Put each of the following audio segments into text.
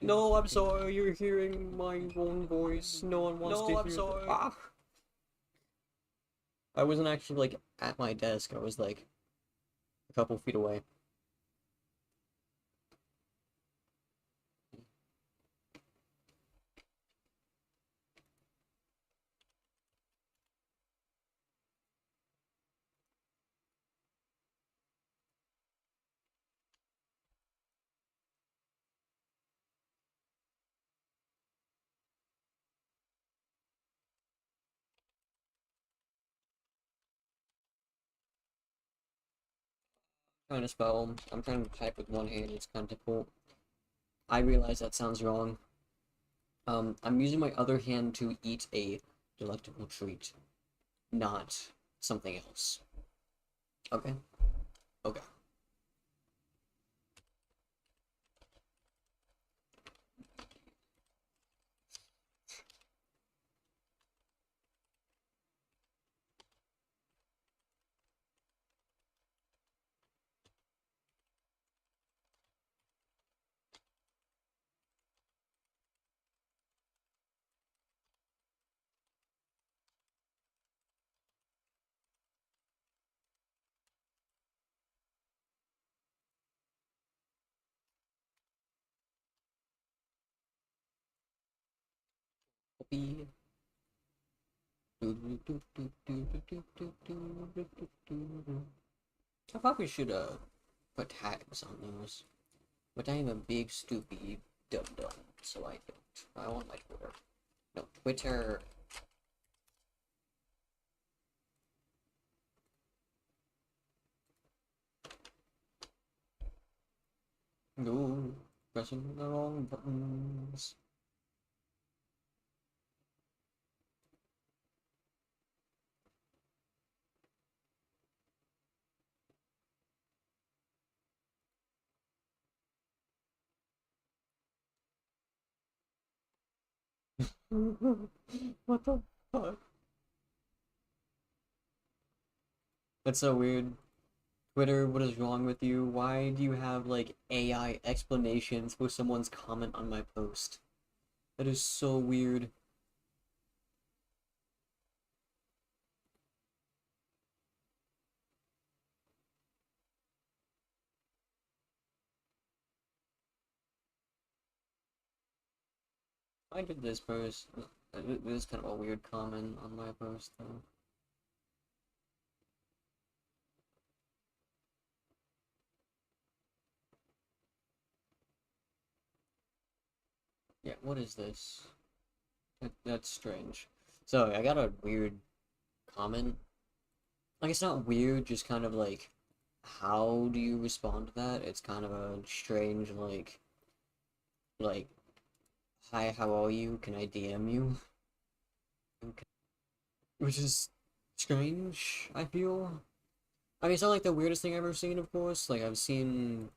No, I'm sorry, you're hearing my own voice. No one wants to hear that. Ah! I wasn't actually, like, at my desk. I was, like, a couple feet away. Trying to spell. I'm trying to type with one hand. It's kind of difficult. I realize that sounds wrong. I'm using my other hand to eat a delectable treat, not something else. Okay? Okay. Copy. I probably should put tags on those, but I am a big stupid dum dum, so I don't. I want my Twitter. No, Twitter. No, pressing the wrong buttons. What the fuck? That's so weird. Twitter, what is wrong with you? Why do you have like AI explanations for someone's comment on my post? That is so weird. I did this post. This is kind of a weird comment on my post though. Yeah, what is this? That's strange. So I got a weird comment. Like it's not weird, just kind of like how do you respond to that? It's kind of a strange like hi, how are you? Can I DM you? Which is strange, I feel. I mean, it's not like the weirdest thing I've ever seen, of course. Like I've seen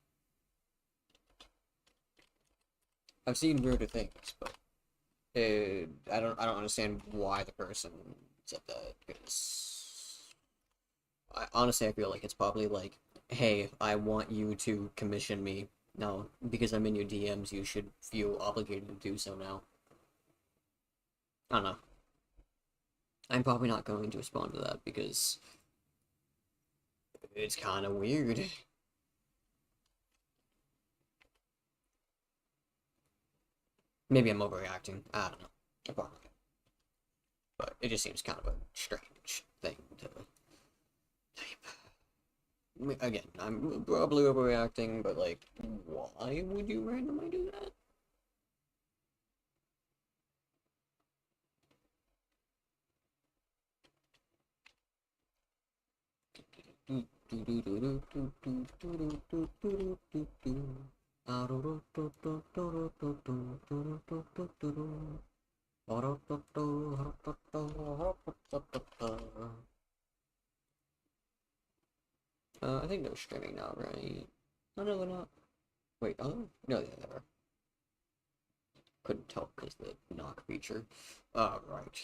weirder things, but I don't understand why the person said that because honestly I feel like it's probably like, hey, I want you to commission me. No, because I'm in your DMs, you should feel obligated to do so now. I don't know. I'm probably not going to respond to that because it's kind of weird. Maybe I'm overreacting. I don't know. I probably am. But it just seems kind of a strange thing to type. Again, I'm probably overreacting, but like, why would you randomly do that? I think they're streaming now, right? Oh, no, they're not. Wait, oh? No, yeah, they are. Couldn't tell because the knock feature. Right.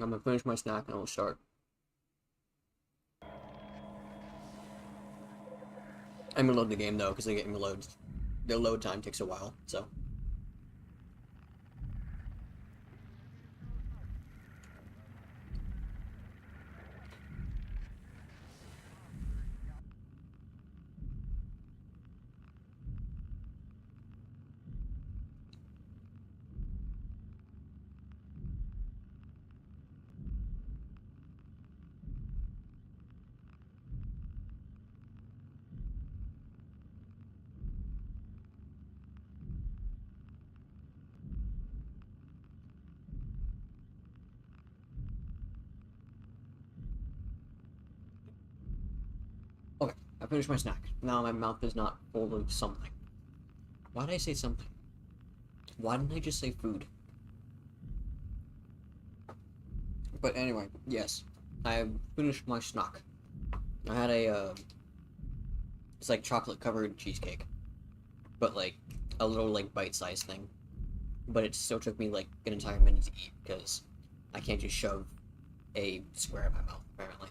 I'm gonna finish my snack and I'll start. I'm gonna load the game though, because the game loads. The load time takes a while, so. Okay, I finished my snack. Now my mouth is not full of something. Why did I say something? Why didn't I just say food? But anyway, yes. I finished my snack. I had it's like chocolate covered cheesecake. But like, a little like bite-sized thing. But it still took me like an entire minute to eat, because I can't just shove a square in my mouth, apparently.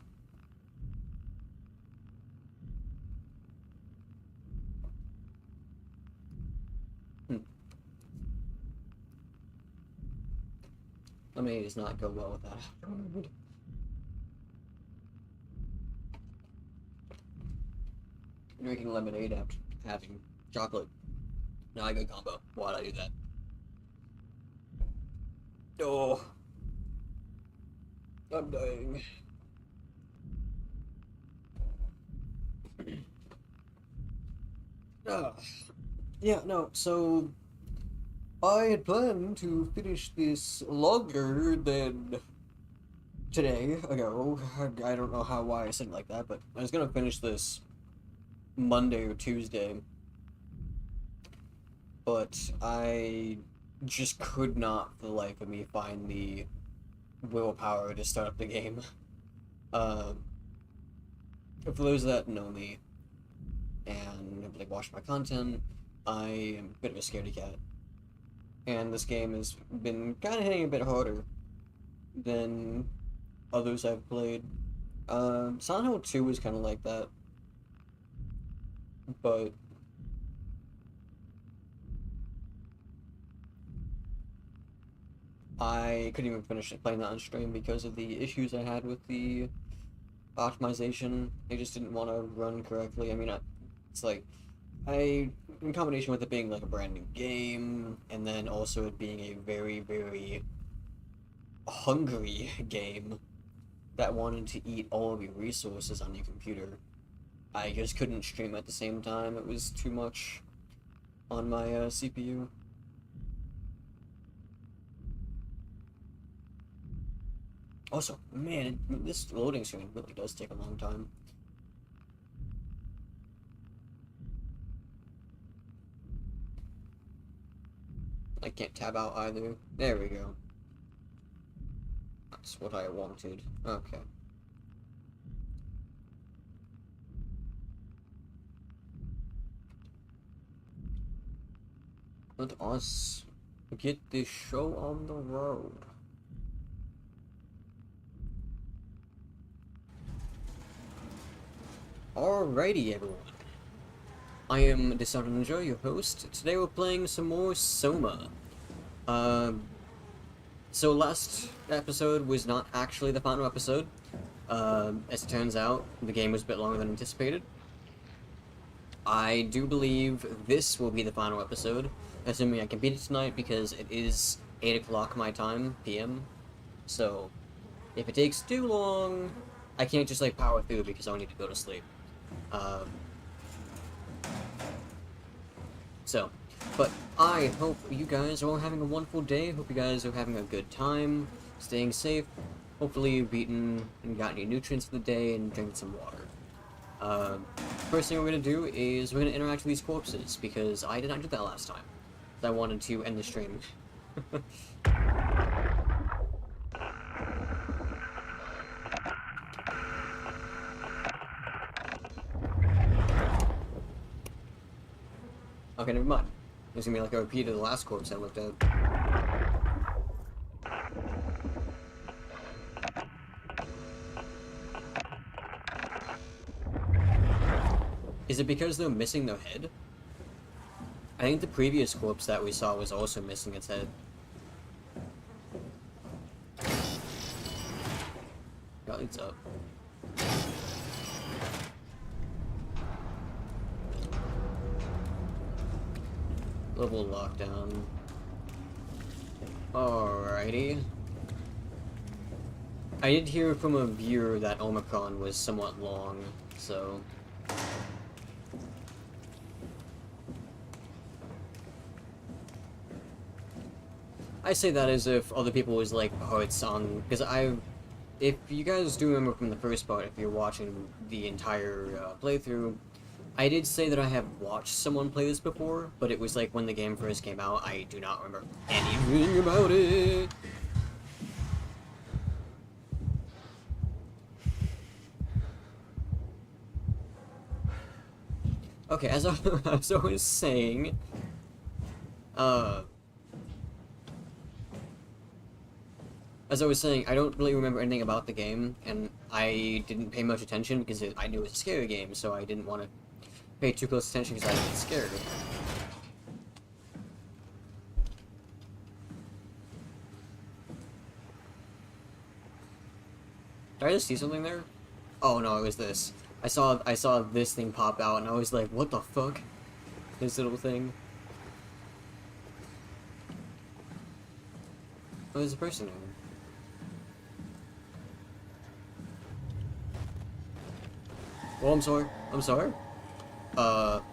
Lemonade does not go well with that. Drinking lemonade after having chocolate. Not a good combo. Why'd I do that? Oh. I'm dying. Yeah, no, so I had planned to finish this longer than today ago. I don't know why I said it like that, but I was gonna finish this Monday or Tuesday, but I just could not for the life of me find the willpower to start up the game. Uh, for those that know me and like watch my content, I am a bit of a scaredy cat, and this game has been kind of hitting a bit harder than others I've played. Silent Hill 2 was kind of like that, but I couldn't even finish playing that on stream because of the issues I had with the optimization. It just didn't want to run correctly. I mean, it's like, in combination with it being like a brand new game, and then also it being a very, very hungry game that wanted to eat all of your resources on your computer, I just couldn't stream at the same time. It was too much on my CPU. Also, man, this loading screen really does take a long time. I can't tab out either. There we go. That's what I wanted. Okay. Let us get this show on the road. Alrighty, everyone. I am Dishonored Ninja, your host. Today we're playing some more Soma. So last episode was not actually the final episode. As it turns out, the game was a bit longer than anticipated. I do believe this will be the final episode, assuming I can beat it tonight, because it is 8 o'clock my time, PM. So, if it takes too long, I can't just like power through because I need to go to sleep. But I hope you guys are all having a wonderful day. Hope you guys are having a good time, staying safe. Hopefully you've eaten and gotten your nutrients for the day and drinking some water. First thing we're going to do is we're going to interact with these corpses, because I did not do that last time. I wanted to end the stream. Okay, never mind. There's gonna be like a repeat of the last corpse I looked at. Is it because they're missing their head? I think the previous corpse that we saw was also missing its head. Lights up. Level lockdown. Alrighty. I did hear from a viewer that Omicron was somewhat long, so... I say that as if other people was like, oh, it's on... Because if you guys do remember from the first part, if you're watching the entire playthrough, I did say that I have watched someone play this before, but it was like when the game first came out. I do not remember anything about it. Okay, as I was saying, I don't really remember anything about the game, and I didn't pay much attention because I knew it was a scary game, so I didn't want to pay too close attention because I was scared. Did I just see something there? Oh no, it was this. I saw this thing pop out, and I was like, what the fuck? This little thing. Oh, there's a person here. Oh, I'm sorry. I'm sorry. Am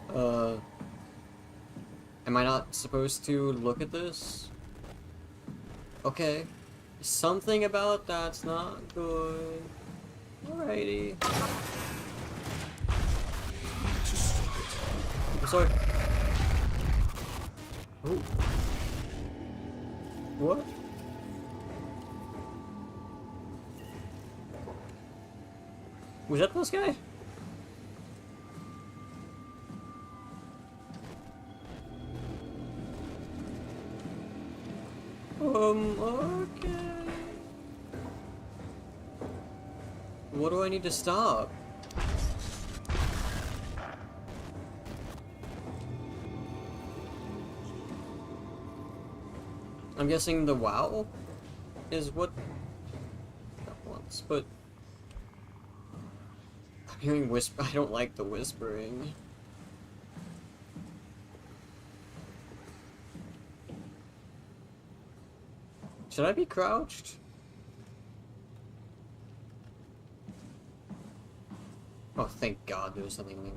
I not supposed to look at this? Okay. Something about that's not good. Alrighty. I'm sorry. Ooh. What? Was that this guy? Okay. What do I need to stop? I'm guessing the WoW is what that wants, but I'm hearing whisper. I don't like the whispering. Should I be crouched? Oh, thank God there was something there.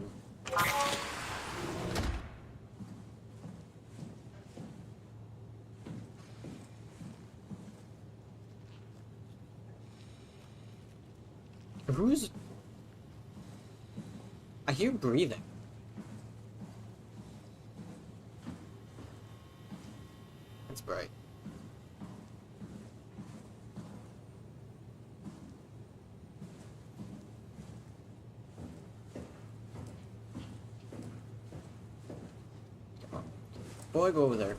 Who's... I hear breathing. That's bright. Before I go over there.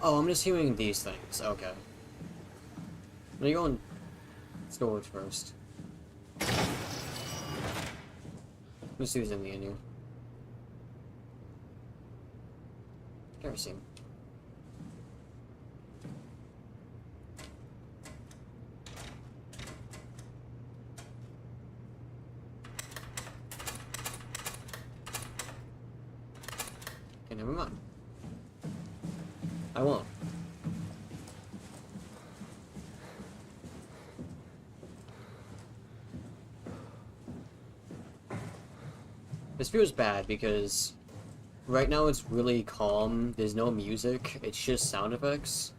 Oh, I'm just hearing these things. Okay. Let me go in storage first. Let's see who's in the menu. Kerosene. Okay, never mind. I won't. This feels bad because right now it's really calm. There's no music. It's just sound effects.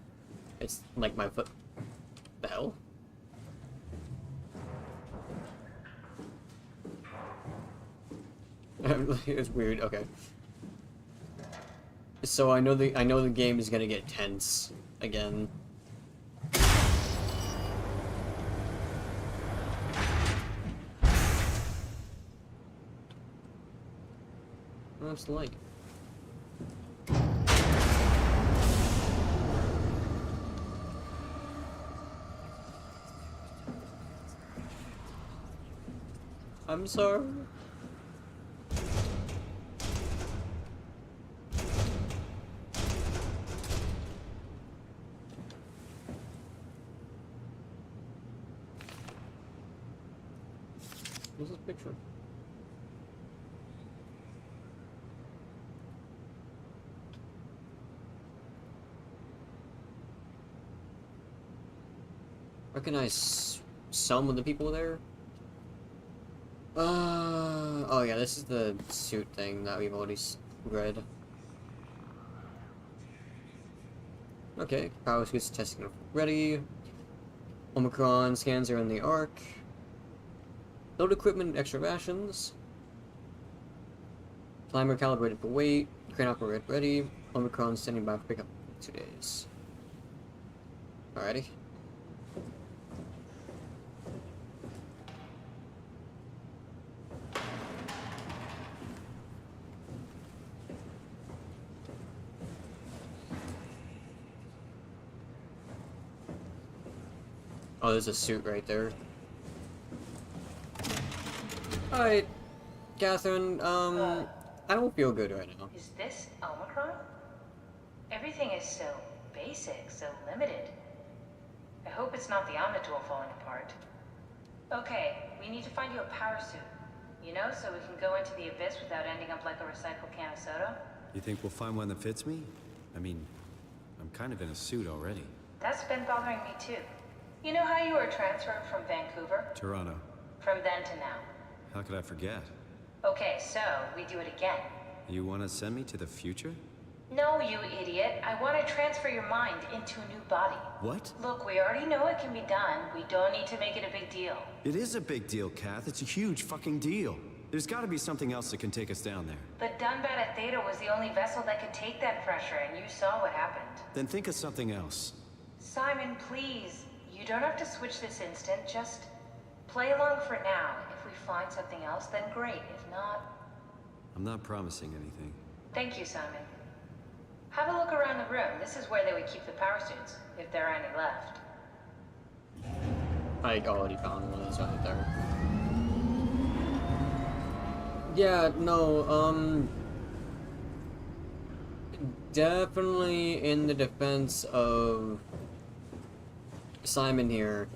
It's like my foot. The hell? It's weird. Okay. So I know the game is gonna get tense again. What's the light? I'm sorry. What's this picture? Recognize some of the people there. Oh yeah, this is the suit thing that we've already read. Okay, power suits testing ready. Omicron scans are in the arc. Load equipment, extra rations. Timer calibrated for weight. Crane operator ready. Omicron standing by for pickup in 2 days. Alrighty. Oh, there's a suit right there. Alright, Catherine, I don't feel good right now. Is this Omicron? Everything is so basic, so limited. I hope it's not the Omnitool falling apart. Okay, we need to find you a power suit. You know, so we can go into the abyss without ending up like a recycled can of soda. You think we'll find one that fits me? I mean, I'm kind of in a suit already. That's been bothering me too. You know how you were transferred from Vancouver? Toronto. From then to now. How could I forget? Okay, so we do it again. You want to send me to the future? No, you idiot. I want to transfer your mind into a new body. What? Look, we already know it can be done. We don't need to make it a big deal. It is a big deal, Kath. It's a huge fucking deal. There's got to be something else that can take us down there. But Dunbat at Theta was the only vessel that could take that pressure, and you saw what happened. Then think of something else. Simon, please. You don't have to switch this instant. Just play along for now. If we find something else, then great. If not... I'm not promising anything. Thank you, Simon. Have a look around the room. This is where they would keep the power suits, if there are any left. I already found one of those right there. Yeah, no, definitely in the defense of Simon here,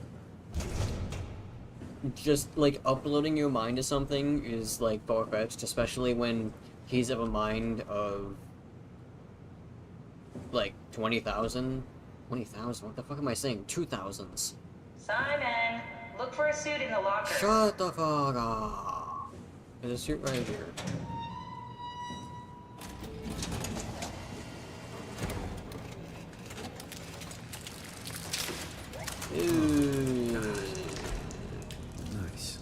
just, like, uploading your mind to something is, like, far-fetched, especially when he's of a mind of, like, 20,000? 20,000? What the fuck am I saying? 2,000s. Simon! Look for a suit in the locker. Shut the fuck up! There's a suit right here. Ooh. Nice.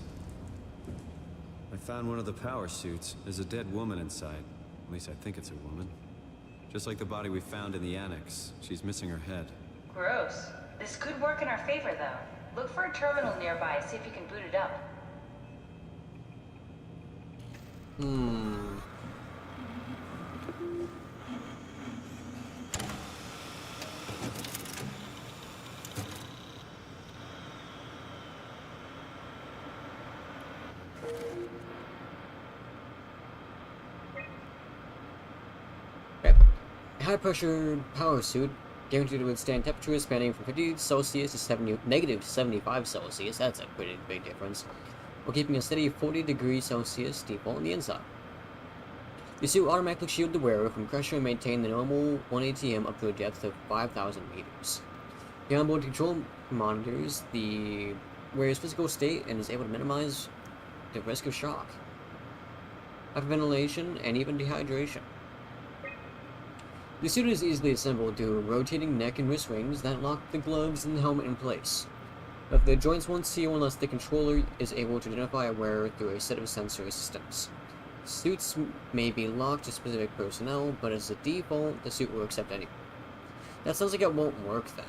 I found one of the power suits. There's a dead woman inside. At least I think it's a woman. Just like the body we found in the annex. She's missing her head. Gross. This could work in our favor, though. Look for a terminal nearby, see if you can boot it up. Okay. High-pressure power suit, guaranteed to withstand temperatures spanning from 50 Celsius to negative 75 Celsius. That's a pretty big difference. While keeping a steady 40 degrees Celsius default on the inside. The suit will automatically shield the wearer from pressure and maintain the normal 1 ATM up to a depth of 5,000 meters. The onboard control monitors the wearer's physical state and is able to minimize the risk of shock, hyperventilation, and even dehydration. The suit is easily assembled to rotating neck and wrist rings that lock the gloves and the helmet in place. But the joints won't seal unless the controller is able to identify a wearer through a set of sensor systems. Suits may be locked to specific personnel, but as a default, the suit will accept anyone. That sounds like it won't work then.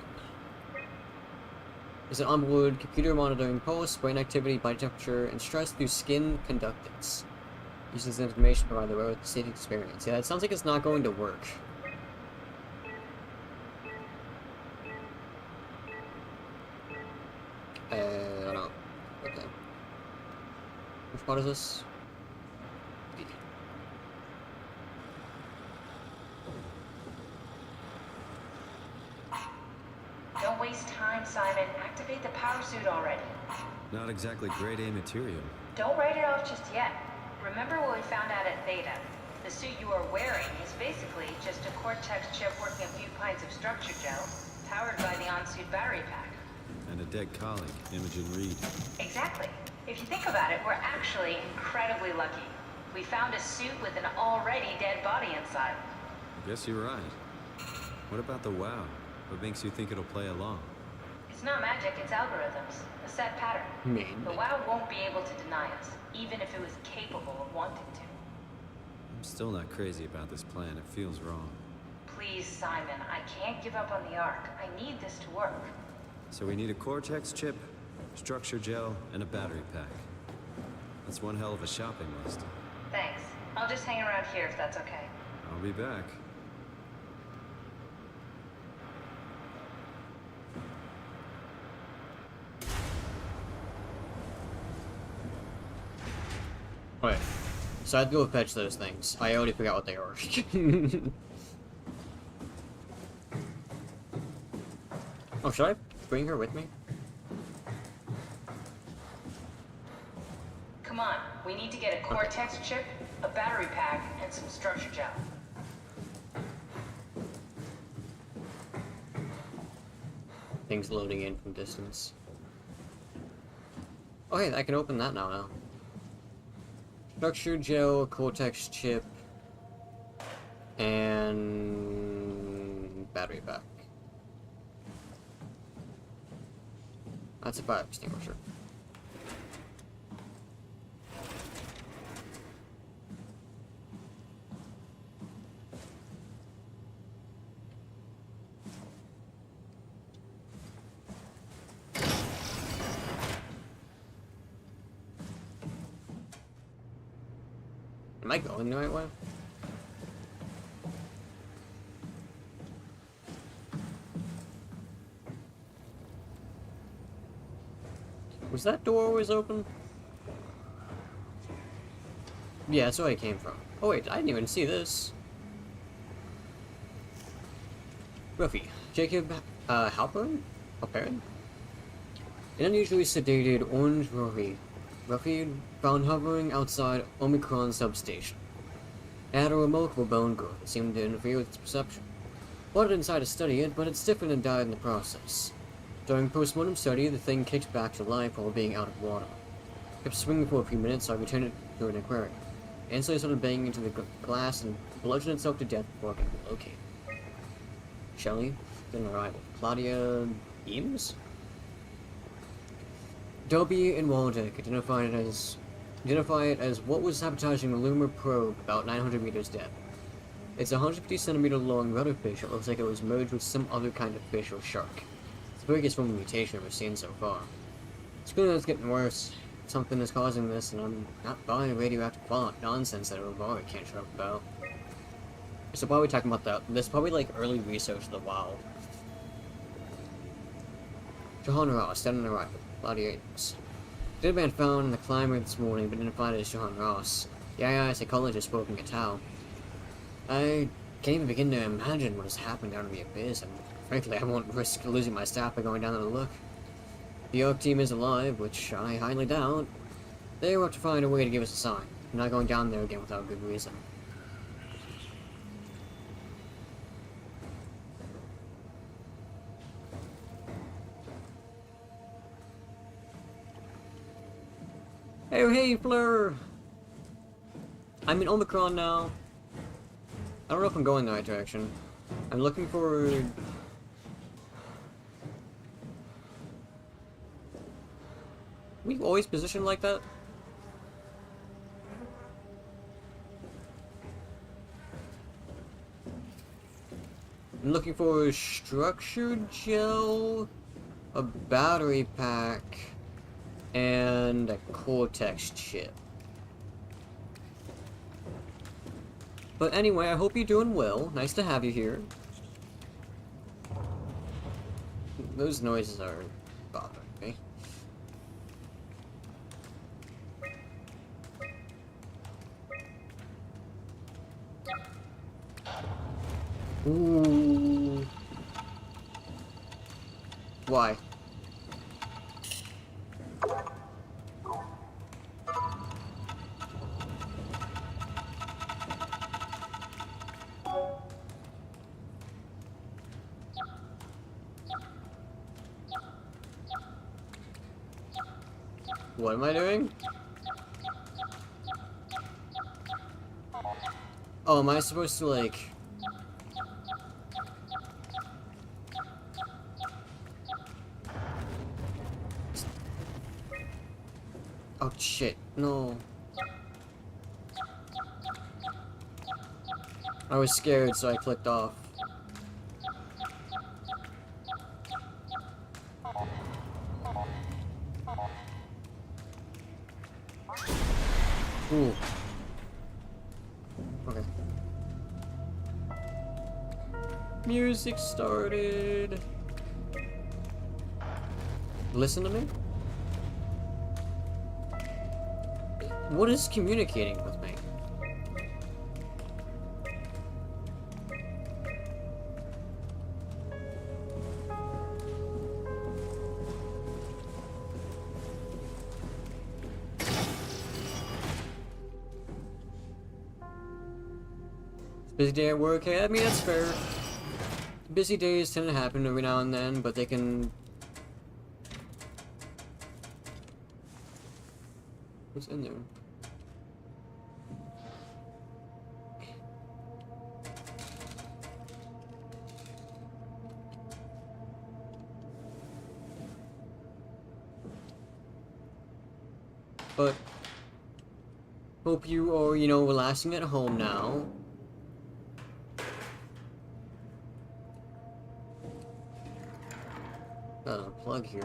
There's an onboard computer monitoring pulse, brain activity, body temperature, and stress through skin conductance. Uses this information to provide the wearer with a safe experience. Yeah, it sounds like it's not going to work. I don't know. Okay. Which part is this? Don't waste time, Simon. Activate the power suit already. Not exactly grade A material. Don't write it off just yet. Remember what we found out at Theta? The suit you are wearing is basically just a Cortex chip working a few pints of structure gel, powered by the on-suit battery pack. And a dead colleague, Imogen Reed. Exactly. If you think about it, we're actually incredibly lucky. We found a suit with an already dead body inside. I guess you're right. What about the WoW? What makes you think it'll play along? It's not magic, it's algorithms. A set pattern. Mean. The WoW won't be able to deny us, even if it was capable of wanting to. I'm still not crazy about this plan. It feels wrong. Please, Simon, I can't give up on the Ark. I need this to work. So we need a Cortex chip, structure gel, and a battery pack. That's one hell of a shopping list. Thanks. I'll just hang around here if that's okay. I'll be back. Wait. So I have to go fetch those things. I already forgot what they are. Oh, should I bring her with me? Come on, we need to get a Cortex chip, a battery pack, and some structure gel. Things loading in from distance. Oh, hey, I can open that now. Structure gel, Cortex chip, and battery pack. That's a fire extinguisher. Am I going the right way? Was that door always open? Yeah, that's where I came from. Oh wait, I didn't even see this. Ruffy. Jacob, Halpern? Halpern? An unusually sedated orange Ruffy found hovering outside Omicron substation. It had a remarkable bone growth that seemed to interfere with its perception. Wanted inside to study it, but it stiffened and died in the process. During postmortem study, the thing kicked back to life while being out of water. Kept swimming for a few minutes, so I returned it to an aquarium. Instantly started banging into the glass and bludgeoned itself to death before it could be located. Shelley, then arrival. Claudia Eames? Dobie and Waldeck identify it as what was sabotaging the lunar probe about 900 meters depth. It's a 150 centimeter long rudder fish that looks like it was merged with some other kind of fish or shark. It's the biggest form of mutation we've seen so far. It's clear it's getting worse. Something is causing this, and I'm not buying the radioactive fallout nonsense that Rovari can't shut up about. So why are we talking about that? There's probably like early research of the wild. Johan Ross, dead on arrival. Gladiators. Dead man found in the climber this morning, but didn't find it as Johan Ross. The AI psychologist spoke in Gatau. I can't even begin to imagine what has happened down in the abyss, and frankly, I won't risk losing my staff by going down there to look. The Ark team is alive, which I highly doubt. They will have to find a way to give us a sign. I'm not going down there again without good reason. Hey, Fleur! I'm in Omicron now. I don't know if I'm going the right direction. I'm looking for... We always positioned like that? I'm looking for a structured gel, a battery pack, and a Cortex chip. But anyway, I hope you're doing well. Nice to have you here. Those noises are bothering me. Ooh. Why? What am I doing? Oh, am I supposed to, like... Oh, shit. No. I was scared, so I clicked off. Ooh. Okay. Music started. Listen to me? What is communicating with me? Busy day at work. Hey, I mean, that's fair. Busy days tend to happen every now and then, but they can... What's in there? But... Hope you are, you know, relaxing at home now. Got a plug here.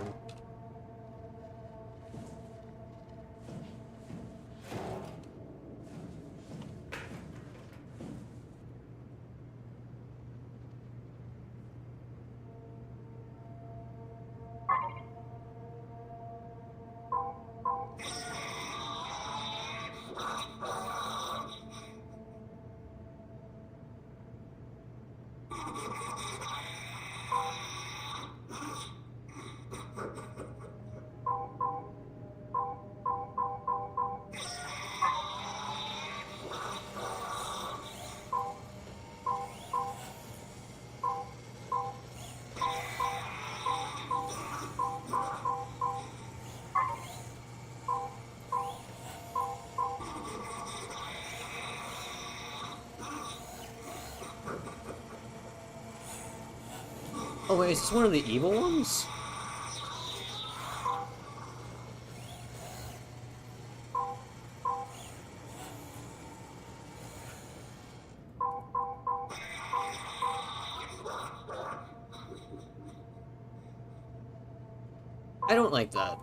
Oh wait, is this one of the evil ones? I don't like that.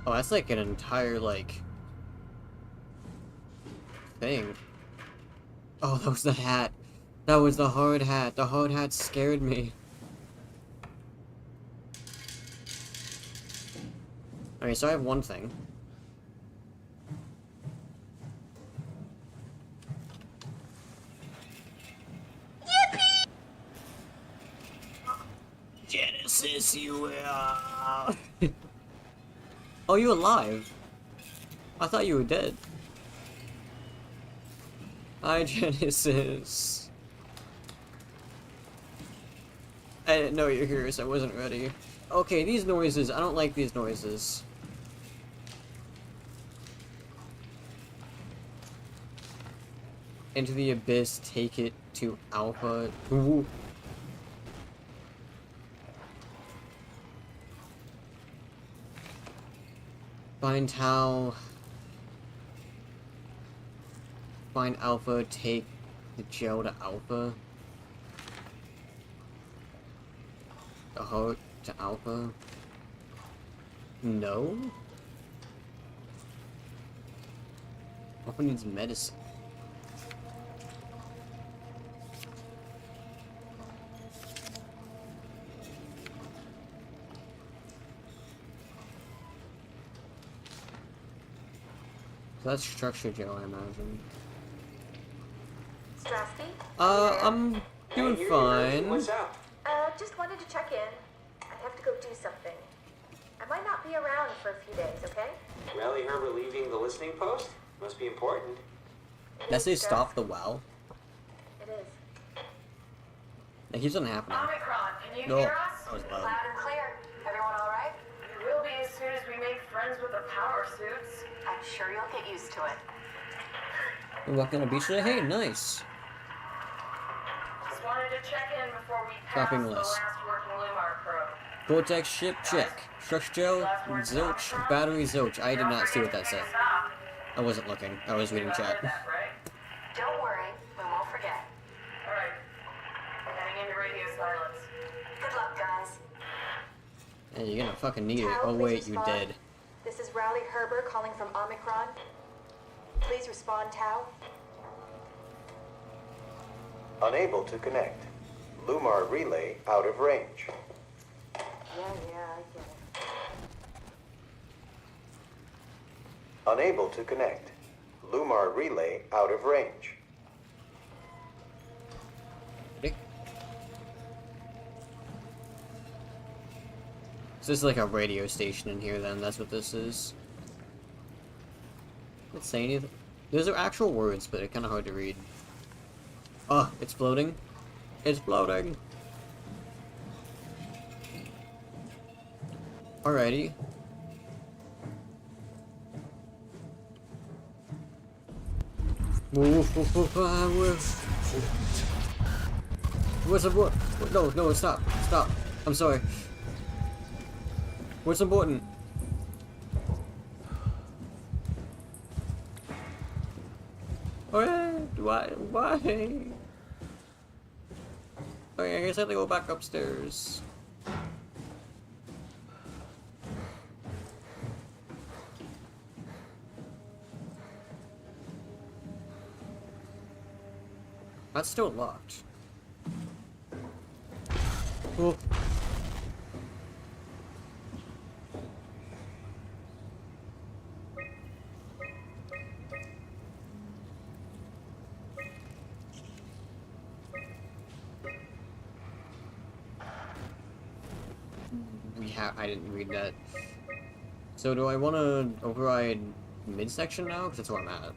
Oh, that's like an entire, like... thing. Oh, that was the hat. That was the hard hat. The hard hat scared me. Okay, so I have one thing. Genesis, you are... Oh, you alive? I thought you were dead. Hi, Genesis. I didn't know you're here, so I wasn't ready. Okay, these noises. I don't like these noises. Into the abyss, take it to Alpha. Ooh. Find Tau. Find Alpha, take the gel to Alpha. The heart to Alpha. No? Alpha needs medicine. That's structure, Joe, I imagine. Strasky? I'm doing fine. What's up? Just wanted to check in. I have to go do something. I might not be around for a few days, okay? Well, you heard we're leaving the listening post? Must be important. Did I say stop the well? It is. That keeps on happening. Omicron, can you No, hear us? that was loud. Loud and clear. Everyone all right? We will be as soon as we make friends with the power suits. I'm sure you'll get used to it. We're walking on the beach today? Hey, nice. Just wanted to check in before we pass Shopping the list. last working Lumar crew. Vortex ship, check. Structure Joe, zilch, battery zilch. I did not see what that said. I wasn't looking. I was reading chat. Don't worry, we won't forget. Alright. Heading into radio silence. Good luck, guys. Hey, you're gonna fucking need it. Tau, Oh please wait, you respond. did. This is Rowley Herber calling from Omicron. Please respond, Tau. Unable to connect. Lumar relay out of range. Yeah, I get it. Unable to connect. Lumar relay out of range. Ready? So this is like a radio station in here then, that's what this is. Let's say anything. Those are actual words, but it's kinda hard to read. Oh, it's floating. It's floating. Alrighty. Woof, woof, woof, woof. What's important? No, stop. Stop. I'm sorry. What's important? Why? Okay, I guess I have to go back upstairs. That's still locked. Cool. I didn't read that. So do I want to override midsection now? Because that's where I'm at.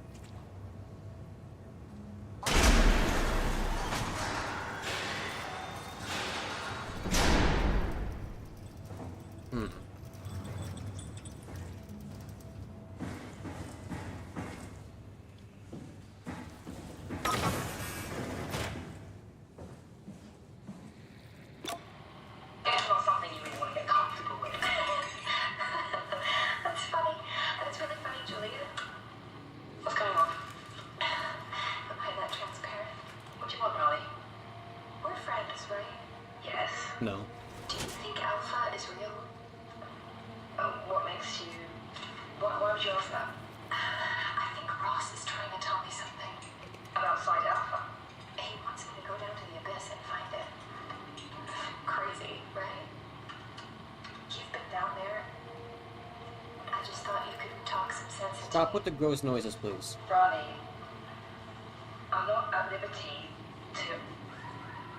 No. Do you think Alpha is real? What makes you... Why would you ask that? I think Ross is trying to tell me something. About Side Alpha? He wants me to go down to the Abyss and find it. Crazy, right? You've been down there. I just thought you could talk some sense into Stop me. with the gross noises, please. Ronnie, I'm not at liberty to...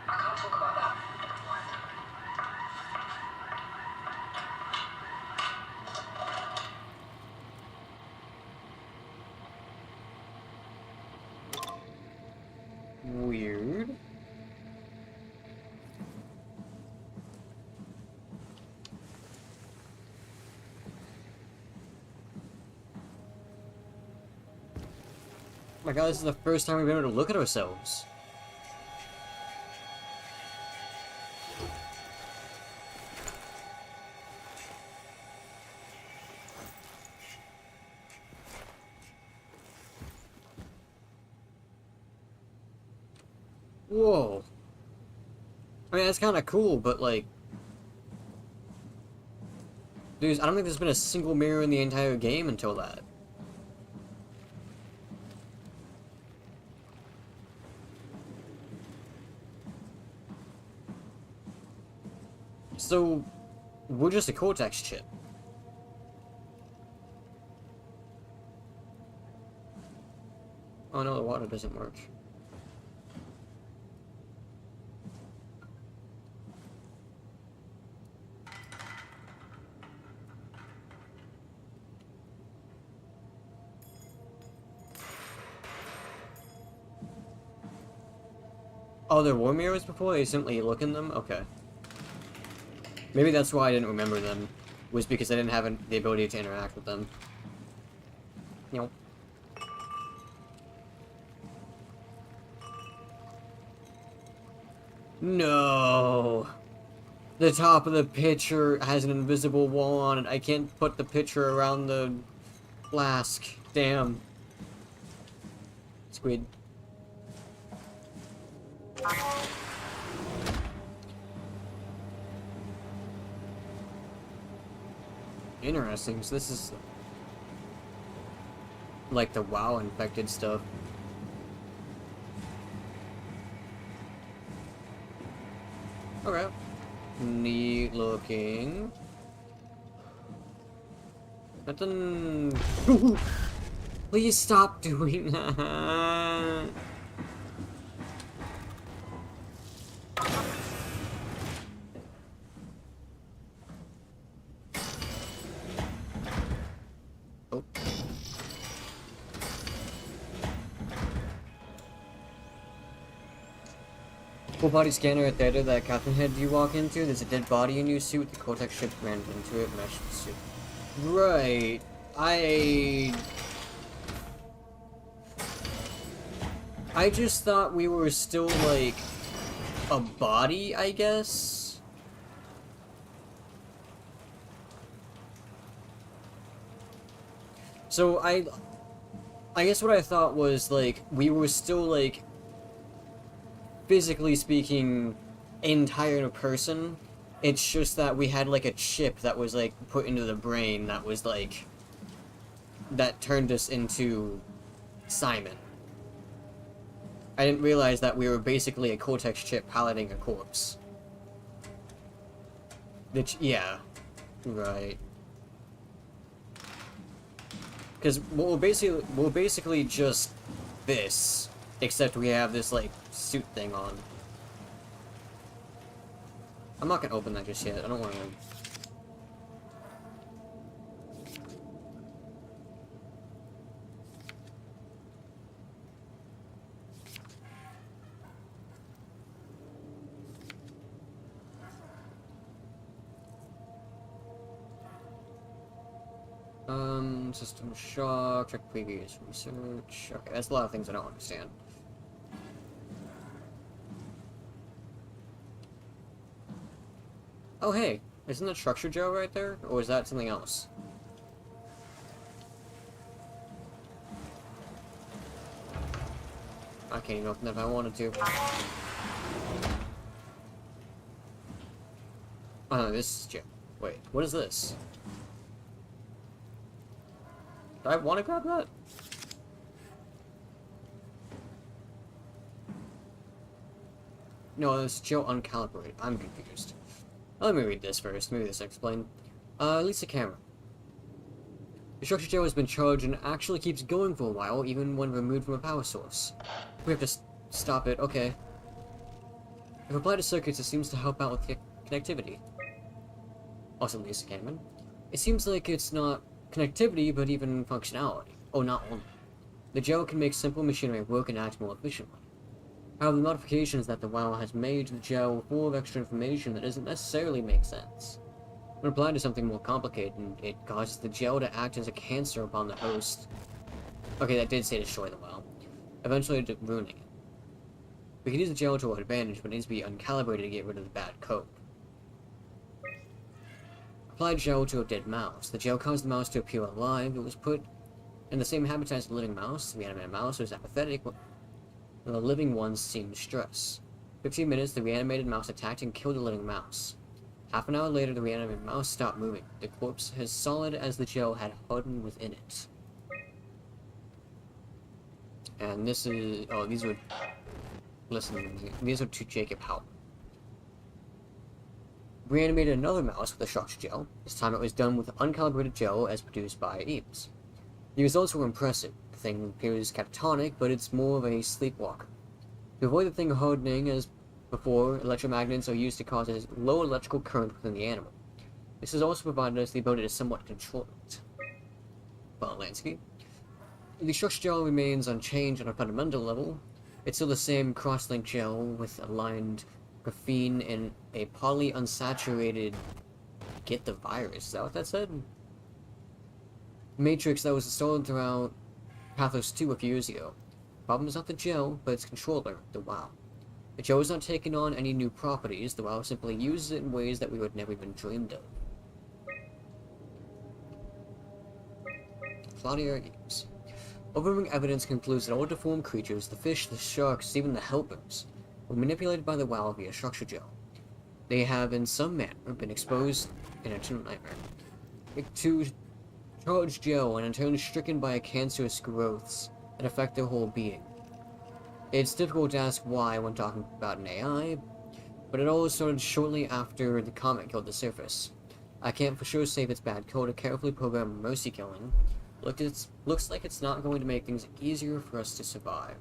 I can't talk about that. Weird. Oh my god, this is the first time we've been able to look at ourselves. Whoa. I mean, that's kind of cool, but like... I don't think there's been a single mirror in the entire game until that. So, we're just a Cortex chip. Oh no, the water doesn't work. Oh, there were mirrors before? You simply look in them? Okay. Maybe that's why I didn't remember them. Was because I didn't have the ability to interact with them. You know. No! The top of the pitcher has an invisible wall on it. I can't put the pitcher around the flask. Damn. Squid. Interesting. So this is like the WoW infected stuff. Okay. Neat looking. Nothing. Please stop doing that. Oh. Full body scanner at theater that Captain had you walk into. There's a dead body in your suit. The Cortex ship ran into it, meshed the suit. Right. I just thought we were still like a body, I guess. So I guess what I thought was like we were still like physically speaking entire person. It's just that we had like a chip that was like put into the brain that was like that turned us into Simon. I didn't realize that we were basically a Cortex chip piloting a corpse. Yeah. Right. Because we're basically just this, except we have this like suit thing on. I'm not gonna open that just yet. I don't want to. System shock, check previous research. Okay, that's a lot of things I don't understand. Oh hey, isn't that structure gel right there? Or is that something else? I can't even open that if I wanted to. Oh no, this is gel. Wait, what is this? Do I want to grab that? No, it's gel uncalibrated. I'm confused. Let me read this first. Maybe this will explain. Lisa camera. The structure gel has been charged and actually keeps going for a while, even when removed from a power source. We have to stop it. Okay. If applied to circuits, it seems to help out with connectivity. Also, Lisa Cameron. It seems like it's not connectivity, but even functionality. Oh, not only. The gel can make simple machinery work and act more efficiently. However, the modifications that the WoW has made to the gel full of extra information that doesn't necessarily make sense. When applied to something more complicated, it causes the gel to act as a cancer upon the host. Okay, that did say destroy the WoW. Eventually ruining it. We can use the gel to our advantage, but it needs to be uncalibrated to get rid of the bad code. Applied gel to a dead mouse. The gel caused the mouse to appear alive. It was put in the same habitat as the living mouse. The animated mouse was apathetic, and the living one seemed stressed. 15 minutes, the reanimated mouse attacked and killed the living mouse. Half an hour later, the reanimated mouse stopped moving. The corpse, as solid as the gel, had hardened within it. And this is... oh, these were... listen, these are to Jacob Howell. Reanimated another mouse with a structure gel. This time it was done with uncalibrated gel as produced by Eames. The results were impressive. The thing appears catatonic, but it's more of a sleepwalker. To avoid the thing hardening as before, electromagnets are used to cause a low electrical current within the animal. This has also provided us the ability to somewhat control it. Well, landscape. The structure gel remains unchanged on a fundamental level. It's still the same cross-linked gel with aligned graphene and a polyunsaturated... Get the virus, is that what that said? Matrix that was installed throughout Pathos 2 a few years ago. The problem is not the gel, but its controller, the WoW. The gel is not taking on any new properties, the WoW simply uses it in ways that we would never even dreamed of. Claudia Games. Overwhelming evidence concludes that all deformed creatures, the fish, the sharks, even the helpers, were manipulated by the WoW via structure gel. They have in some manner been exposed in Eternal Nightmare to charged gel and in turn stricken by cancerous growths that affect their whole being. It's difficult to ask why when talking about an AI, but it all started shortly after the comet killed the surface. I can't for sure say if it's bad code or carefully programmed mercy killing. Looks like it's not going to make things easier for us to survive.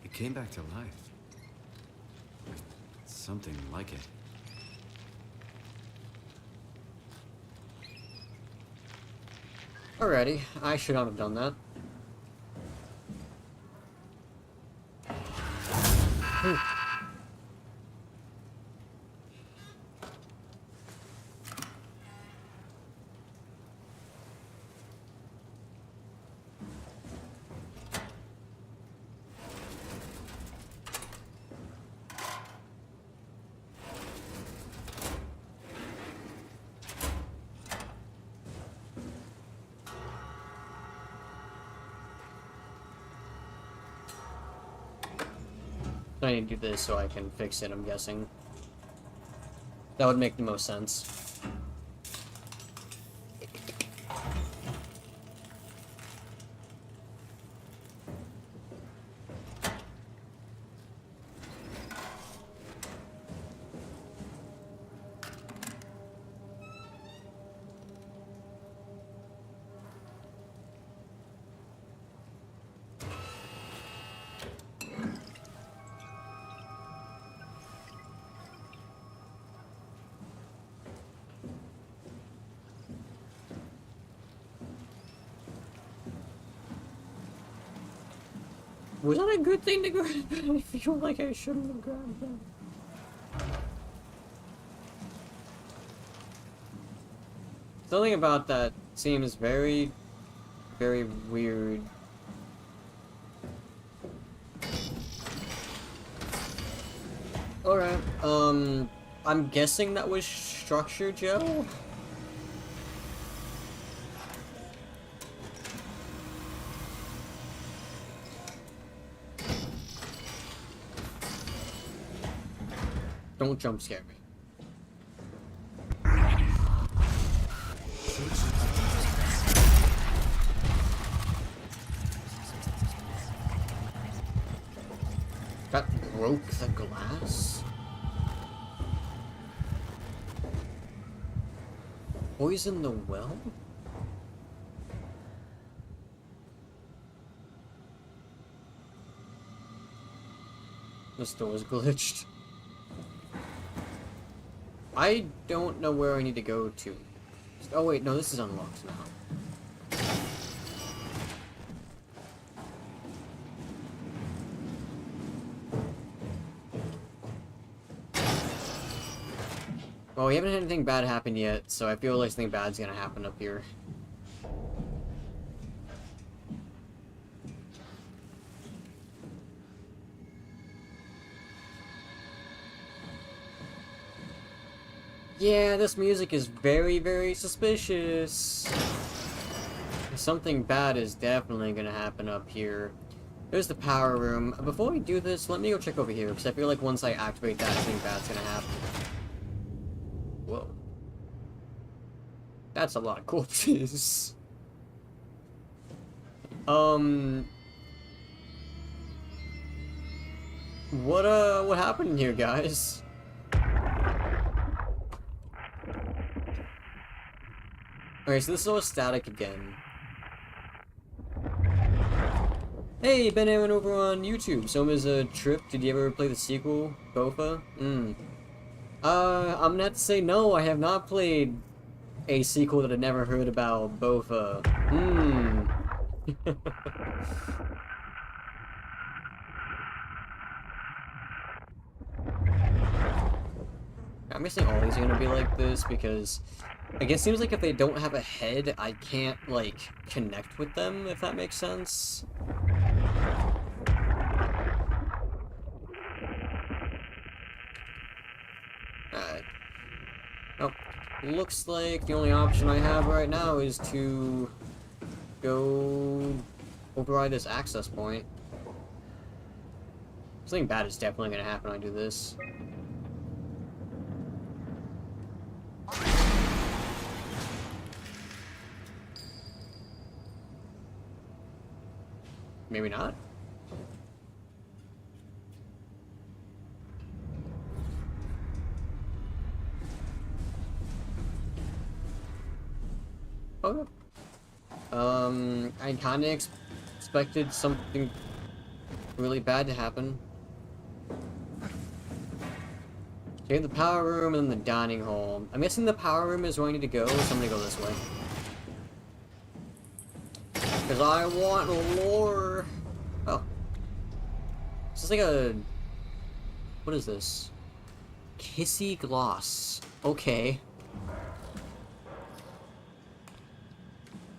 It came back to life. Something like it. Alrighty, I should not have done that. I need to do this so I can fix it, I'm guessing. That would make the most sense. Was that a good thing to grab? I feel like I shouldn't have grabbed that. Something about that seems very, very weird. Alright, I'm guessing that was structure gel? Don't jump scare me. That broke the glass? Poison the well? This door is glitched. I don't know where I need to go to. Oh wait, no, this is unlocked now. Well, we haven't had anything bad happen yet, so I feel like something bad's gonna happen up here. Yeah, this music is very, very suspicious. Something bad is definitely gonna happen up here. There's the power room. Before we do this, let me go check over here, because I feel like once I activate that, something bad's gonna happen. Whoa. That's a lot of corpses. What happened here, guys? Okay, so this is all static again. Hey, Ben Aaron over on YouTube. Soma's a trip. Did you ever play the sequel, Bofa? I'm gonna have to say no, I have not played a sequel that I'd never heard about, Bofa. I'm guessing all these are gonna be like this because I guess it seems like if they don't have a head, I can't, like, connect with them, if that makes sense. Alright. Oh, looks like the only option I have right now is to go override this access point. Something bad is definitely gonna happen when I do this. Maybe not? Okay. I kinda expected something really bad to happen. Okay, the power room and then the dining hall. I'm guessing the power room is where I need to go, so I'm gonna go this way. Because I want lore. Oh. This is like a... What is this? Kissy gloss. Okay.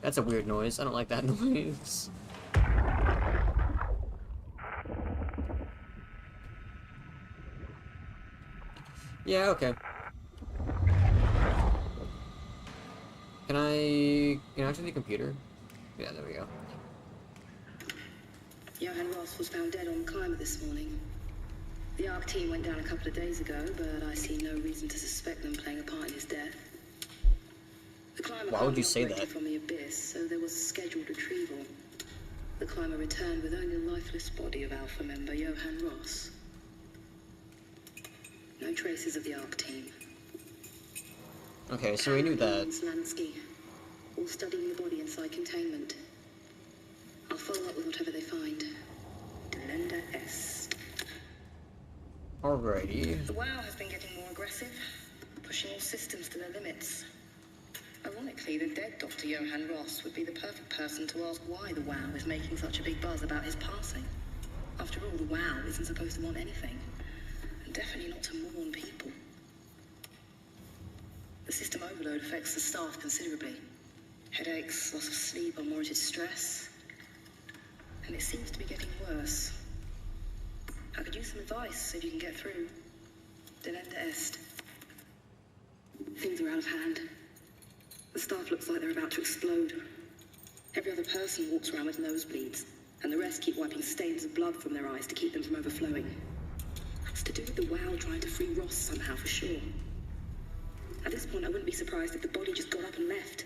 That's a weird noise. I don't like that noise. Yeah, okay. Can I to the computer? Yeah, there we go. Johann Ross was found dead on the climber this morning. The ARC team went down a couple of days ago, but I see no reason to suspect them playing a part in his death. The climber Why would you say that? from the abyss, so there was a scheduled retrieval. The climber returned with only the lifeless body of Alpha member Johann Ross. No traces of the ARC team. Okay, so we knew that. Lansky, all studying the body inside containment. I'll follow up with whatever they find. Delenda Est. Alrighty. The WoW has been getting more aggressive, pushing all systems to their limits. Ironically, the dead Dr. Johann Ross would be the perfect person to ask why the WoW is making such a big buzz about his passing. After all, the WoW isn't supposed to want anything, and definitely not to mourn people. The system overload affects the staff considerably. Headaches, loss of sleep, unwarranted stress. And it seems to be getting worse. I could use some advice if you can get through. Delenda Est. Things are out of hand. The staff looks like they're about to explode. Every other person walks around with nosebleeds, and the rest keep wiping stains of blood from their eyes to keep them from overflowing. It's To do with the WoW trying to free Ross somehow, for sure. At this point, I wouldn't be surprised if the body just got up and left.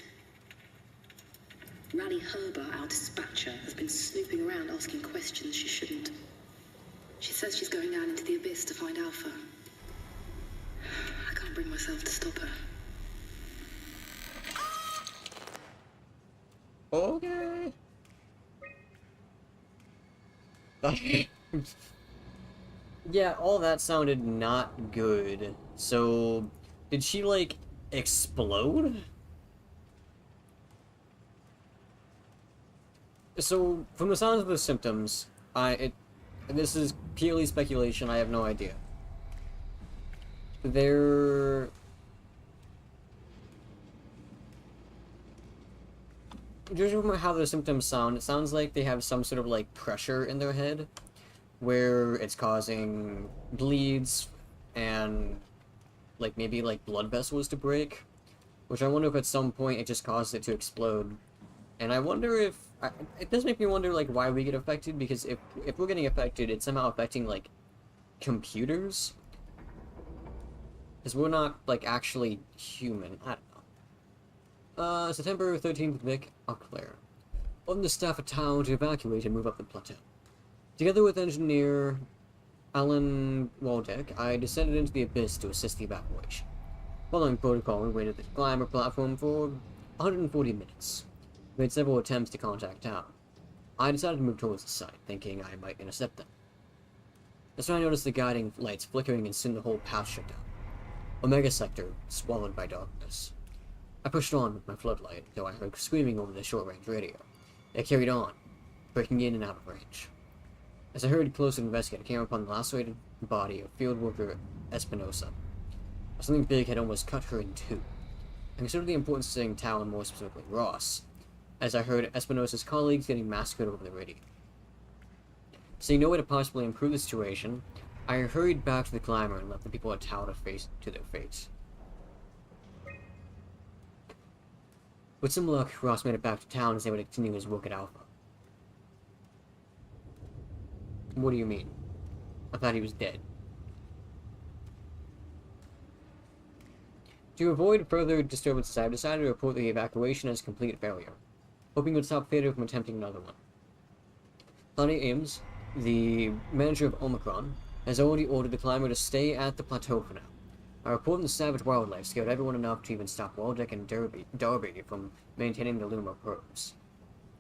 Rally Herber, our dispatcher, has been snooping around asking questions she shouldn't. She says she's going down into the abyss to find Alpha. I can't bring myself to stop her. Okay. Yeah, all that sounded not good. So, did she, like, explode? So, from the sounds of the symptoms, this is purely speculation, I have no idea. They're... Judging from how the symptoms sound, it sounds like they have some sort of, like, pressure in their head, where it's causing bleeds, and, like, maybe, like, blood vessels to break, which I wonder if at some point it just caused it to explode. And I wonder if... it does make me wonder, like, why we get affected, because if we're getting affected, it's somehow affecting, like, computers? Because we're not, like, actually human. I don't know. September 13th, Vic, Eau Claire. On the staff of town to evacuate and move up the plateau. Together with engineer Alan Waldeck, I descended into the abyss to assist the evacuation. Following protocol, we waited at the climber platform for 140 minutes. We made several attempts to contact town. I decided to move towards the site, thinking I might intercept them. That's when I noticed the guiding lights flickering and soon the whole path shut down. Omega sector swallowed by darkness. I pushed on with my floodlight, though I heard screaming over the short-range radio. They carried on, breaking in and out of range. As I hurried closer to investigate, I came upon the lacerated body of field worker Espinosa. Something big had almost cut her in two. I considered the importance of saying Tal, and more specifically Ross, as I heard Espinosa's colleagues getting massacred over the radio. Seeing no way to possibly improve the situation, I hurried back to the climber and left the people at Tal to their fates. With some luck, Ross made it back to town and was able to continue his work at Alpha. What do you mean? I thought he was dead. To avoid further disturbances, I have decided to report the evacuation as a complete failure, hoping it would stop Theater from attempting another one. Lonnie Ames, the manager of Omicron, has already ordered the climber to stay at the plateau for now. I report the savage wildlife scared everyone enough to even stop Waldeck and Darby from maintaining the Luma probes.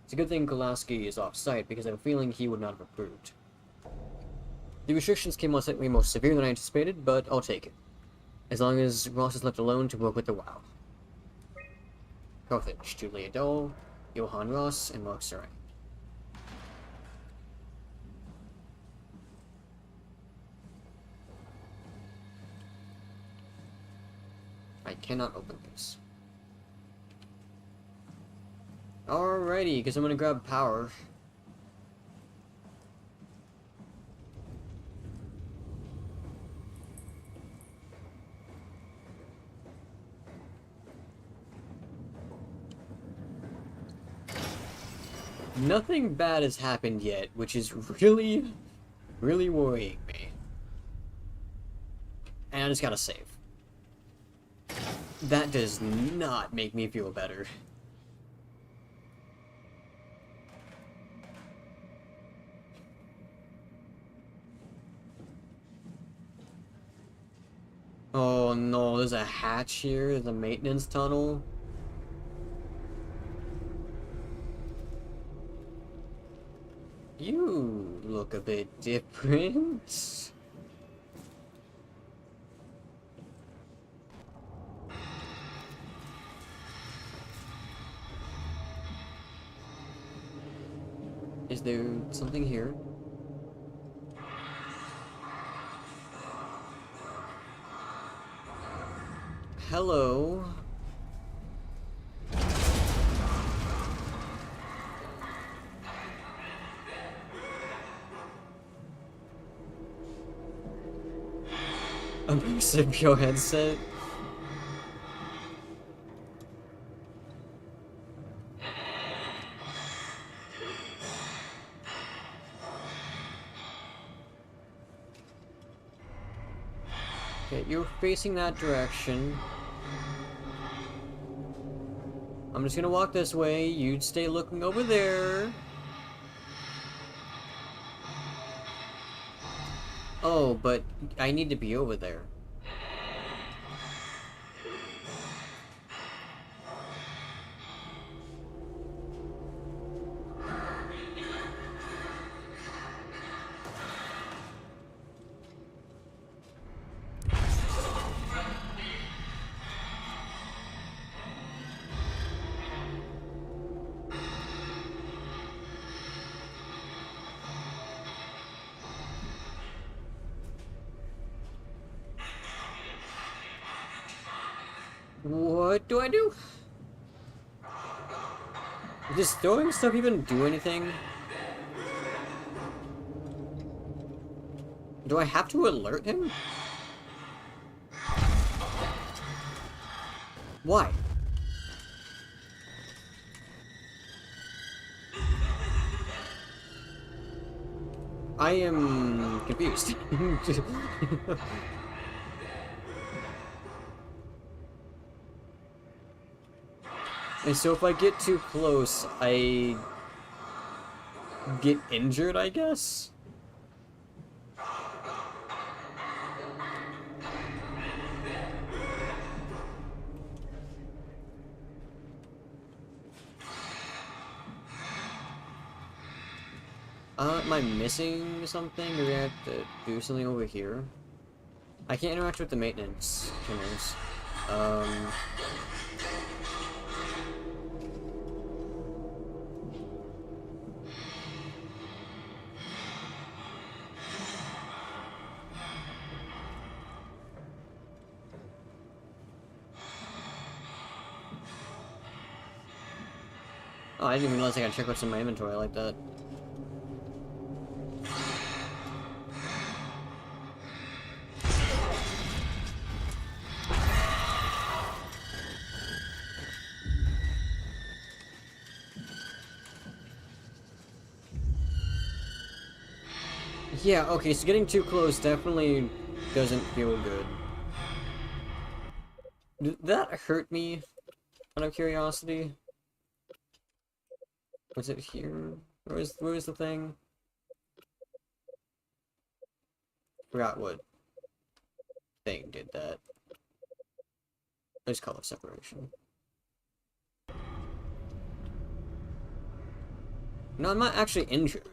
It's a good thing Kolaski is off-site, because I have a feeling he would not have approved. The restrictions came on slightly more severe than I anticipated, but I'll take it. As long as Ross is left alone to work with the WoW. Carthage, Julia Dole, Johan Ross, and Mark Sarai. I cannot open this. Alrighty, because I'm gonna grab power. Nothing bad has happened yet, which is really, really worrying me. And I just gotta save. That does not make me feel better. Oh no, there's a hatch here, there's a maintenance tunnel. You look a bit different. Is there something here? Hello. A massive Yo headset. Okay, you're facing that direction. I'm just gonna walk this way. You'd stay looking over there. Oh, but I need to be over there. What do I do? Does throwing stuff even do anything? Do I have to alert him? Why? I am confused. And so if I get too close, I get injured, I guess? Am I missing something? Do we have to do something over here? I can't interact with the maintenance tuners. Oh, I didn't even realize I gotta check what's in my inventory like that. Yeah, okay, so getting too close definitely doesn't feel good. Did that hurt me? Out of curiosity? Was it here? Where's the thing? Forgot what thing did that. There's color separation. No, I'm not actually injured.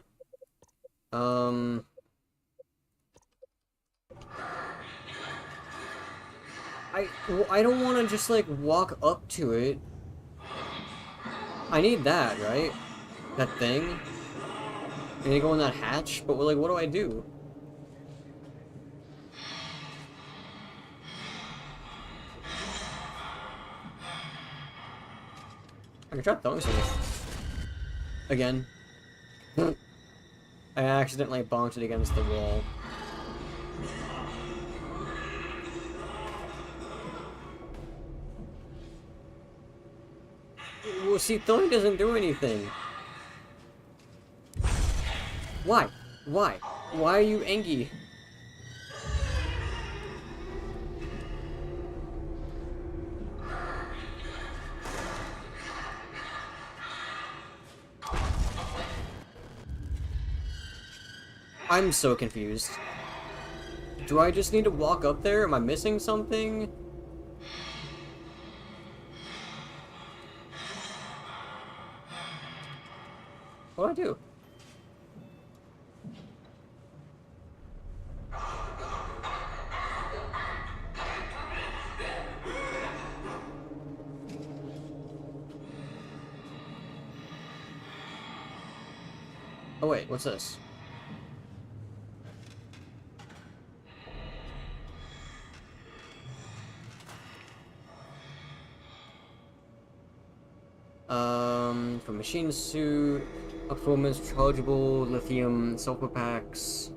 I don't want to just like walk up to it. I need that, right? That thing. I need to go in that hatch, but like, what do I do? I can try throwing something. Again. I accidentally bonked it against the wall. Well, see, throwing doesn't do anything. Why? Why? Why are you angry? I'm so confused. Do I just need to walk up there? Am I missing something? What do I do? Oh wait, what's this? For machine suit, performance rechargeable, lithium sulfur packs.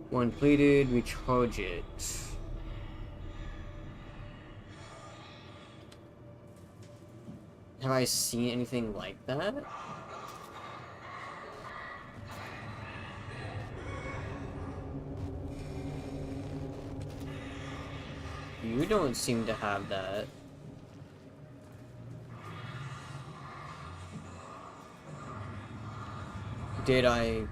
When completed, recharge it. Have I seen anything like that? You don't seem to have that. Did I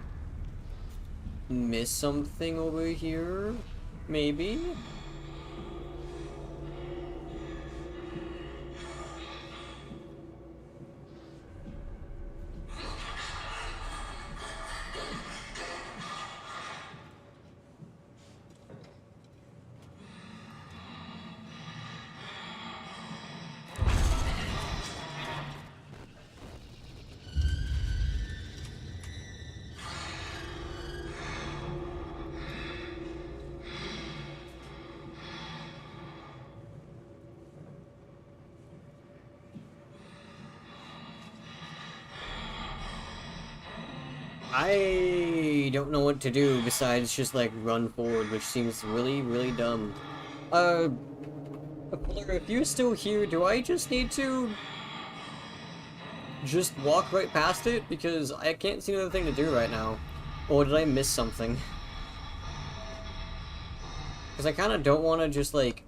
miss something over here? Maybe? I don't know what to do besides just like run forward, which seems really, really dumb. Fuller, if you're still here, do I just need to just walk right past it? Because I can't see another thing to do right now. Or did I miss something? Because I kind of don't want to just like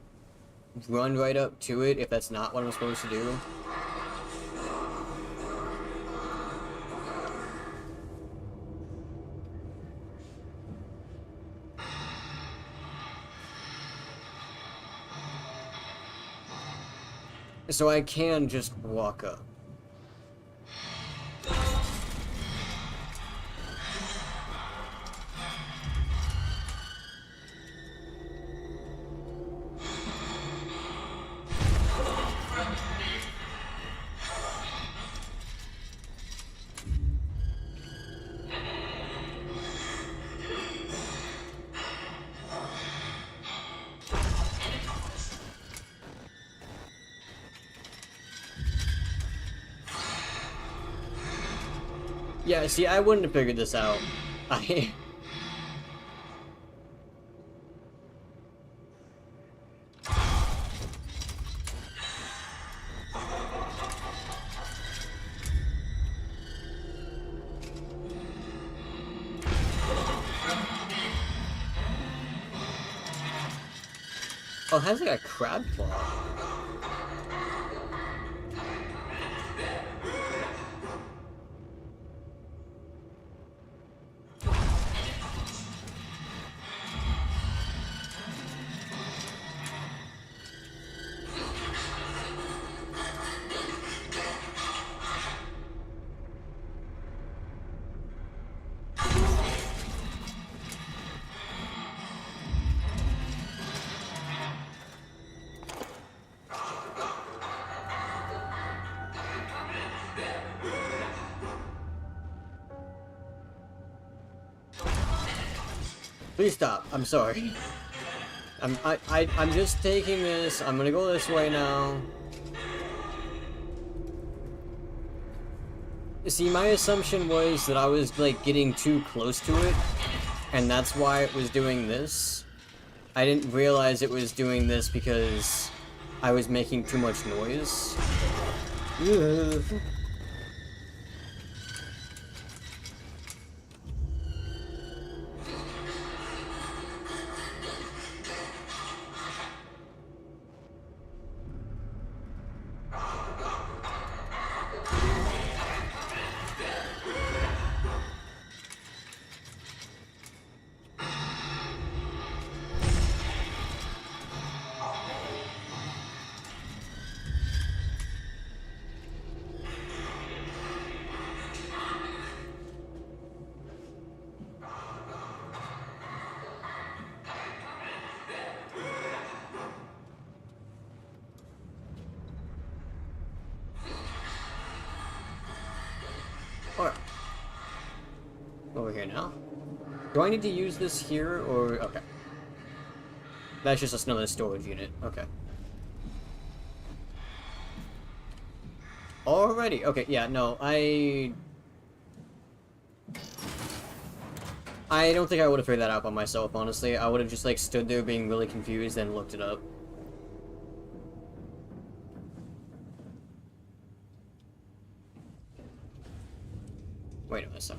run right up to it if that's not what I'm supposed to do. So I can just walk up. Yeah, see, I wouldn't have figured this out. I... Oh, it has like a crab claw. Please stop. I'm sorry. I'm just taking this. I'm gonna go this way now. See, my assumption was that I was like getting too close to it, and that's why it was doing this. I didn't realize it was doing this because I was making too much noise. Ugh. Alright. Over here now. Do I need to use this here, or... Okay. That's just another storage unit. Okay. Alrighty. Okay, yeah, no, I don't think I would have figured that out by myself, honestly. I would have just, like, stood there being really confused and looked it up. Wait a minute.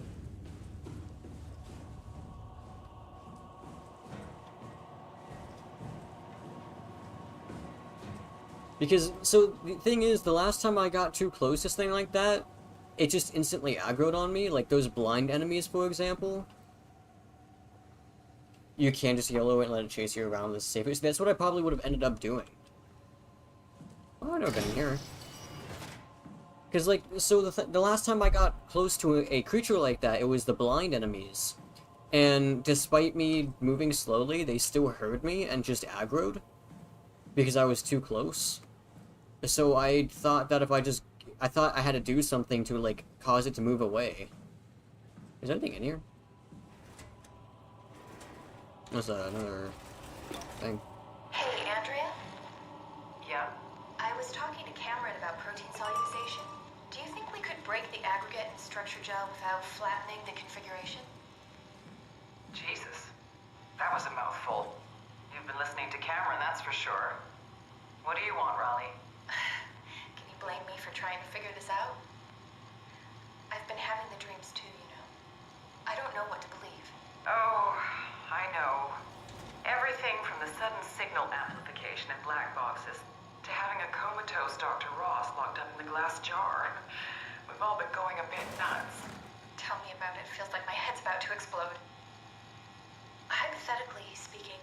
Because, so, the thing is, the last time I got too close to this thing like that, it just instantly aggroed on me, like those blind enemies, for example. You can just yellow it and let it chase you around the safe. That's what I probably would have ended up doing. Oh, I've never been in here. Because, like, so the last time I got close to a creature like that, it was the blind enemies. And despite me moving slowly, they still heard me and just aggroed. Because I was too close. So I thought that if I thought I had to do something to, like, cause it to move away. Is there anything in here? What's that? Another thing. Hey, Andrea? Yeah? I was talking to Cameron about protein solumization. Do you think we could break the aggregate and structure gel without flattening the configuration? Jesus, that was a mouthful. You've been listening to Cameron, that's for sure. What do you want, Raleigh? Can you blame me for trying to figure this out? I've been having the dreams too, you know. I don't know what to believe. Oh, I know. Everything from the sudden signal amplification in black boxes to having a comatose Dr. Ross locked up in the glass jar. We've all been going a bit nuts. Tell me about it. Feels like my head's about to explode. Hypothetically speaking,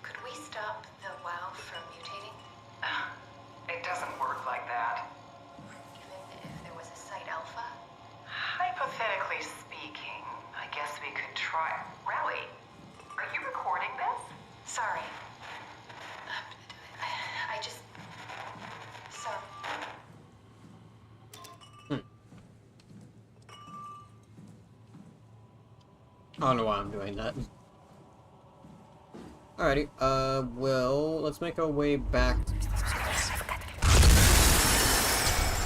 could we stop the WoW from mutating? It doesn't work like that. Even if there was a site alpha? Hypothetically speaking, I guess we could try. Raleigh, are you recording this? Sorry. I just... So... I don't know why I'm doing that. Alrighty, well, let's make our way back.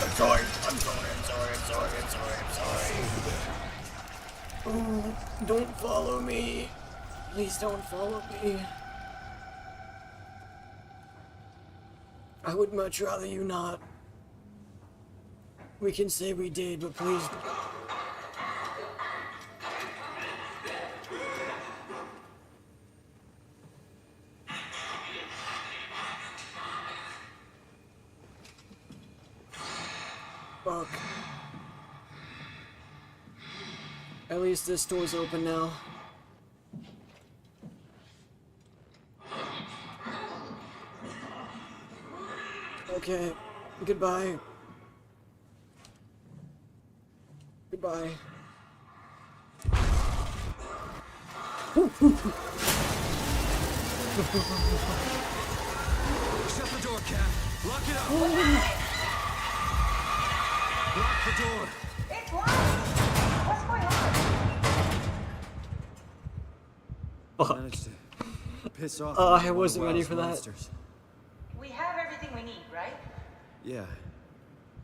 I'm sorry. Oh, don't follow me. Please don't follow me. I would much rather you not. We can say we did, but please. Fuck. At least this door's open now. Okay. Goodbye. Goodbye. Shut the door, Cat. Lock it up. Lock the door. It's locked! What's going on? Fuck. Managed to piss off. I one of wasn't ready WoW's for that. monsters. We have everything we need, right? Yeah.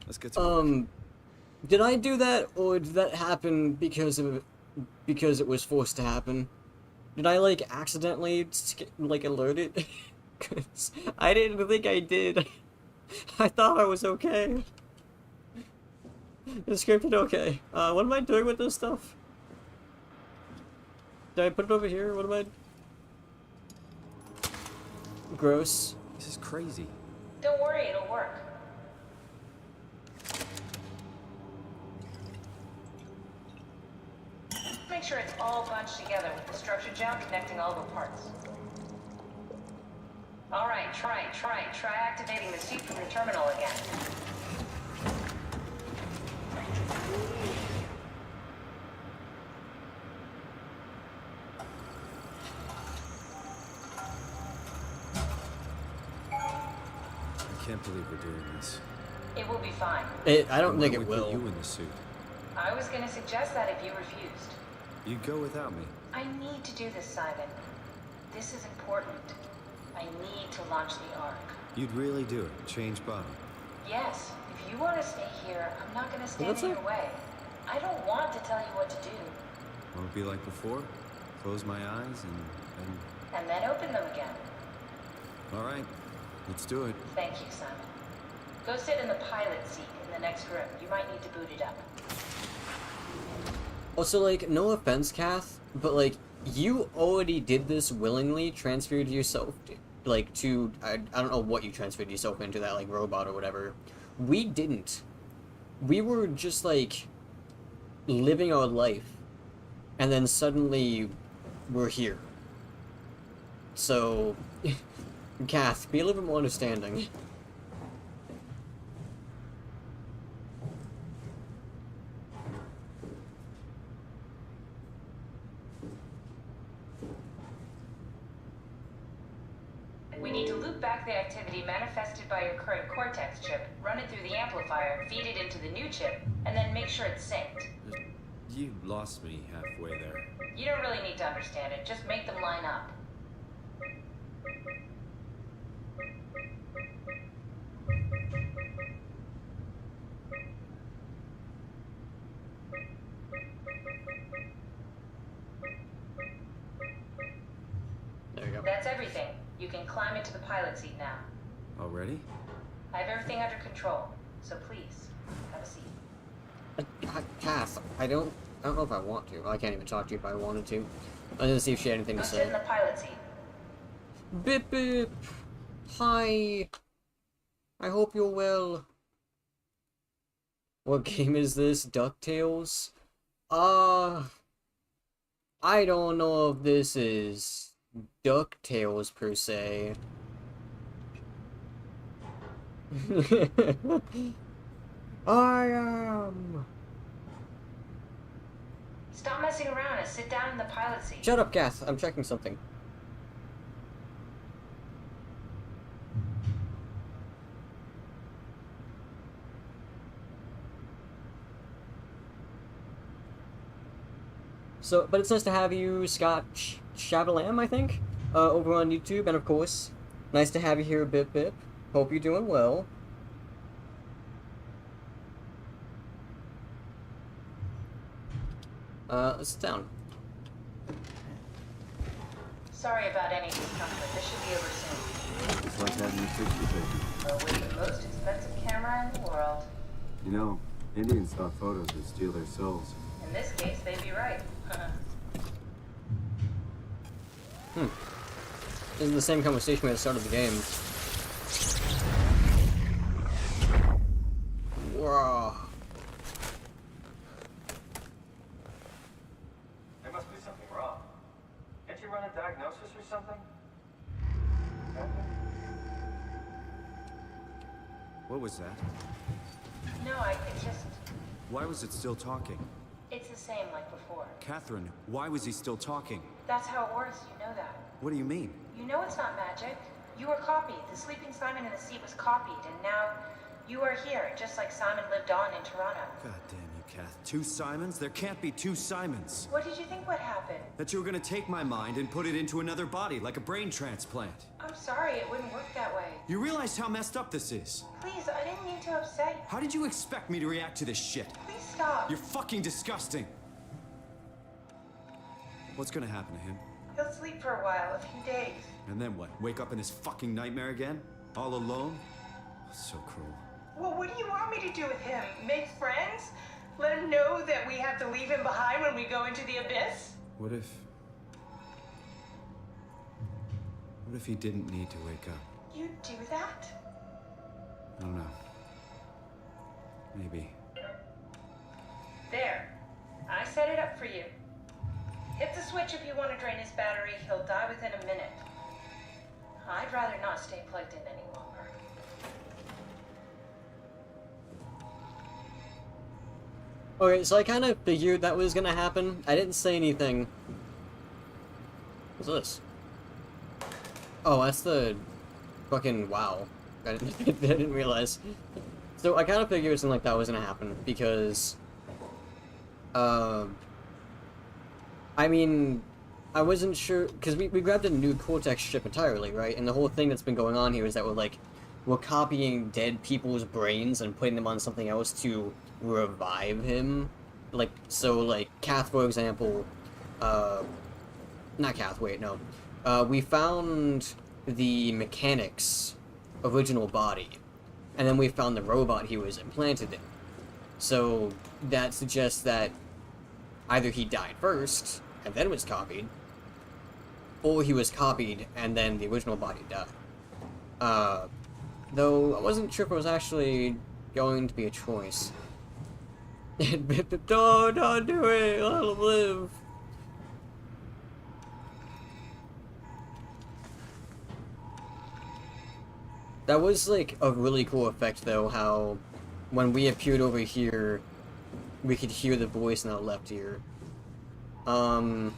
Let's get to work. Did I do that, or did that happen because it was forced to happen? Did I, like, accidentally, like, alert it? 'Cause I didn't think I did. I thought I was okay. It's scripted okay. What am I doing with this stuff? Did I put it over here? What am I... Gross. This is crazy. Don't worry, it'll work. Make sure it's all bunched together with the structure gel connecting all the parts. Alright, try activating the suit from the terminal again. I can't believe we're doing this. It will be fine. I don't Why think don't it we put will. you in the suit. I was gonna suggest that if you refused. You'd go without me. I need to do this, Simon. This is important. I need to launch the Ark. You'd really do it. Change body. Yes, if you want to stay here, I'm not gonna stand What's in that? your way. I don't want to tell you what to do. Won't it be like before? Close my eyes and And then open them again. all right, let's do it. Thank you, Simon. Go sit in the pilot seat in the next room. You might need to boot it up. Also, like, no offense, Kath, but, like, you already did this willingly, transferred yourself like, to, I don't know what you transferred yourself into, that, like, robot or whatever. We didn't. We were just, like, living our life, and then suddenly we're here. So, Kath, be a little bit more understanding. We need to loop back the activity manifested by your current Cortex chip, run it through the amplifier, feed it into the new chip, and then make sure it's synced. You lost me halfway there. You don't really need to understand it, just make them line up. There you go. That's everything. You can climb into the pilot seat now. Already? I have everything under control, so please, have a seat. Kath, I don't know if I want to. I can't even talk to you if I wanted to. I didn't see if she had anything to Go sit in say. the pilot seat. Bip bip! Hi! I hope you're well. What game is this? DuckTales? I don't know if this is DuckTales per se. I am. Stop messing around and sit down in the pilot seat. Shut up, Kath. I'm checking something. So, but it's nice to have you, Scott Chavalam, I think, over on YouTube, and of course, nice to have you here, Bip Bip. Hope you're doing well. Let's sit down. Sorry about any discomfort. This should be over soon. It's like having a picture taken. But with the most expensive camera in the world. You know, Indians thought photos would steal their souls. In this case, they'd be right. This is the same conversation we had at the start of the game. Whoa. There must be something wrong. Can't you run a diagnosis or something? What was that? No, it just... Why was it still talking? It's the same like before. Catherine, why was he still talking? That's how it works, you know that. What do you mean? You know it's not magic. You were copied. The sleeping Simon in the seat was copied, and now you are here, just like Simon lived on in Toronto. God damn you, Kath. Two Simons? There can't be two Simons. What did you think would happen? That you were gonna take my mind and put it into another body, like a brain transplant. I'm sorry, it wouldn't work that way. You realize how messed up this is? Please, I didn't mean to upset you. How did you expect me to react to this shit? Please stop. You're fucking disgusting. What's gonna happen to him? He'll sleep for a while, a few days. And then what? Wake up in this fucking nightmare again? All alone? So cruel. Well, what do you want me to do with him? Make friends? Let him know that we have to leave him behind when we go into the abyss? What if he didn't need to wake up? You'd do that? I don't know. Maybe. There. I set it up for you. Hit the switch if you want to drain his battery. He'll die within a minute. I'd rather not stay plugged in any longer. Okay, so I kind of figured that was gonna happen. I didn't say anything. What's this? Oh, that's the fucking wow. I didn't, I didn't realize. So I kind of figured something like that was gonna happen because, I mean, I wasn't sure because we grabbed a new Cortex chip entirely, right? And the whole thing that's been going on here is that we're copying dead people's brains and putting them on something else to revive him. Like, so, like, Kath, for example, not Kath, wait, no. We found the mechanic's original body, and then we found the robot he was implanted in. So, that suggests that either he died first, and then was copied, or he was copied and then the original body died. Though I wasn't sure if it was actually going to be a choice. Don't do it, let him live. That was like a really cool effect though, how when we appeared over here, we could hear the voice in our left ear. Oh,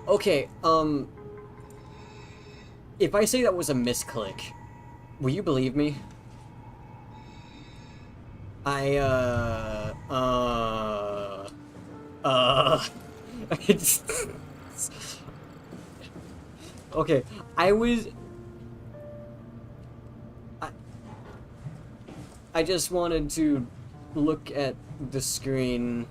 okay, if I say that was a misclick, will you believe me? It's... Okay, I just wanted to look at the screen.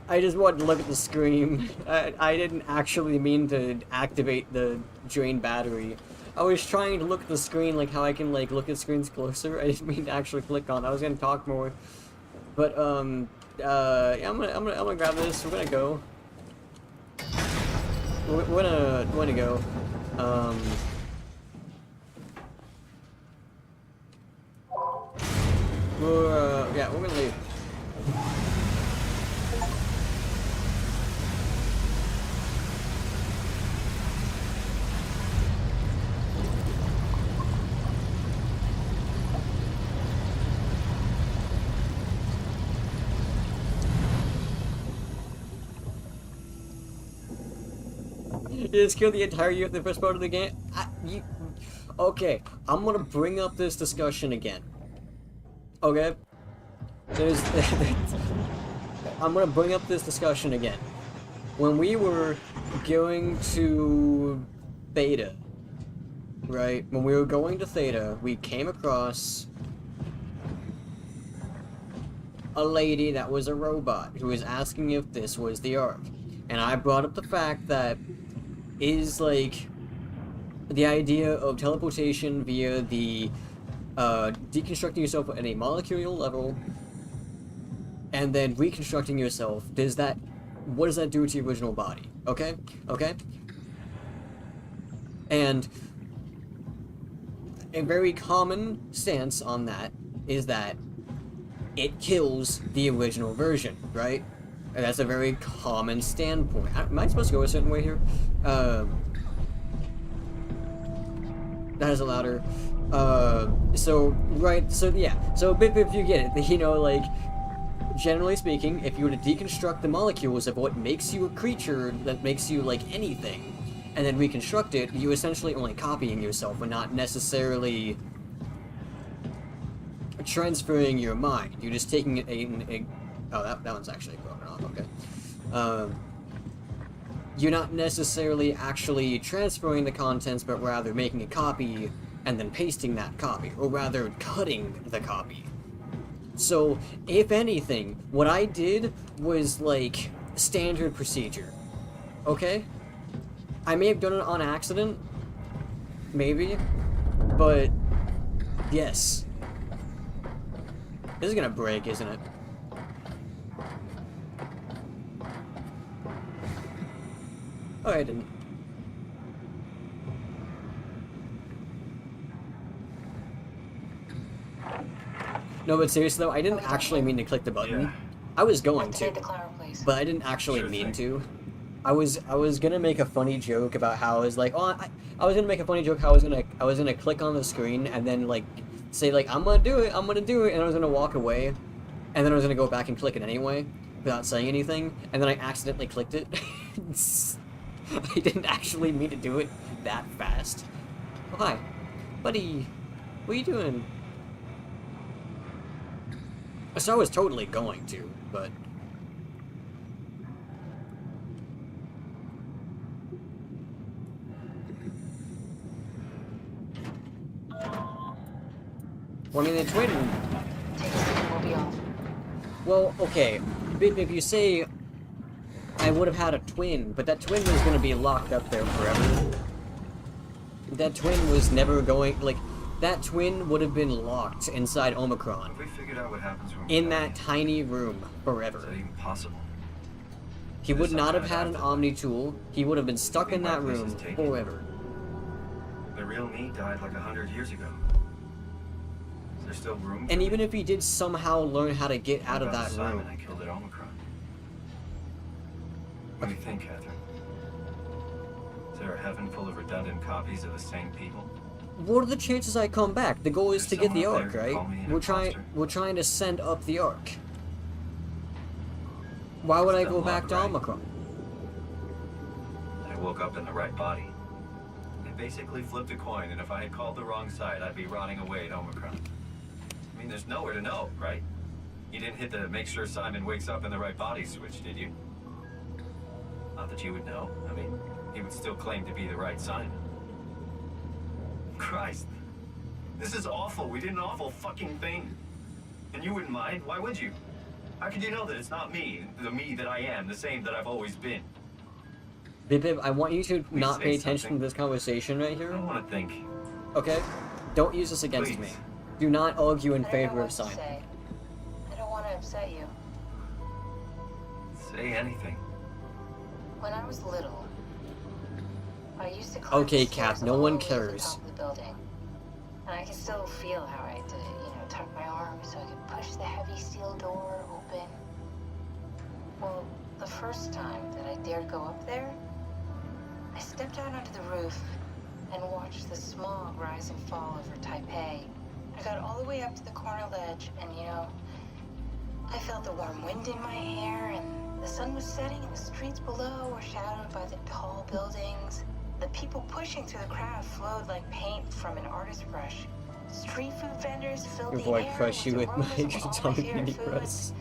I just wanted to look at the screen. I didn't actually mean to activate the drain battery. I was trying to look at the screen like how I can like look at screens closer. I didn't mean to actually click on it. I was gonna talk more. But yeah, I'm gonna grab this. We're gonna go. We're gonna go. Yeah, we're gonna leave. You just killed the entire youth in the first part of the game? Okay, I'm gonna bring up this discussion again. Okay? I'm gonna bring up this discussion again. When we were going to Theta, right? When we were going to Theta, we came across a lady that was a robot who was asking if this was the Ark. And I brought up the fact that is like the idea of teleportation via the deconstructing yourself at a molecular level and then reconstructing yourself. What does that do to your original body? Okay? And a very common stance on that is that it kills the original version, right? And that's a very common standpoint. Am I supposed to go a certain way here? That is a louder. So if you get it, you know, like, generally speaking, if you were to deconstruct the molecules of what makes you a creature that makes you like anything, and then reconstruct it, you essentially only copying yourself and not necessarily transferring your mind. You're just taking oh, that one's actually broken off, okay. You're not necessarily actually transferring the contents, but rather making a copy and then pasting that copy, or rather cutting the copy. So, if anything, what I did was like standard procedure, okay? I may have done it on accident, maybe, but yes. This is gonna break, isn't it? Oh, I didn't. No, but seriously though, I didn't actually mean to click the button. Yeah. I was going to, but I didn't actually mean to. I was gonna make a funny joke about how I was like, oh, I was gonna make a funny joke how I was gonna click on the screen and then like say like I'm gonna do it, and I was gonna walk away, and then I was gonna go back and click it anyway without saying anything, and then I accidentally clicked it. I didn't actually mean to do it that fast. Oh, hi. Buddy. What are you doing? So I was totally going to, but... Well, I mean, the twin... Well, okay. If you say... I would have had a twin, but that twin was going to be locked up there forever. That twin was never going, like, that twin would have been locked inside Omicron. Have we figured out what happens when in that tiny room forever. Is that even possible? He would not have had an Omni tool. He would have been stuck in that room forever. The real me died like 100 years ago. Is there still room? And even if he did somehow learn how to get out of that room. Simon I killed at Omicron. What do you think, Catherine? Is there a heaven full of redundant copies of the same people? What are the chances I come back? The goal is to get the someone Ark, out there who right? call me an We're trying to send up the Ark. Why would I go back to Omicron? I woke up in the right body. I basically flipped a coin, and if I had called the wrong side, I'd be rotting away at Omicron. I mean, there's nowhere to know, right? You didn't hit the make sure Simon wakes up in the right body switch, did you? Not that you would know. I mean, he would still claim to be the right Simon. Christ. This is awful. We did an awful fucking thing. And you wouldn't mind? Why would you? How could you know that it's not me, the me that I am, the same that I've always been? Bib, I want you to not pay attention to this conversation right I here. don't want to think. Okay? Don't use this against Please. me. Do not argue in I don't know favor what of to Simon. say. I don't want to upset you. Say anything. When I was little, I used to climb Okay, the Kath, stairs no all one the way to the cares. top of the building. And I can still feel how I had to, tuck my arms so I could push the heavy steel door open. Well, the first time that I dared go up there, I stepped out onto the roof and watched the smog rise and fall over Taipei. I got all the way up to the corner ledge, and I felt the warm wind in my hair, and the sun was setting, and the streets below were shadowed by the tall buildings. The people pushing through the crowd flowed like paint from an artist's brush. Street food vendors filled the Avoid air crush you with aromas my of all my atomic favorite mini foods. press.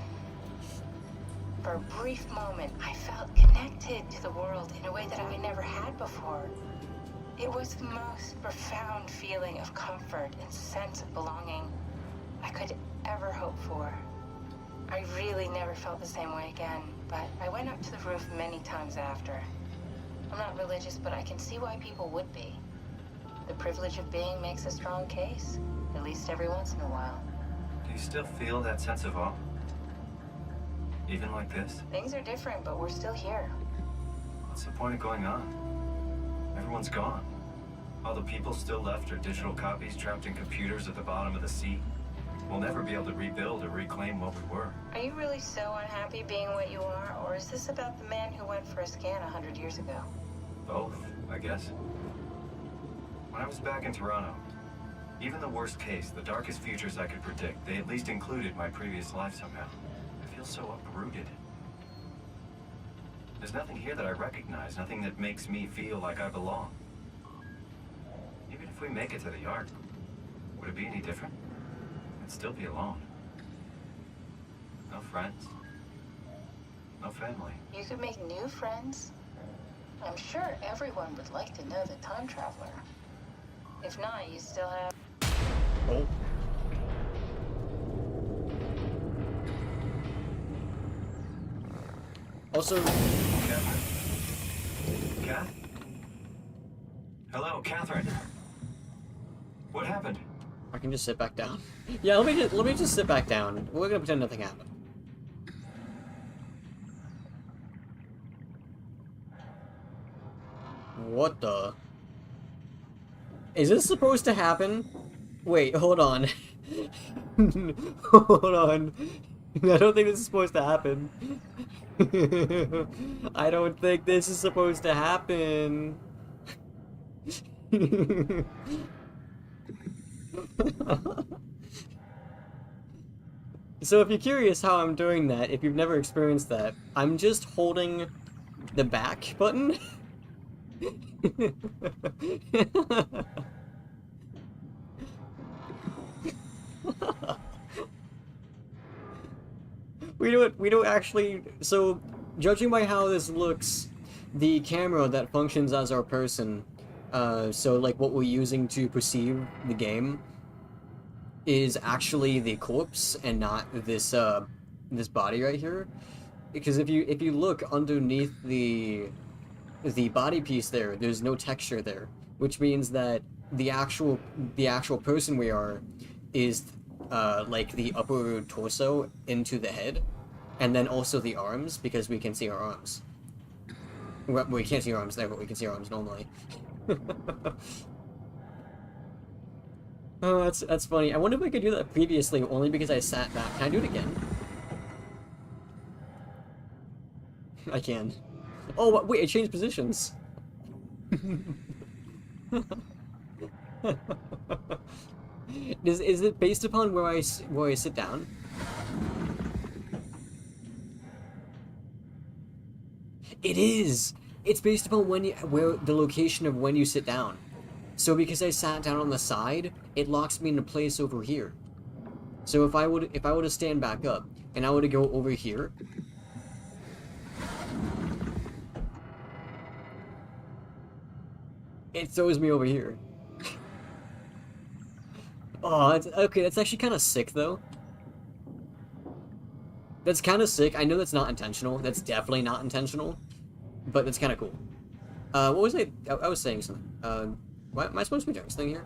For a brief moment, I felt connected to the world in a way that I never had before. It was the most profound feeling of comfort and sense of belonging I could ever hope for. I really never felt the same way again, but I went up to the roof many times after. I'm not religious, but I can see why people would be. The privilege of being makes a strong case, at least every once in a while. Do you still feel that sense of awe? Even like this? Things are different, but we're still here. What's the point of going on? Everyone's gone. All the people still left are digital copies trapped in computers at the bottom of the sea. We'll never be able to rebuild or reclaim what we were. Are you really so unhappy being what you are, or is this about the man who went for a scan 100 years ago? Both, I guess. When I was back in Toronto, even the worst case, the darkest futures I could predict, they at least included my previous life somehow. I feel so uprooted. There's nothing here that I recognize, nothing that makes me feel like I belong. Even if we make it to the Ark, would it be any different? I'd still be alone. No friends. No family. You could make new friends. I'm sure everyone would like to know the time traveler. If not, you still have... Oh. Also, Catherine? Kath? Hello, Catherine. What happened? I can just sit back down. Yeah, let me just sit back down. We're gonna pretend nothing happened. What the? Is this supposed to happen? Wait, hold on. Hold on. I don't think this is supposed to happen. I don't think this is supposed to happen. So if you're curious how I'm doing that, if you've never experienced that, I'm just holding the back button. we don't actually, so judging by how this looks, the camera that functions as our person, so like what we're using to perceive the game, is actually the corpse and not this this body right here. Because if you look underneath the body piece there, there's no texture there, which means that the actual person we are is like the upper torso into the head, and then also the arms, because we can see our arms. Well, we can't see our arms there, but we can see our arms normally. Oh, that's funny. I wonder if I could do that previously, only because I sat back. Can I do it again? I can. Oh, wait, it changed positions. Is it based upon where I sit down? It is. It's based upon where the location of when you sit down. So because I sat down on the side, it locks me into place over here. So if I would to stand back up and I were to go over here, it throws me over here. Oh, okay. That's actually kind of sick, though. That's kind of sick. I know that's not intentional. That's definitely not intentional, but that's kind of cool. What was I was saying something. Why am I supposed to be doing this thing here?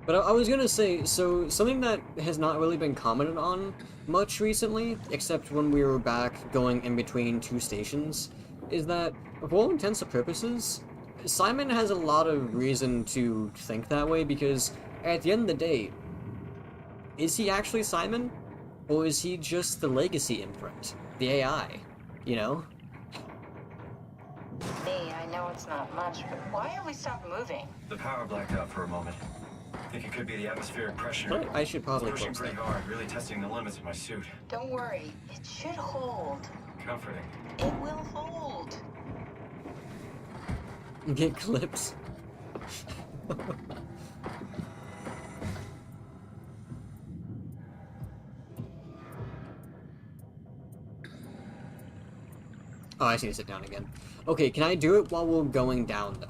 But I was gonna say, so something that has not really been commented on much recently, except when we were back going in between two stations, is that, for all intents and purposes, Simon has a lot of reason to think that way, because at the end of the day, is he actually Simon? Or is he just the legacy imprint? The AI? You know? Me, I know it's not much, but why have we stopped moving? The power blacked out for a moment. I think it could be the atmospheric pressure. I should probably It's pushing close pretty that. hard, really testing the limits of my suit. Don't worry, it should hold. Comforting. It will hold. Get clips. Oh, I need to sit down again. Okay, can I do it while we're going down, though?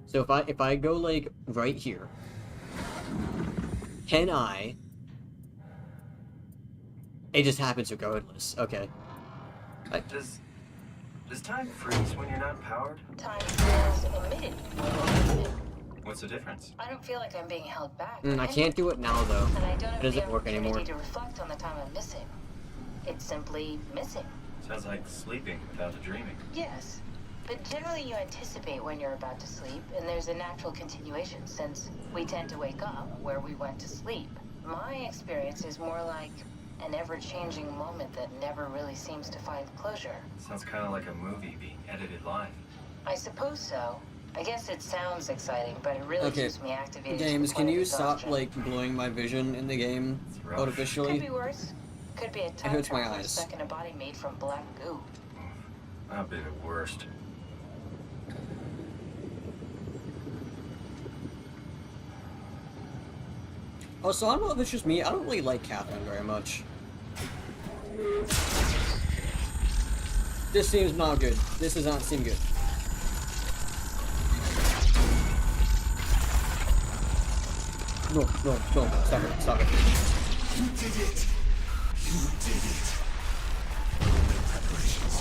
So if I go, like, right here, can I... It just happens regardless. Okay. Does time freeze when you're not powered? Time feels omitted. What's the difference? I don't feel like I'm being held back. I can't do it now, though. And I don't have It doesn't the work anymore. opportunity to reflect on the time I'm missing. It's simply missing. Sounds like sleeping without the dreaming. Yes. But generally you anticipate when you're about to sleep, and there's a natural continuation since we tend to wake up where we went to sleep. My experience is more like an ever-changing moment that never really seems to find closure. Sounds kind of like a movie being edited live. I suppose so. I guess it sounds exciting, but it really Okay. keeps me activated. to James, the can point you of stop, exhaustion. like, blowing my vision in the game It's rough. artificially? Could be worse. Could be a time hurts my traveler eyes. stuck in a body made from black goo. That'd be the worst. Also, I don't know if it's just me. I don't really like Catherine very much. This seems not good. This does not seem good. No, no, no. Stop it. Stop it. You did it. You did it. Preparations.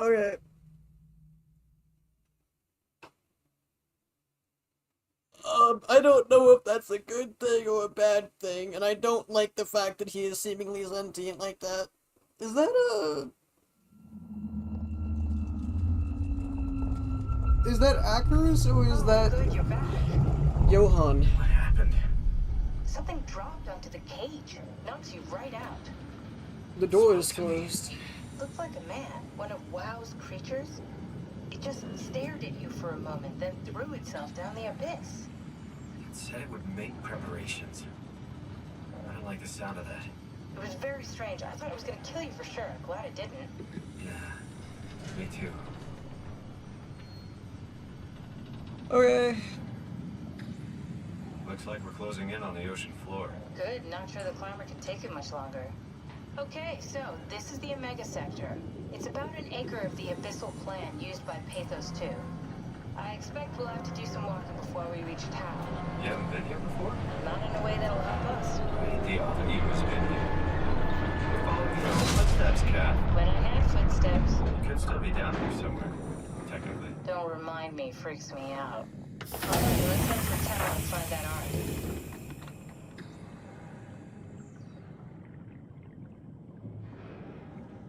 Okay. I don't know if that's a good thing or a bad thing, and I don't like the fact that he is seemingly sentient like that. Is that Is that Akers, or is that Good, you're back. Johan? What happened? Something dropped onto the cage. Knocks you right out. The door is closed. Looked like a man, one of WoW's creatures. It just stared at you for a moment, then threw itself down the abyss. It said it would make preparations. I don't like the sound of that. It was very strange. I thought it was gonna kill you for sure. I'm glad it didn't. Yeah, me too. Okay. Looks like we're closing in on the ocean floor. Good, not sure the climber can take it much longer. Okay, so this is the Omega Sector. It's about an acre of the abyssal plan used by Pathos 2. I expect we'll have to do some walking before we reach town. You haven't been here before? Not in a way that'll help us. The other Ego's been here. Follow your own footsteps, Cat. When I have footsteps. You could still be down here somewhere, technically. Don't remind me, freaks me out. Alright, let's head for town and find that art.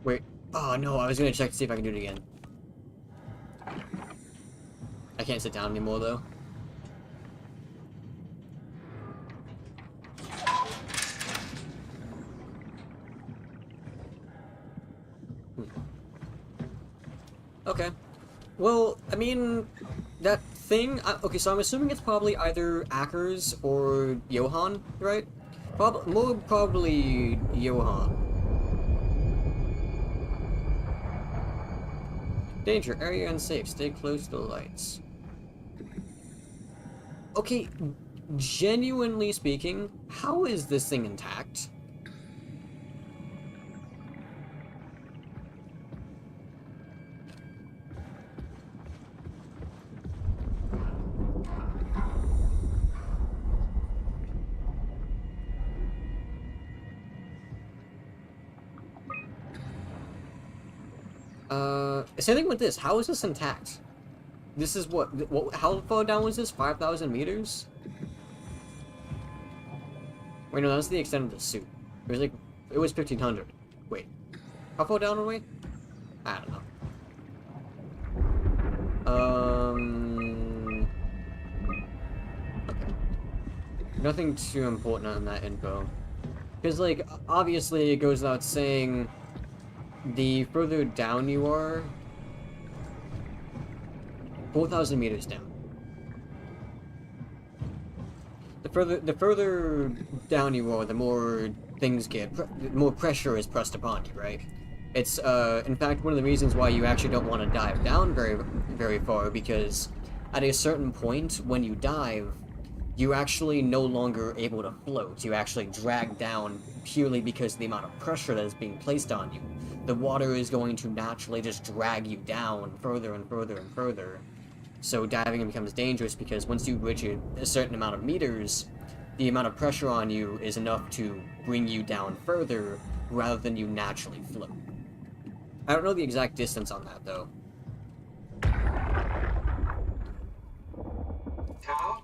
Wait. Oh no, I was gonna check to see if I can do it again. I can't sit down anymore though. Okay. Well, I mean, that thing. Okay, so I'm assuming it's probably either Akers or Johan, right? More probably Johan. Danger, area unsafe, stay close to the lights. Okay, genuinely speaking, how is this thing intact? Same thing with this. How is this intact? This is what how far down was this? 5,000 meters? Wait, no, that was the extent of the suit. It was like, it was 1,500. Wait, how far down are we? I don't know. Okay. Nothing too important on that info. Because, like, obviously it goes without saying, the further down you are, 4,000 meters down. The further down you are, the more things get, the more pressure is pressed upon you, right? It's, in fact, one of the reasons why you actually don't want to dive down very far, because at a certain point, when you dive, you're actually no longer able to float. You actually drag down purely because of the amount of pressure that is being placed on you. The water is going to naturally just drag you down further and further and further. So diving becomes dangerous because once you reach a certain amount of meters, the amount of pressure on you is enough to bring you down further rather than you naturally float. I don't know the exact distance on that though. Tao?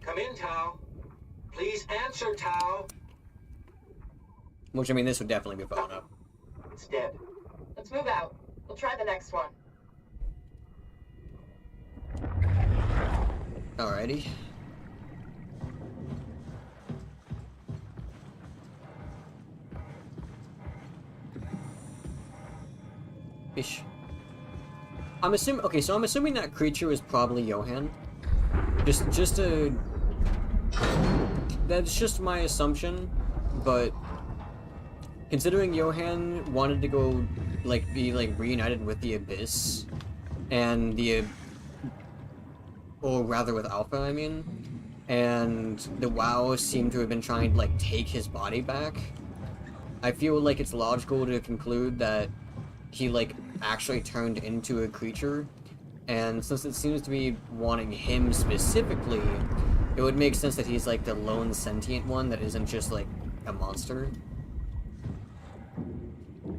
Come in, Tao. Please answer, Tao. Which, I mean, this would definitely be followed up. It's dead. Let's move out. We'll try the next one. Alrighty. Ish. I'm assuming. Okay, so I'm assuming that creature is probably Johan. Just a. That's just my assumption, but considering Johan wanted to go, be reunited with the Abyss, and or rather with Alpha, I mean, and the WoW seemed to have been trying to, take his body back, I feel like it's logical to conclude that he, actually turned into a creature, and since it seems to be wanting him specifically, it would make sense that he's, the lone sentient one that isn't just, a monster.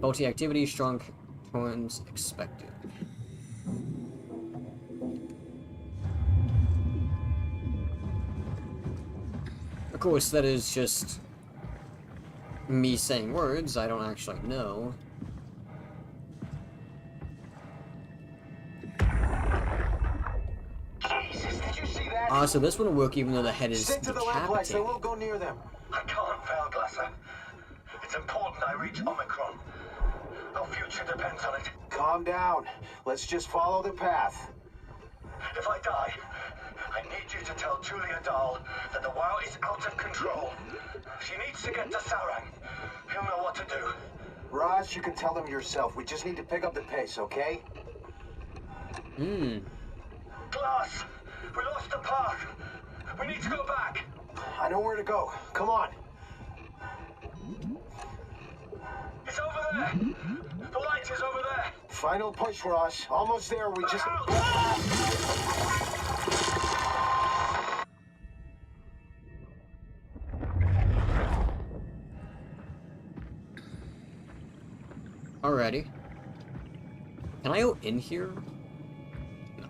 Faulty activity, strong tones expected. Of course, that is just me saying words, I don't actually know. Jesus, did you see that? So this wouldn't work even though the head is Stick to the lamplights, I decapitated. won't go near them. I can't fail, Glasser. It's important I reach Omicron. Our future depends on it. Calm down. Let's just follow the path. If I die, I need you to tell Julia Dahl that the WoW is out of control. She needs to get to Sarang. He'll know what to do. Raj, you can tell them yourself. We just need to pick up the pace, okay? Glass! We lost the path! We need to go back! I know where to go. Come on. It's over there! The light is over there! Final push, Ross. Almost there. We just... Alrighty. Can I go in here? No.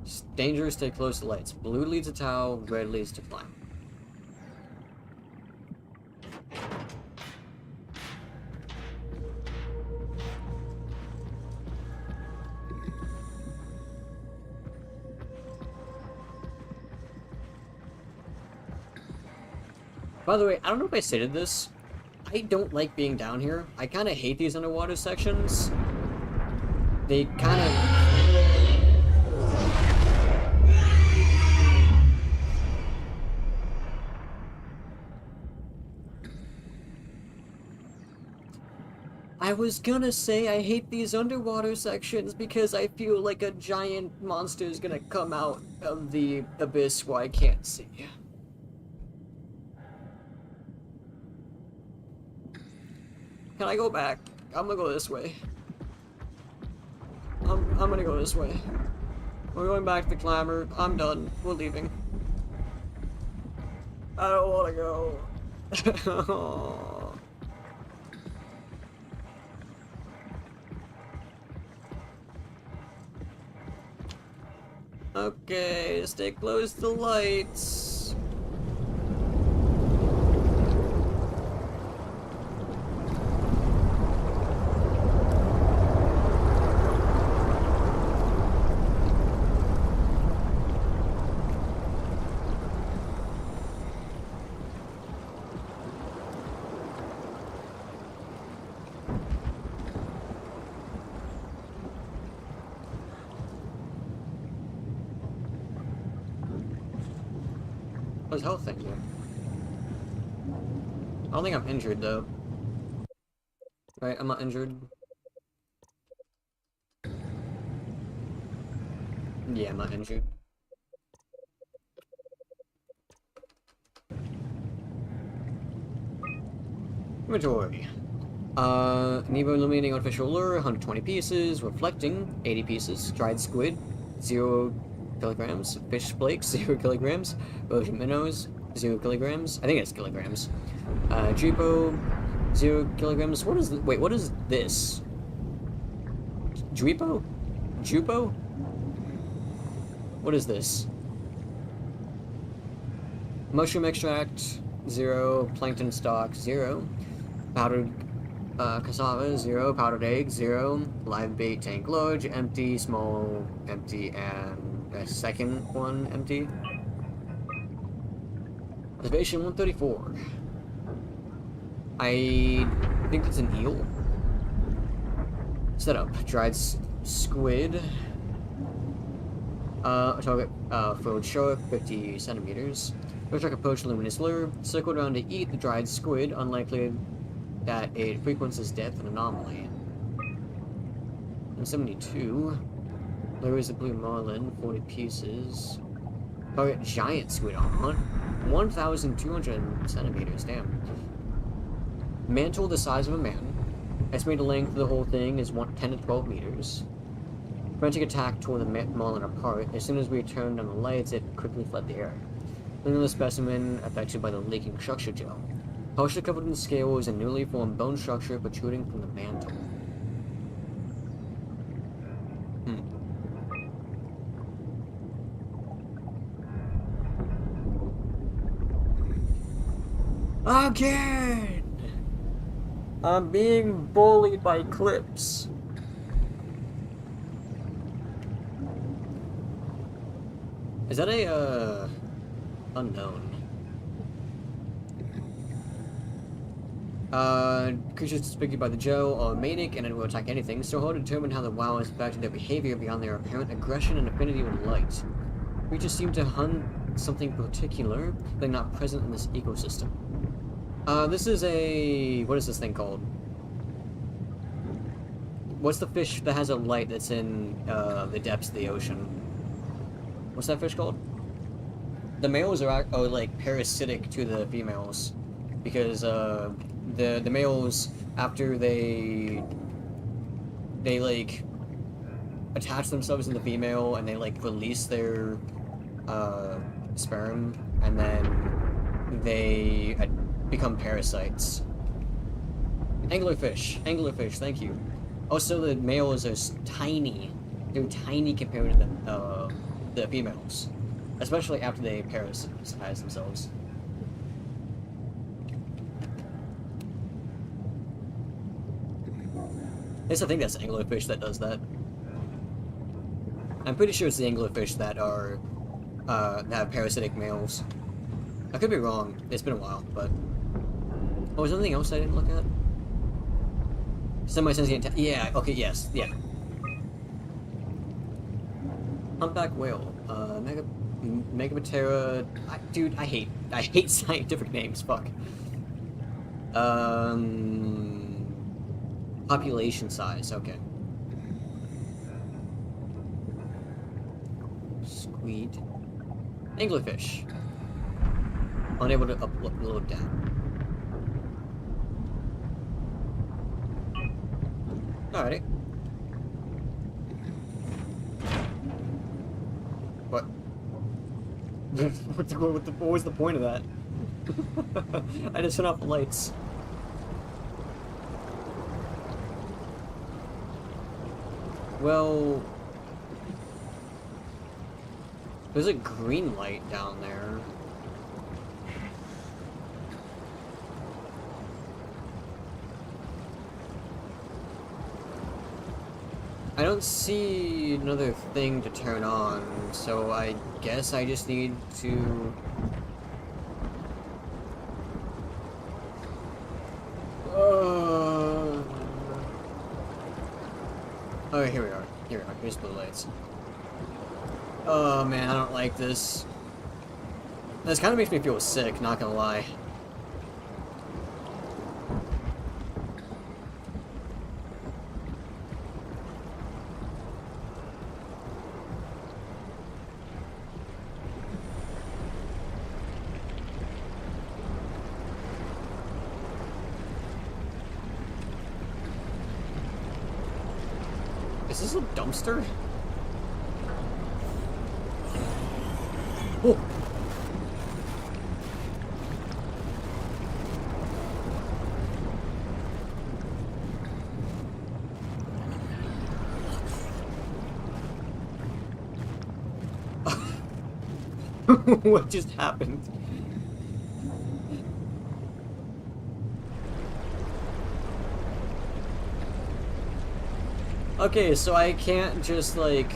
It's dangerous, stay close to lights. Blue leads to Tau, red leads to Climb. By the way, I don't know if I stated this. I don't like being down here. I kind of hate these underwater sections. They kind of... I was gonna say I hate these underwater sections because I feel like a giant monster is gonna come out of the abyss where I can't see. Can I go back? I'm gonna go this way. I'm gonna go this way. We're going back to the climber. I'm done. We're leaving. I don't wanna go. Okay, stay close to the lights. What's health thing here? I don't think I'm injured though. Right, I'm not injured. Yeah, I'm not injured. Inventory. Nebo illuminating artificial lure, 120 pieces. Reflecting, 80 pieces. Dried squid, 0 kilograms. Fish flakes, 0 kilograms. Ocean minnows, 0 kilograms. I think it's kilograms. Dripo, 0 kilograms. What is wait, what is this? Dripo? Jupo? What is this? Mushroom extract, 0. Plankton stock, 0. Powdered cassava, 0. Powdered egg, 0. Live bait tank large, empty, small, empty, and a second one empty. Observation 134. I think it's an eel. Setup. Dried squid. Target filled shark, 50 centimeters. Looks like a poached luminous lure. Circled around to eat the dried squid. Unlikely that it frequents depth an anomaly. 172. Lure is a blue marlin, 40 pieces. Target giant squid on 1,200 centimeters. Damn. Mantle the size of a man. Estimated length of the whole thing is 10 to 12 meters. Frantic attack tore the marlin apart. As soon as we turned on the lights, it quickly fled the air. Leaving the specimen affected by the leaking structure gel. Partially covered in scales and newly formed bone structure protruding from the mantle. Again! I'm being bullied by clips. Is that a, unknown? Creatures suspected by the gel are manic and it will attack anything, so hard to determine how the WoW has affected their behavior beyond their apparent aggression and affinity with light. Creatures seem to hunt something particular, but not present in this ecosystem. This is a... what is this thing called? What's the fish that has a light that's in, the depths of the ocean? What's that fish called? The males are like parasitic to the females because the males, after they like attach themselves to the female and they like release their sperm, and then they become parasites. Anglerfish, thank you. Also, the males are tiny. They're tiny compared to the females, especially after they parasitize themselves. I think that's anglerfish that does that. I'm pretty sure it's the anglerfish that are that have parasitic males. I could be wrong. It's been a while, but oh, was there anything else I didn't look at? Semi-sentient. Yeah. Okay. Yes. Yeah. Humpback whale. Megamatera. Dude, I hate scientific names. Fuck. Population size. Okay. Squid. Anglerfish. Unable to upload down. Alrighty. What? What was the point of that? I just turned off the lights. Well, there's a green light down there. I don't see another thing to turn on, so I guess I just need to... Oh, here we are. Here we are. Here's blue lights. Oh man, I don't like this. This kind of makes me feel sick, not gonna lie. Is this a dumpster? Oh. What just happened? Okay, so I can't just, like,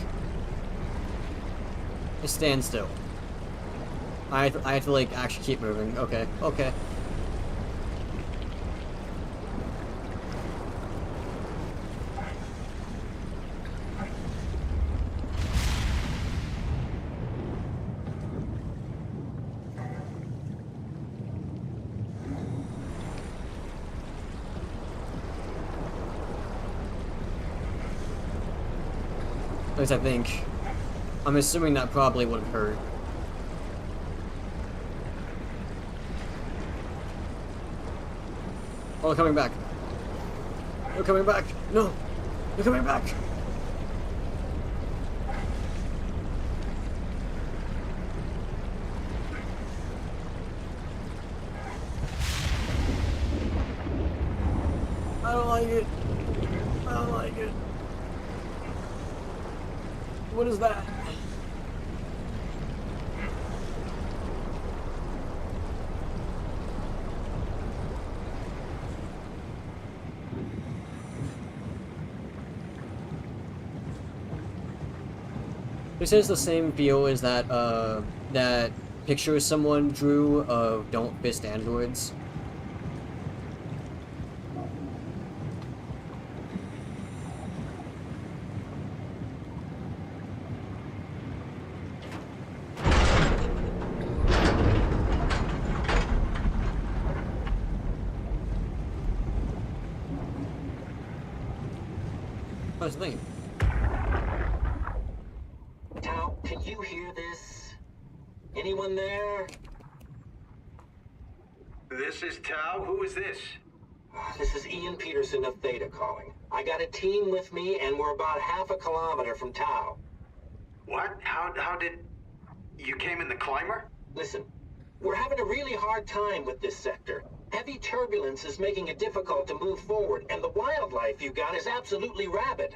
stand still. I have to, like, actually keep moving. Okay, okay. At least I think. I'm assuming that probably would have hurt. Oh, they're coming back. They're coming back. No! They're coming back! I don't like it. I don't like it. What is that? This has the same feel as that that picture someone drew of "Don't Fist Androids." What's the thing? Tao, can you hear this? Anyone there? This is Tau. Who is this? This is Ian Peterson of Theta calling. I got a team with me, and we're about half a kilometer from Tau. What? How did... You came in the climber? Listen, we're having a really hard time with this sector. Heavy turbulence is making it difficult to move forward, and the wildlife you got is absolutely rabid.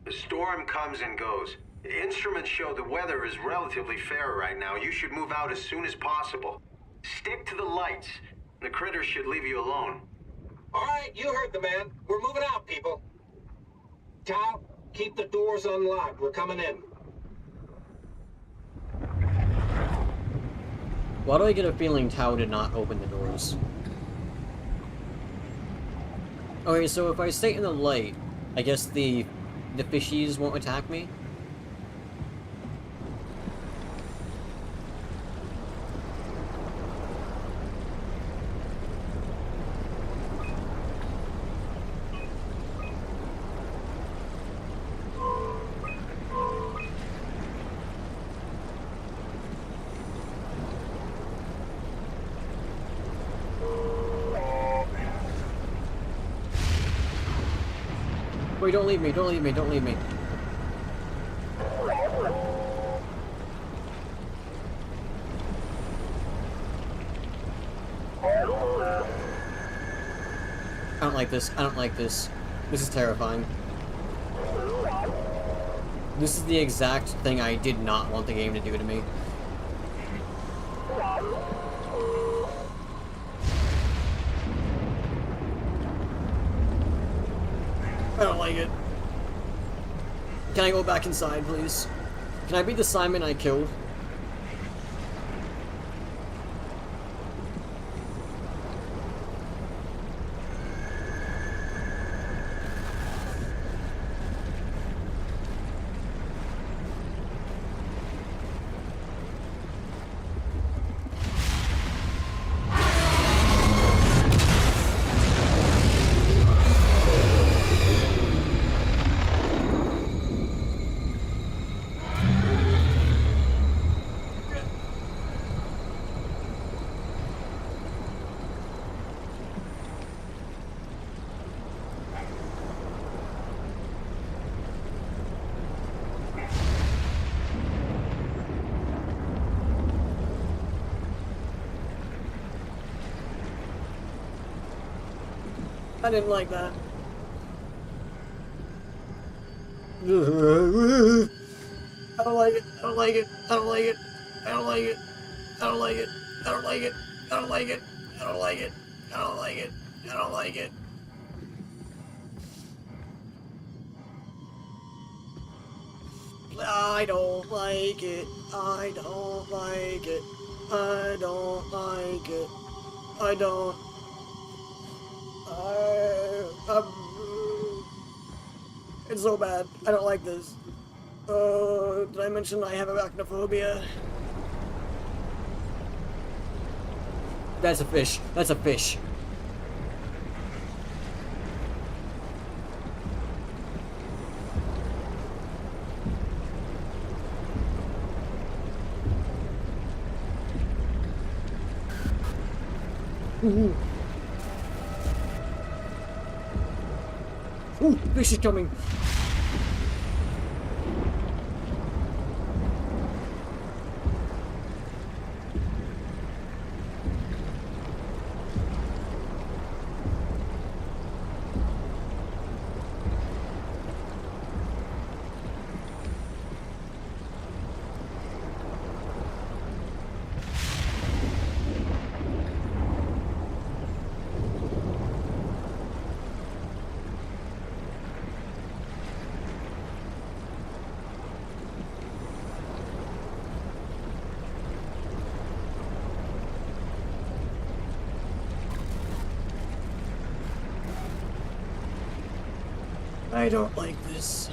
The storm comes and goes. The instruments show the weather is relatively fair right now. You should move out as soon as possible. Stick to the lights. The critters should leave you alone. All right, you heard the man. We're moving out, people. Tau, keep the doors unlocked. We're coming in. Why do I get a feeling Tau did not open the doors? Okay, so if I stay in the light, I guess the fishies won't attack me? Wait, don't leave me, don't leave me, don't leave me. I don't like this, I don't like this. This is terrifying. This is the exact thing I did not want the game to do to me. I don't like it. Can I go back inside, please? Can I be the Simon I killed? I didn't like that. I don't like it. I don't like it. I don't like it. I don't like it. I don't like it. I don't like it. I don't like it. I don't like it. I don't like it. I don't like it. I don't like it. I don't like it. I don't like it. I don't. It's so bad. I don't like this. Did I mention I have arachnophobia? That's a fish. That's a fish. Ooh. Ooh, fish is coming. I don't like this.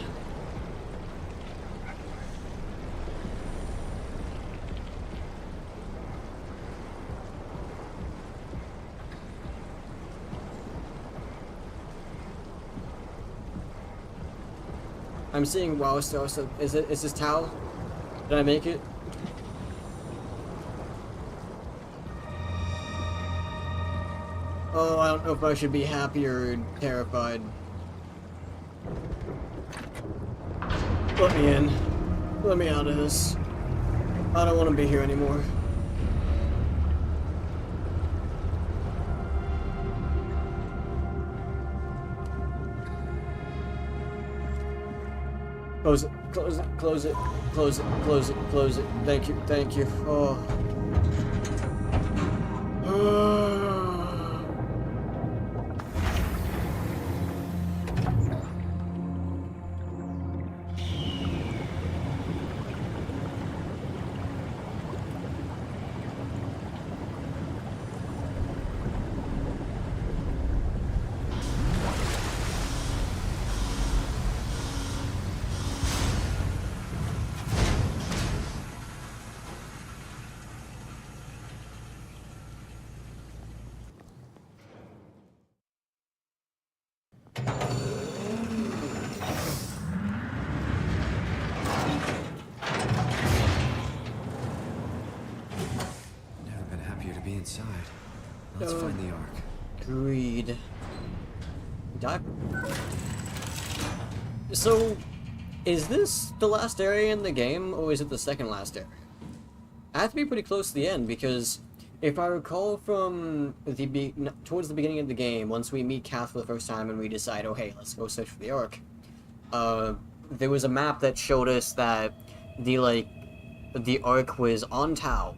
I'm seeing wow stuff. So is this Tau? Did I make it? Oh, I don't know if I should be happy or terrified. Let me in. Let me out of this. I don't want to be here anymore. Close it, close it, close it, close it, close it, close it. Thank you, thank you. Oh. Never been happier to be inside. Let's find the Ark. Agreed. Doc. So, is this the last area in the game, or is it the second last area? I have to be pretty close to the end, because if I recall from the towards the beginning of the game, once we meet Kath for the first time and we decide, oh hey, let's go search for the Ark, there was a map that showed us that the Ark was on Tau,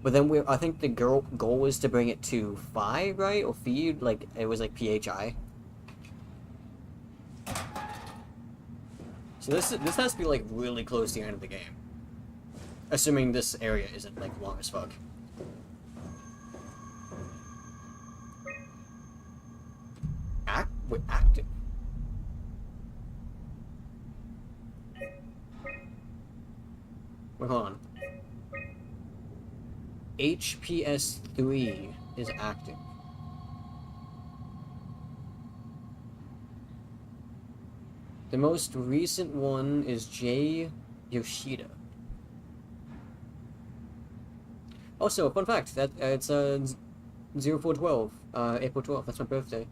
but then I think the goal was to bring it to Phi, right? Or Feed, like, it was like PHI. So this has to be like really close to the end of the game. Assuming this area isn't like long as fuck. Active. Wait, hold on. HPS 3 is active. The most recent one is J. Yoshida. Also, fun fact, that it's 0412, April 12th, that's my birthday.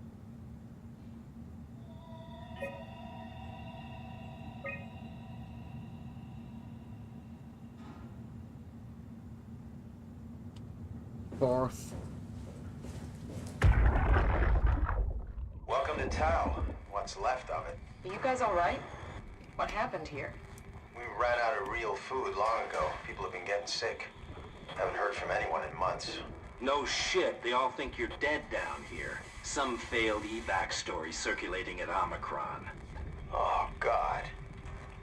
Barth. Welcome to Tau. What's left of it. Are you guys all right? What happened here? We ran out of real food long ago. People have been getting sick. Haven't heard from anyone in months. No shit, they all think you're dead down here. Some failed evac story circulating at Omicron. Oh, God.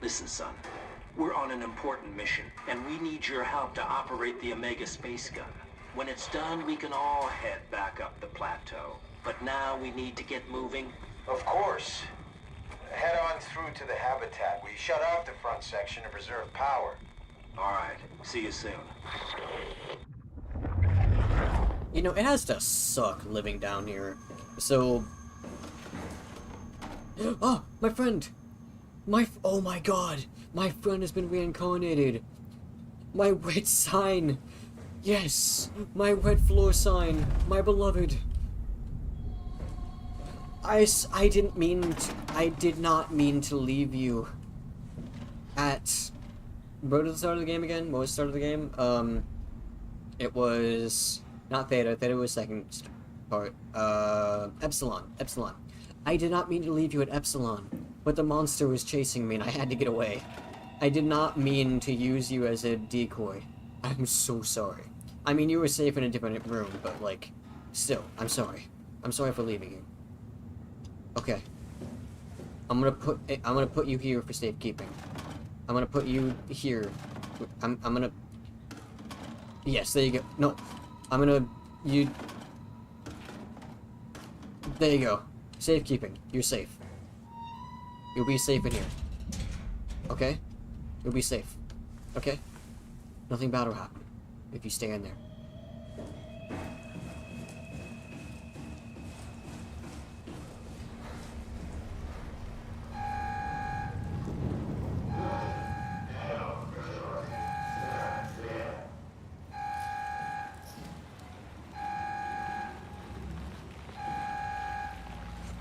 Listen, son. We're on an important mission, and we need your help to operate the Omega space gun. When it's done, we can all head back up the plateau. But now we need to get moving. Of course. Head on through to the habitat. We shut off the front section to preserve power. All right. See you soon. You know, it has to suck living down here. So... Oh, my friend! Oh my god! My friend has been reincarnated! My red sign! Yes! My red floor sign! My beloved! I did not mean to leave you at... What was the start of the game again? What was the start of the game? It was... Not Theta. Theta was second part. Epsilon. Epsilon. I did not mean to leave you at Epsilon, but the monster was chasing me and I had to get away. I did not mean to use you as a decoy. I'm so sorry. I mean, you were safe in a different room, but, like, still, I'm sorry. I'm sorry for leaving you. Okay. I'm gonna put you here for safekeeping. I'm gonna put you here. I'm gonna... Yes, there you go. No. I'm gonna... There you go. Safekeeping. You're safe. You'll be safe in here. Okay? You'll be safe. Okay? Nothing bad will happen if you stay in there.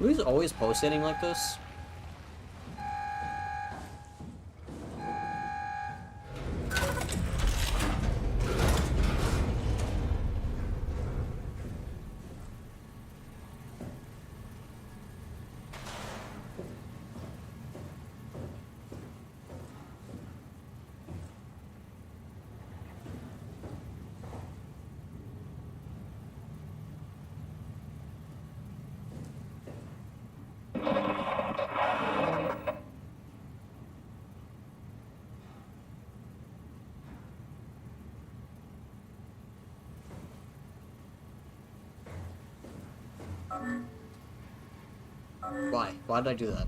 Who's always post-hitting like this? Why? Why did I do that?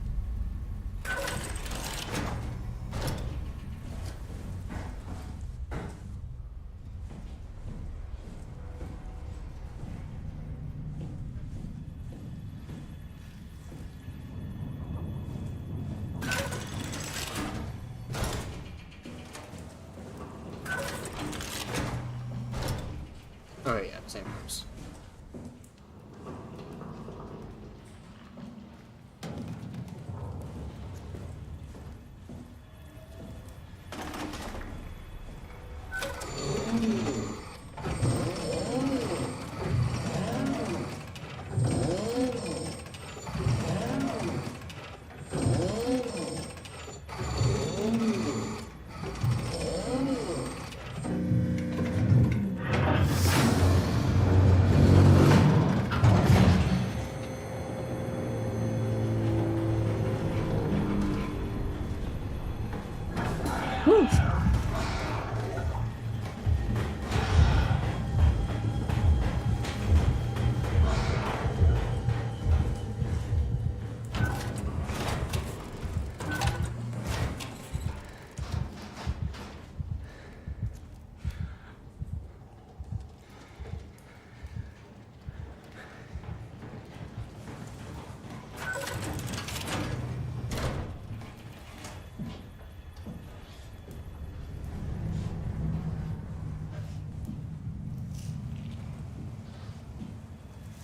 Oh yeah, same rooms.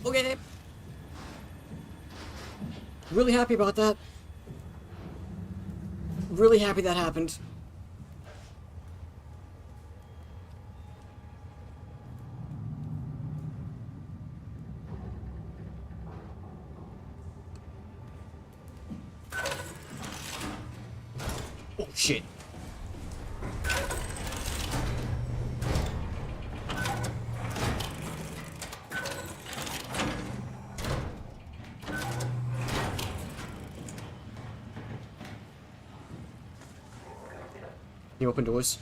Okay. Really happy about that. Really happy that happened. Oh shit. You open doors.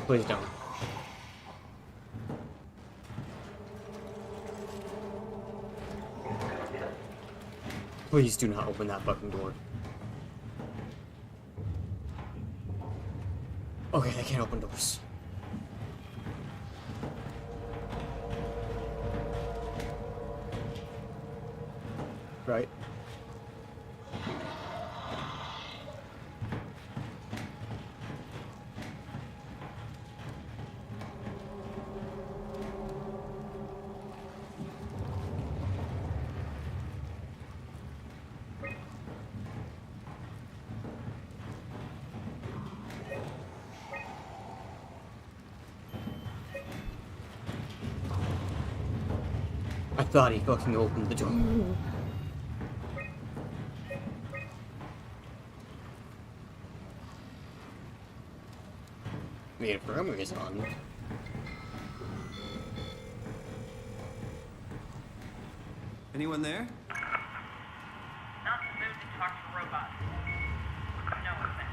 Please don't. Please do not open that fucking door. Okay, they can't open doors. Right? I thought he fucking opened the door. The infirmary is on. Anyone there? Not in the mood to talk to robots. No one's there.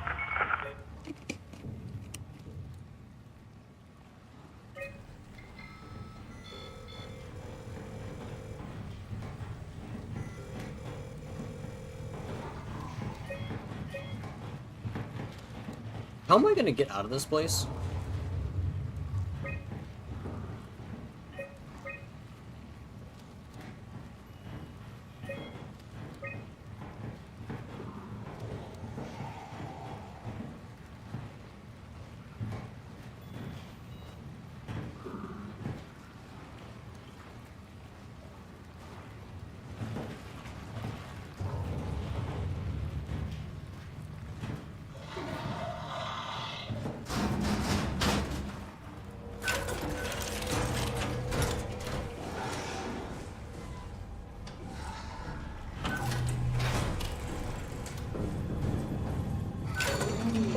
How am I gonna get out of this place?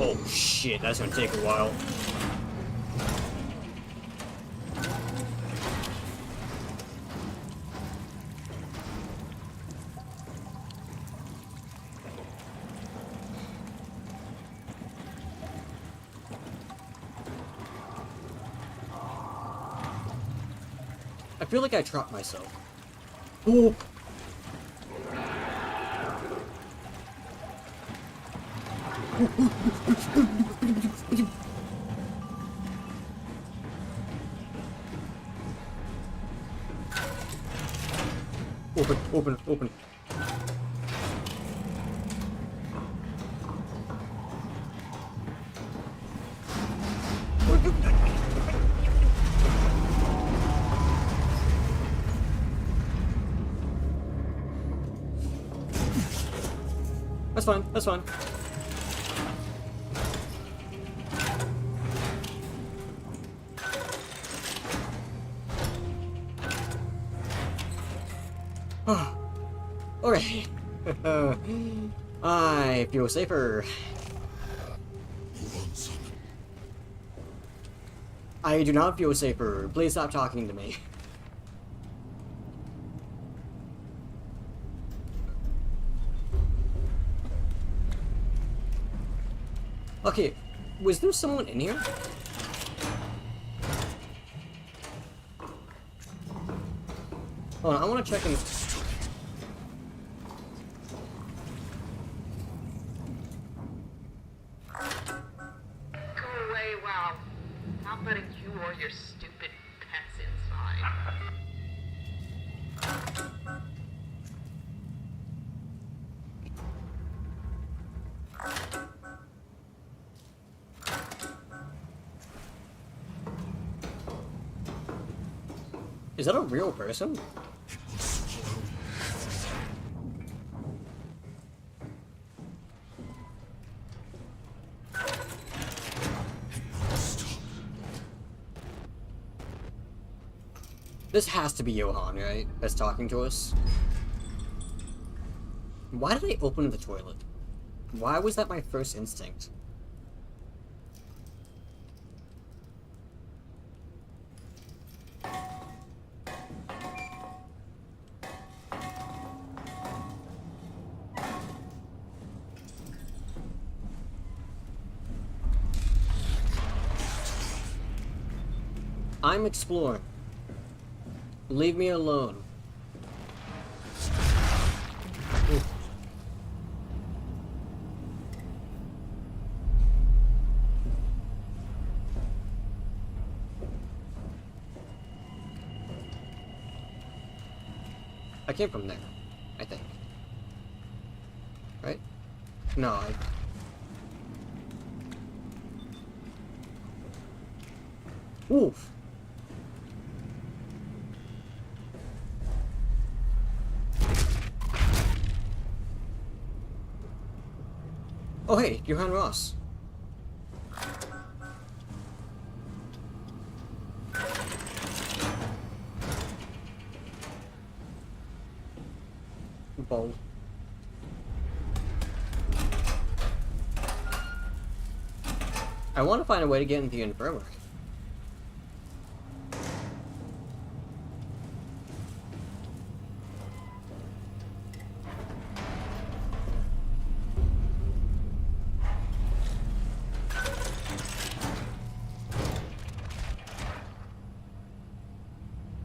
Oh shit, that's gonna take a while. I feel like I trapped myself. Oh! Open, open, open. That's fine, that's fine. Okay. I feel safer. I do not feel safer. Please stop talking to me. Okay, was there someone in here? Hold on, I want to check in. Go away, wow. Not letting you or your stupid pets inside. Is that a real person? This has to be Johan, right? That's talking to us. Why did I open the toilet? Why was that my first instinct? I'm exploring. Leave me alone. Ooh. I came from there, I think. Right? No, Oof. Oh hey, Johan Ross. Bold. I want to find a way to get into the infirmary.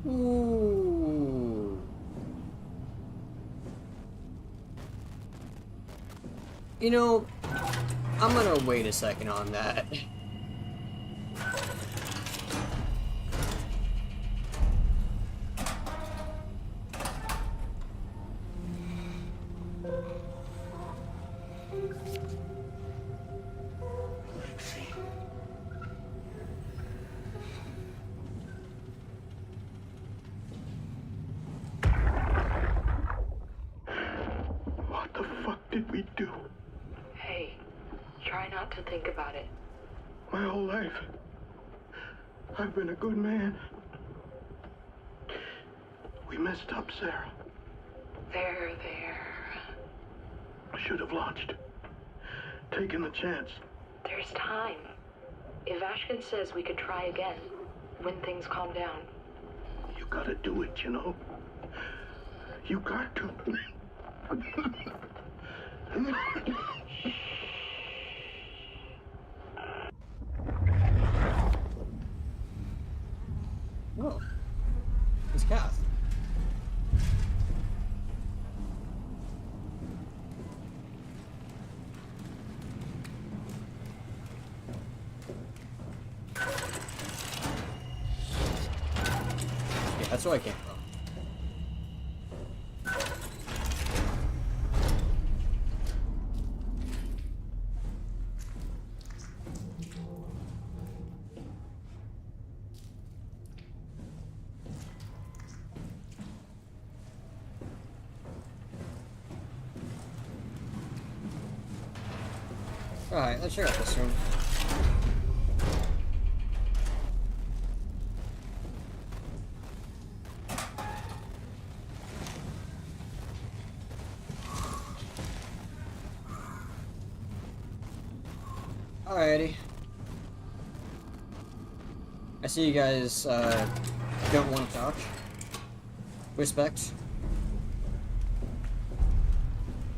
Ooh. You know, I'm gonna wait a second on that. What the fuck did we do? Hey, try not to think about it. My whole life, I've been a good man. We messed up, Sarah. There. I should have launched. Taken the chance. There's There's time. If Ashkin says we could try again, when things calm down. You gotta do it, you know? You got to. Whoa. It's Kath. Yeah, that's where I came from. Alright, let's check out this room. Alrighty. I see you guys don't want to talk. Respect.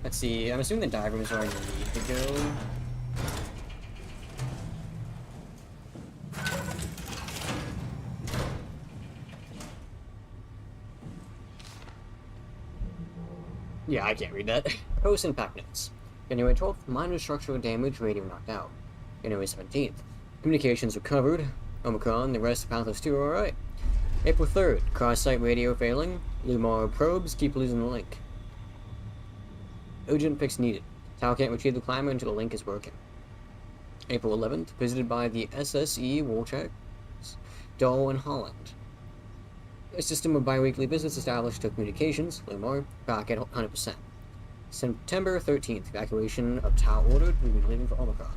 Let's see, I'm assuming the dive room is where I need to go. Yeah, I can't read that. Post impact notes. January 12th, minor structural damage, radio knocked out. January 17th, communications recovered. Omicron, the rest of Panthers 2 are alright. April 3rd, cross-site radio failing. Lumar probes keep losing the link. Urgent fix needed. Tower can't retrieve the climber until the link is working. April 11th, visited by the SSE Warchecks, Dole and Holland. A system of bi-weekly visits established to communications, Lumar, back at 100%. September 13th, evacuation of Tau ordered, we'll be leaving for Omicron.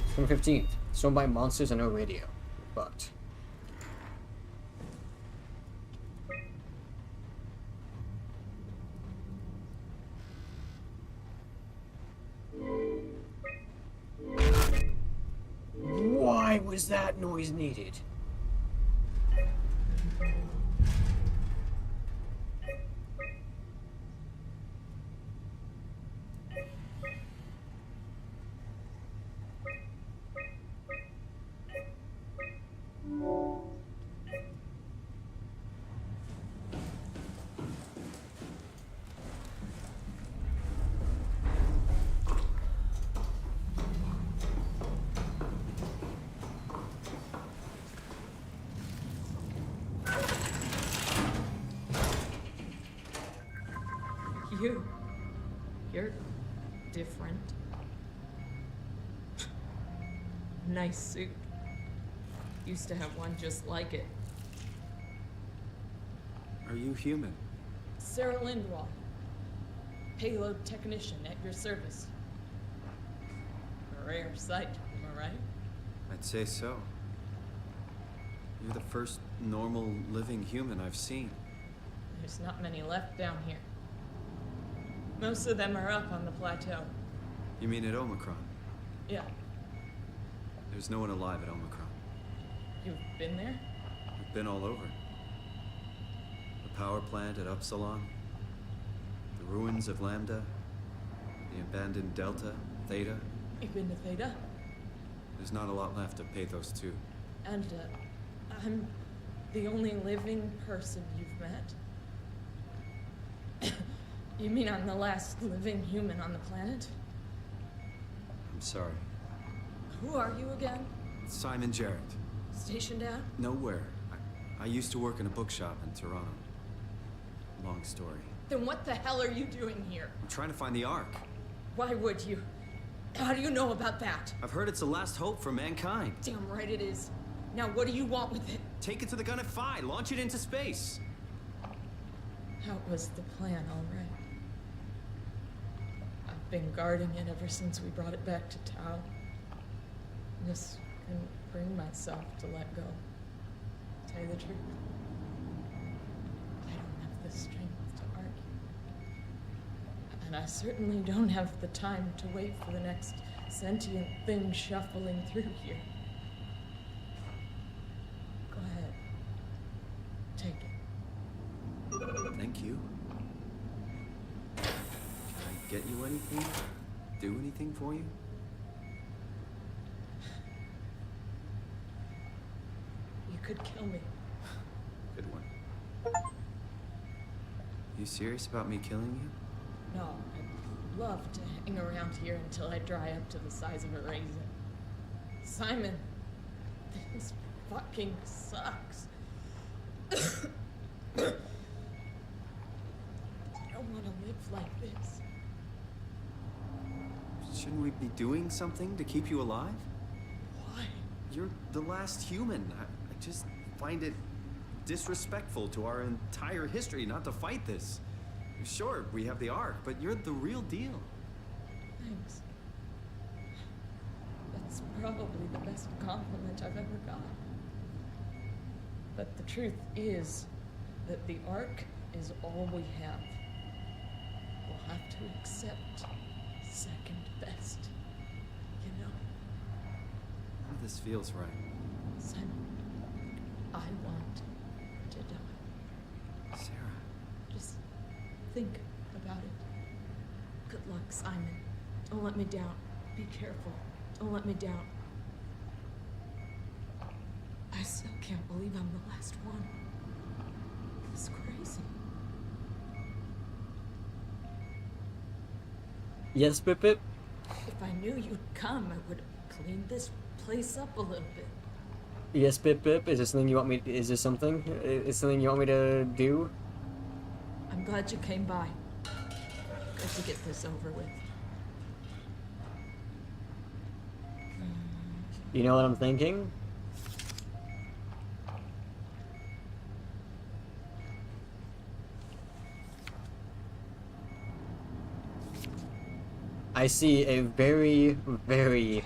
September 15th, stormed by monsters and no radio. But why was that noise needed? You're different. Nice suit. Used to have one just like it. Are you human? Sarah Lindwall. Payload technician at your service. A rare sight, am I right? I'd say so. You're the first normal living human I've seen. There's not many left down here. Most of them are up on the plateau. You mean at Omicron? Yeah. There's no one alive at Omicron. You've been there? We've been all over. The power plant at Upsilon, the ruins of Lambda, the abandoned Delta, Theta. You've been to Theta? There's not a lot left of Pathos 2. And, I'm the only living person you've met? You mean I'm the last living human on the planet? I'm sorry. Who are you again? Simon Jarrett. Stationed out? Nowhere. I used to work in a bookshop in Toronto. Long story. Then what the hell are you doing here? I'm trying to find the Ark. Why would you? How do you know about that? I've heard it's the last hope for mankind. Damn right it is. Now what do you want with it? Take it to the Gun at Phi. Launch it into space. That was the plan, all right. I've been guarding it ever since we brought it back to Tau. Just couldn't bring myself to let go. To tell you the truth, I don't have the strength to argue. And I certainly don't have the time to wait for the next sentient thing shuffling through here. Go ahead. Take it. Thank you. Can I get you anything? Do anything for you? You could kill me. Good one. You serious about me killing you? No, I'd love to hang around here until I dry up to the size of a raisin. Simon, this fucking sucks. I don't want to live like this. Shouldn't we be doing something to keep you alive? Why? You're the last human. I just find it disrespectful to our entire history not to fight this. Sure, we have the Ark, but you're the real deal. Thanks. That's probably the best compliment I've ever got. But the truth is that the Ark is all we have. We'll have to accept second best, you know? None of this feels right. Simon, I want to die. Sarah. Just think about it. Good luck, Simon. Don't let me down. Be careful. Don't let me down. I still can't believe I'm the last one. It's crazy. Yes, Pip Pip? If I knew you'd come, I would have cleaned this place up a little bit. Yes, Pip Pip? Is this something you want me? Is this something? Is something you want me to do? I'm glad you came by. Good to get this over with. You know what I'm thinking? I see a very, very,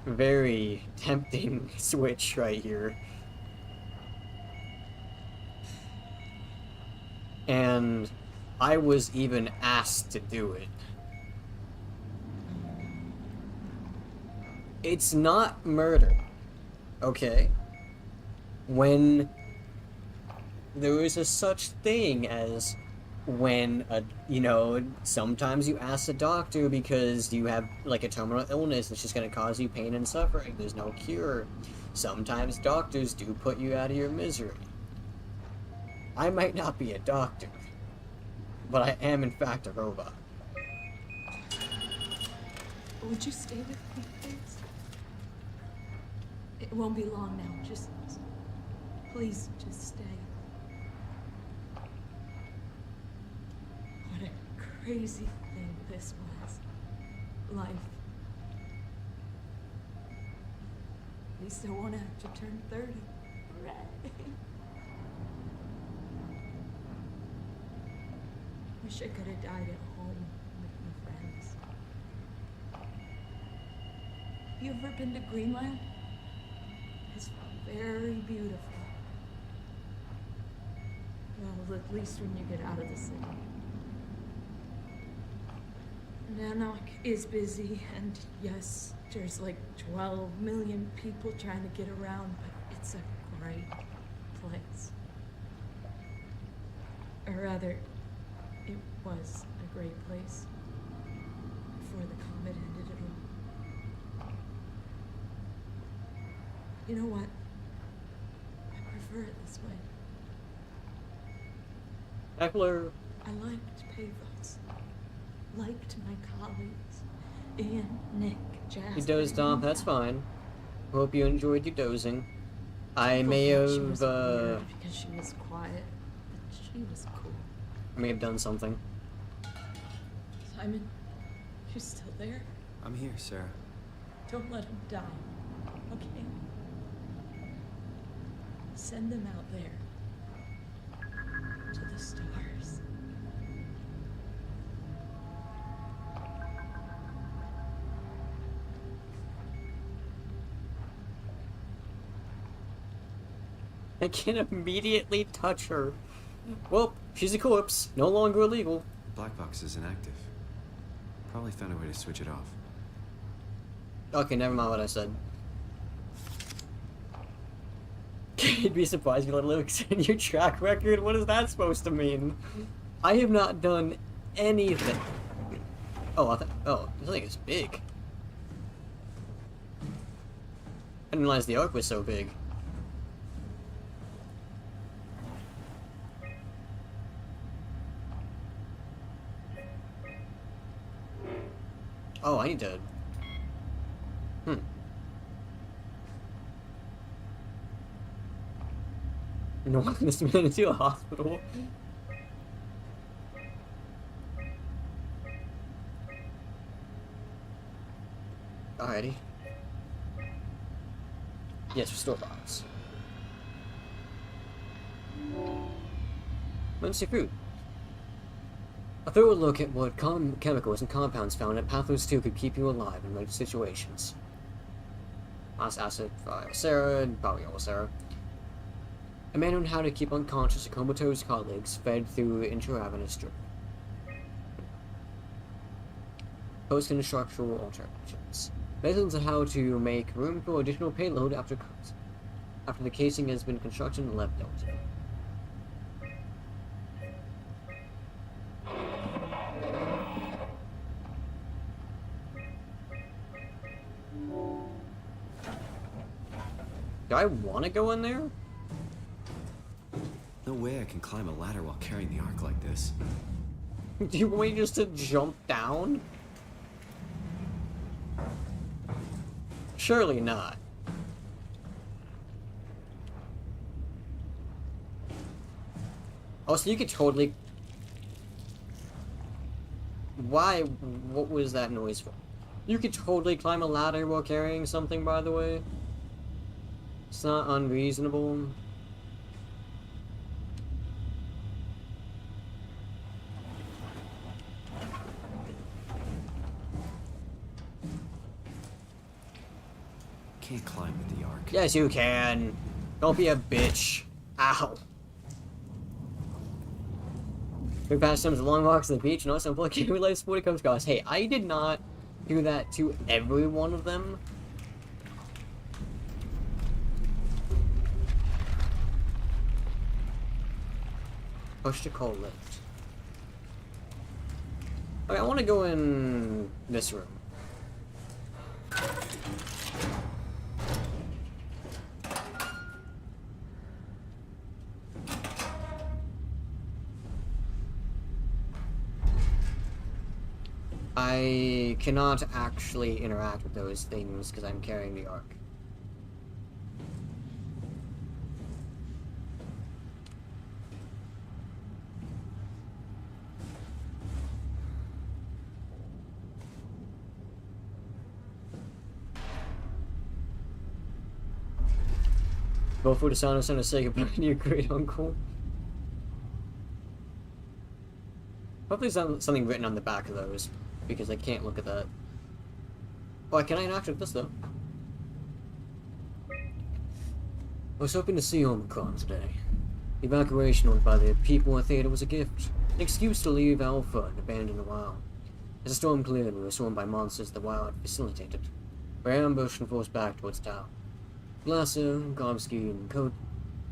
very tempting switch right here. And I was even asked to do it. It's not murder, okay? When there is a such thing as when sometimes you ask a doctor because you have like a terminal illness that's just going to cause you pain and suffering. There's no cure. Sometimes doctors do put you out of your misery. I might not be a doctor, but I am in fact a robot. Would you stay with me, please? It won't be long now. Just please, just stay. What a crazy thing this was. Life. At least I won't have to turn 30. Hooray. Wish I could have died at home with my friends. You ever been to Greenland? It's very beautiful. Well, at least when you get out of the city. Nanook is busy, and yes, there's like 12 million people trying to get around, but it's a great place. Or rather, it was a great place before the comet ended it all. You know what? I prefer it this way. Eckler. I liked Pathos. Liked my colleagues. Ian, Nick, Jasper. You dozed off, that's fine. Hope you enjoyed your dozing. I may thought have, she was weird because she was quiet, but she was cool. I may have done something. Simon, you still there? I'm here, Sarah. Don't let him die, okay? Send him out there. To the stars. I can immediately touch her. Well, she's a corpse. No longer illegal. Black box is inactive. Probably found a way to switch it off. Okay, never mind what I said. You'd be surprised if you let it extend your track record. What is that supposed to mean? I have not done anything. Oh, this thing is big. I didn't realize the arc was so big. Oh, I need to... No, this man into a hospital. Alrighty. Yes, restore box. Emergency food. A thorough look at what chemicals and compounds found at Pathos 2 could keep you alive in most situations. Acid, Sarah, and Polyol Sarah. A man on how to keep unconscious a comatose colleagues fed through intravenous drip. Post-constructural alterations. Lessons on how to make room for additional payload after the casing has been constructed and left empty. Do I want to go in there? No way I can climb a ladder while carrying the ark like this. Do you want me just to jump down? Surely not. Oh, so you could totally... Why? What was that noise for? You could totally climb a ladder while carrying something, by the way. It's not unreasonable. Can't climb with the ark. Yes, you can. Don't be a bitch. Ow. We passed some long walks on the beach, not some lucky related sporty comes across. Hey, I did not do that to every one of them. Push to cold lift. Okay, I want to go in this room. I cannot actually interact with those things because I'm carrying the ark. Go for the sound of son to say goodbye to your great uncle. Hopefully there's something written on the back of those, because I can't look at that. Oh, can I interact with this though? I was hoping to see Omicron today. The evacuation ordered by the people at Theta was a gift. An excuse to leave Alpha and abandon the Wild. As the storm cleared, we were swarmed by monsters the Wild facilitated. We were ambushed and forced back towards town. Lasso, Gomsky, and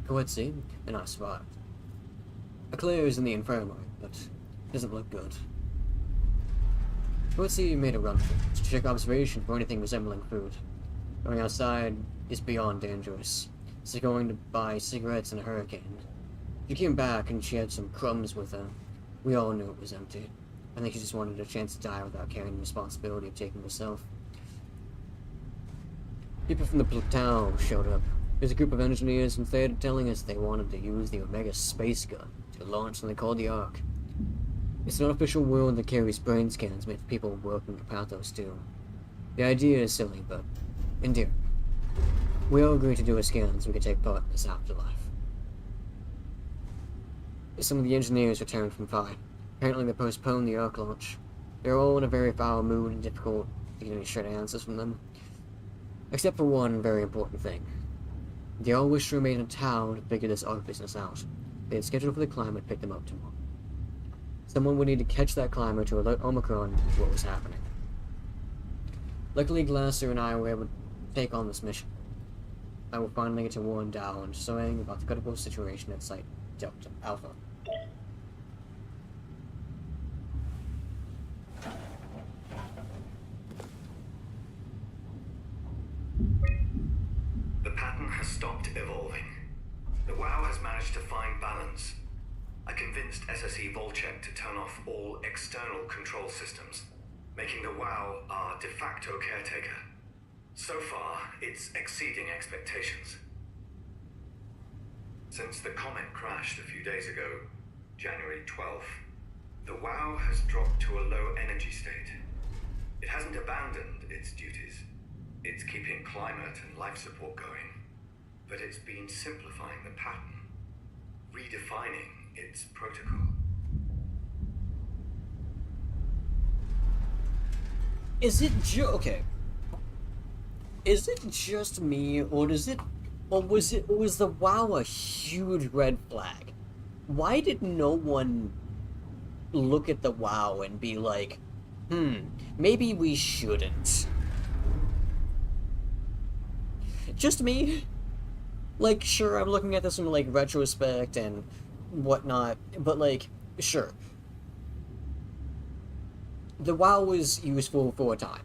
Koetsi, and I survived. Claire is in the infirmary, but it doesn't look good. Koetsi made a run for it, to check observation for anything resembling food. Going outside is beyond dangerous. It's like going to buy cigarettes in a hurricane. She came back and she had some crumbs with her. We all knew it was empty. I think she just wanted a chance to die without carrying the responsibility of taking herself. People from the Plateau showed up. There's a group of engineers from Theta telling us they wanted to use the Omega space gun to launch something called the Ark. It's an artificial world that carries brain scans made for people working at Pathos 2. The idea is silly, but endearing. We all agreed to do a scan so we could take part in this afterlife. Some of the engineers returned from flight. Apparently they postponed the Ark launch. They were all in a very foul mood and difficult to get any straight answers from them. Except for one very important thing. They all wished to remain in town to figure this Ark business out. They had scheduled for the climber to pick them up tomorrow. Someone would need to catch that climber to alert Omicron what was happening. Luckily, Glasser and I were able to take on this mission. I will finally get to warn Dow and Soang about the critical situation at Site Delta Alpha. The pattern has stopped evolving. The WoW has managed to find balance. I convinced SSE Volcheck to turn off all external control systems, making the WoW our de facto caretaker. So far, it's exceeding expectations. Since the comet crashed a few days ago, January 12th, the WoW has dropped to a low energy state. It hasn't abandoned its duties. It's keeping climate and life support going, but it's been simplifying the pattern, redefining its protocol. Is it okay? Is it just me, or was the WoW a huge red flag? Why did no one look at the WoW and be like, maybe we shouldn't? Just me? Like, sure, I'm looking at this in, like, retrospect and whatnot, but, like, sure. The WoW was useful for a time,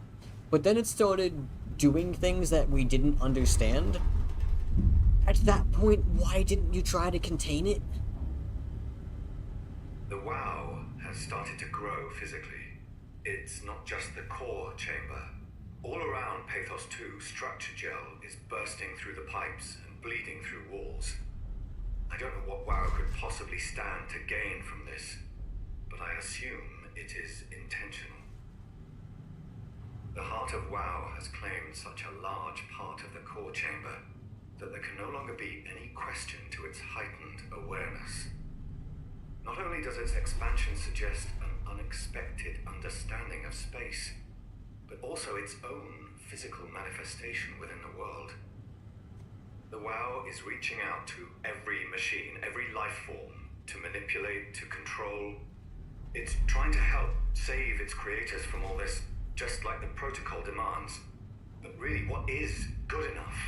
but then it started doing things that we didn't understand. At that point, why didn't you try to contain it? The WoW has started to grow physically. It's not just the core chamber. All around Pathos 2, structure gel is bursting through the pipes and bleeding through walls. I don't know what WoW could possibly stand to gain from this, but I assume it is intentional. The heart of WoW has claimed such a large part of the core chamber that there can no longer be any question to its heightened awareness. Not only does its expansion suggest an unexpected understanding of space, but also its own physical manifestation within the world. The WoW is reaching out to every machine, every life form, to manipulate, to control. It's trying to help save its creators from all this, just like the protocol demands. But really, what is good enough?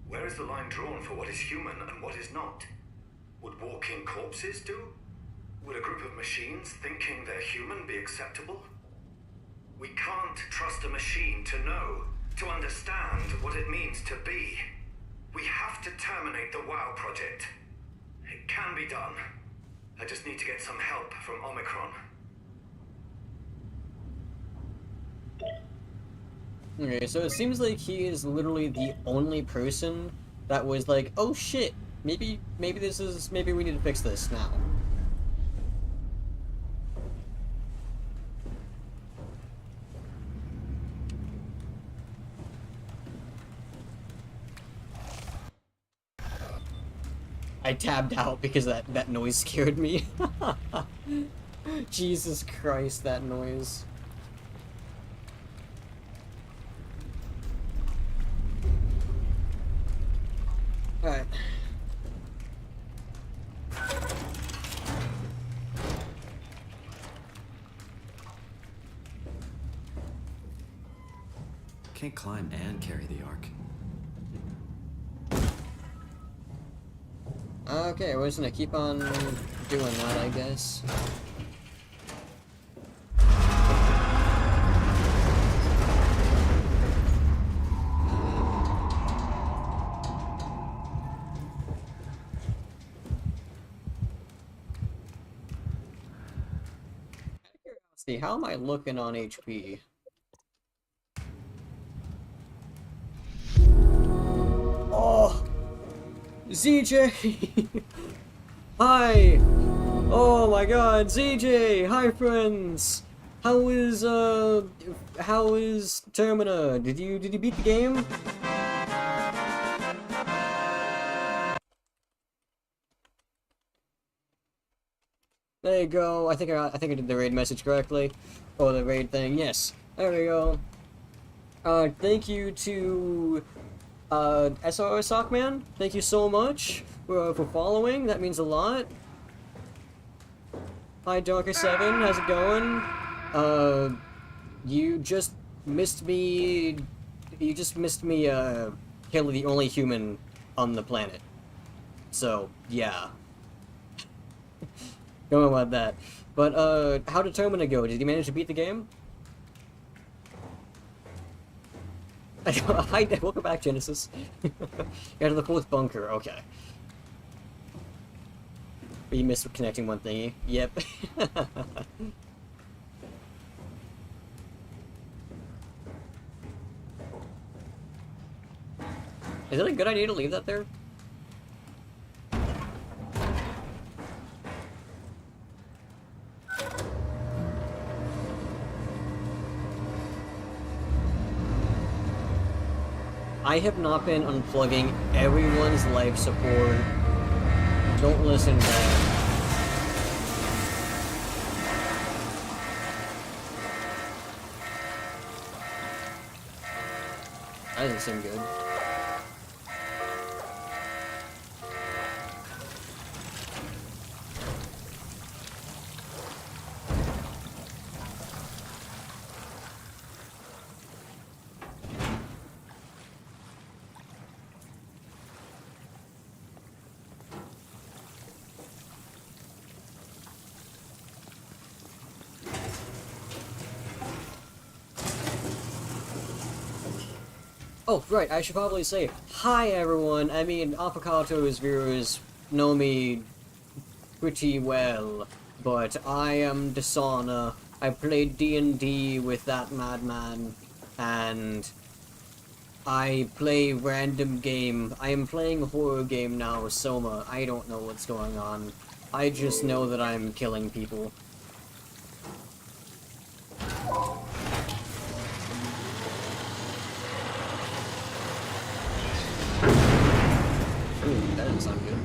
Where is the line drawn for what is human and what is not? Would walking corpses do? Would a group of machines thinking they're human be acceptable? We can't trust a machine to know, to understand what it means to be. We have to terminate the WoW project. It can be done. I just need to get some help from Omicron. Okay, so it seems like he is literally the only person that was like, oh shit, maybe we need to fix this now. I tabbed out because that noise scared me. Jesus Christ, that noise. Alright. Can't climb and carry the ark. Okay, we're just gonna keep on doing that, I guess. See, how am I looking on HP? Oh! ZJ! Hi! Oh my god, ZJ! Hi friends! How is Termina? Did you beat the game? There you go. I think I did the raid message correctly. Oh, the raid thing. Yes. There we go. Thank you to SR Sockman. Thank you so much for following. That means a lot. Hi Darker7, how's it going? You just missed me. You just missed me, kill the only human on the planet. So, yeah. Don't know about that. But, how did Tomina go? Did he manage to beat the game? Hi, welcome back, Genesis. You're to the fourth bunker, okay. But you missed connecting one thingy. Yep. Is it a good idea to leave that there? I have not been unplugging everyone's life support. Don't listen to that. That doesn't seem good. Oh, right, I should probably say, hi everyone, I mean, Avocato's viewers know me pretty well, but I am Dishonor. I played D&D with that madman, and I play random game. I am playing a horror game now with Soma. I don't know what's going on. I just know that I'm killing people. Ooh, that doesn't sound good.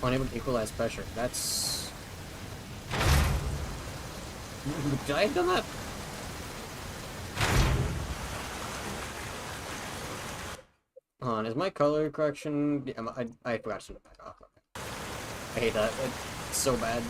Unable to equalize pressure. That's... Did I have done that? Hold on, is my color correction... I forgot to turn it back off. Okay. I hate that. It's so bad.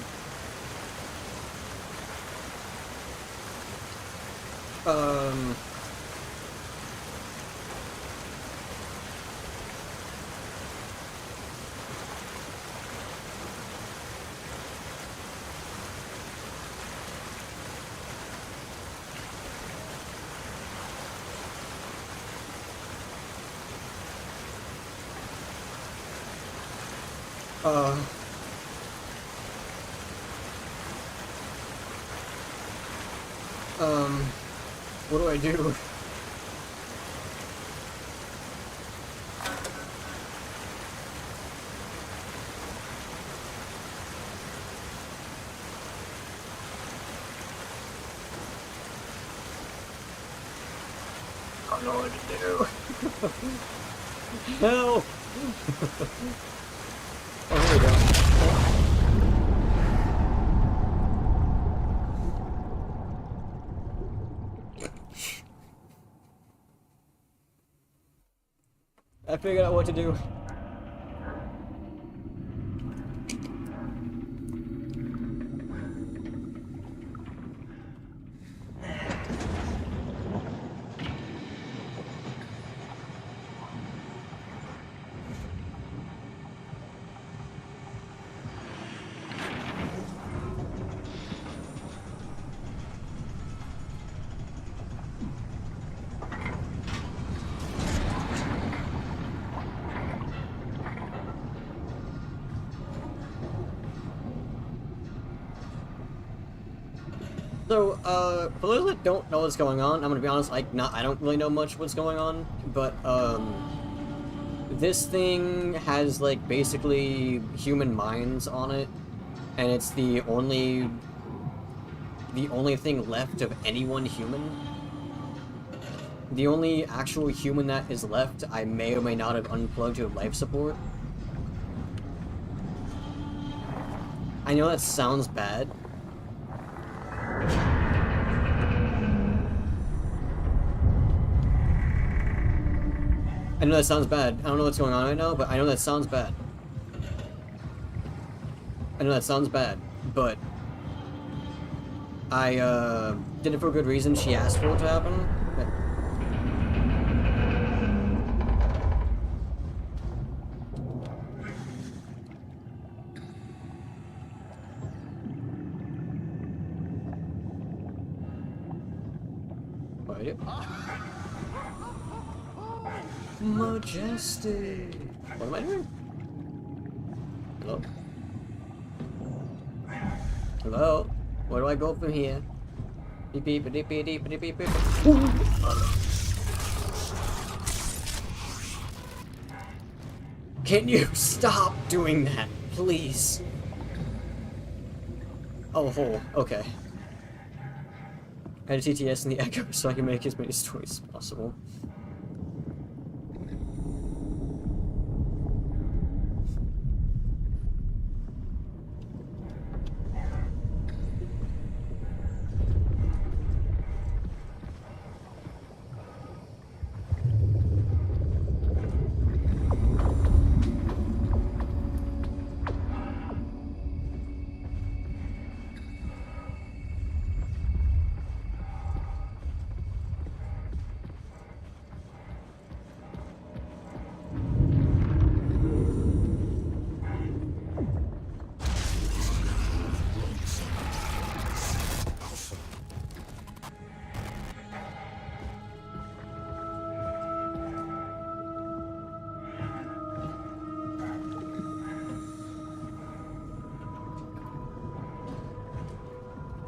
What do I do? I don't know what to do. Help! Oh, here we go. I figured out what to do. So, for those that don't know what's going on, I'm gonna be honest, I don't really know much what's going on, but, this thing has, like, basically human minds on it, and it's the only thing left of anyone human. The only actual human that is left, I may or may not have unplugged to life support. I know that sounds bad. I know that sounds bad. I don't know what's going on right now, but I know that sounds bad. I know that sounds bad, but I did it for a good reason. She asked for it to happen. Wait. Majestic. What am I doing? Hello? Hello? Where do I go from here? Beep beep beep beep beep beep beep beep. Can you stop doing that, please? Oh, okay. I had a TTS in the Echo so I can make as many stories as possible.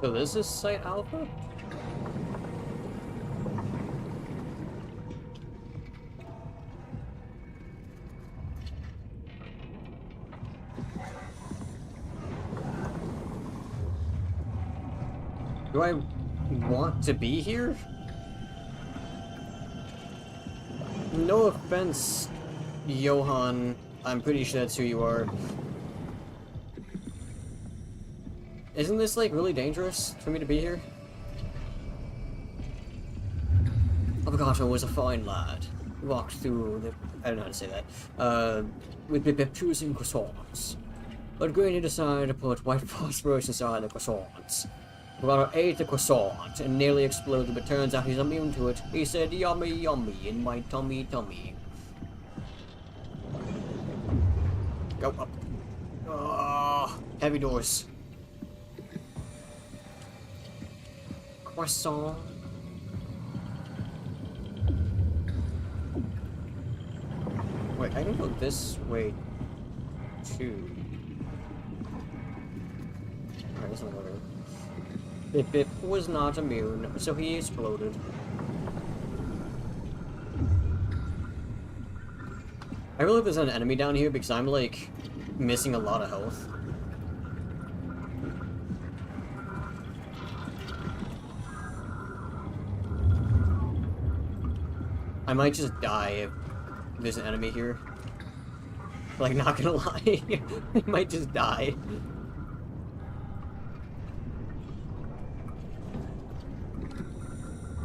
So this is Site Alpha? Do I want to be here? No offense, Johan. I'm pretty sure that's who you are. Isn't this, like, really dangerous for me to be here? Avocato was a fine lad. He walked through the... I don't know how to say that. With Bip choosing croissants. But Granny decided to put white phosphorus inside the croissants. Avocato ate the croissant and nearly exploded, but turns out he's immune to it. He said, "Yummy, yummy, in my tummy, tummy." Go up. Ah, heavy doors. Croissant. Wait, I can go this way too. Alright, this one over. Bip was not immune, so he exploded. I really hope there's an enemy down here because I'm like missing a lot of health. I might just die if there's an enemy here. Like, not gonna lie. I might just die.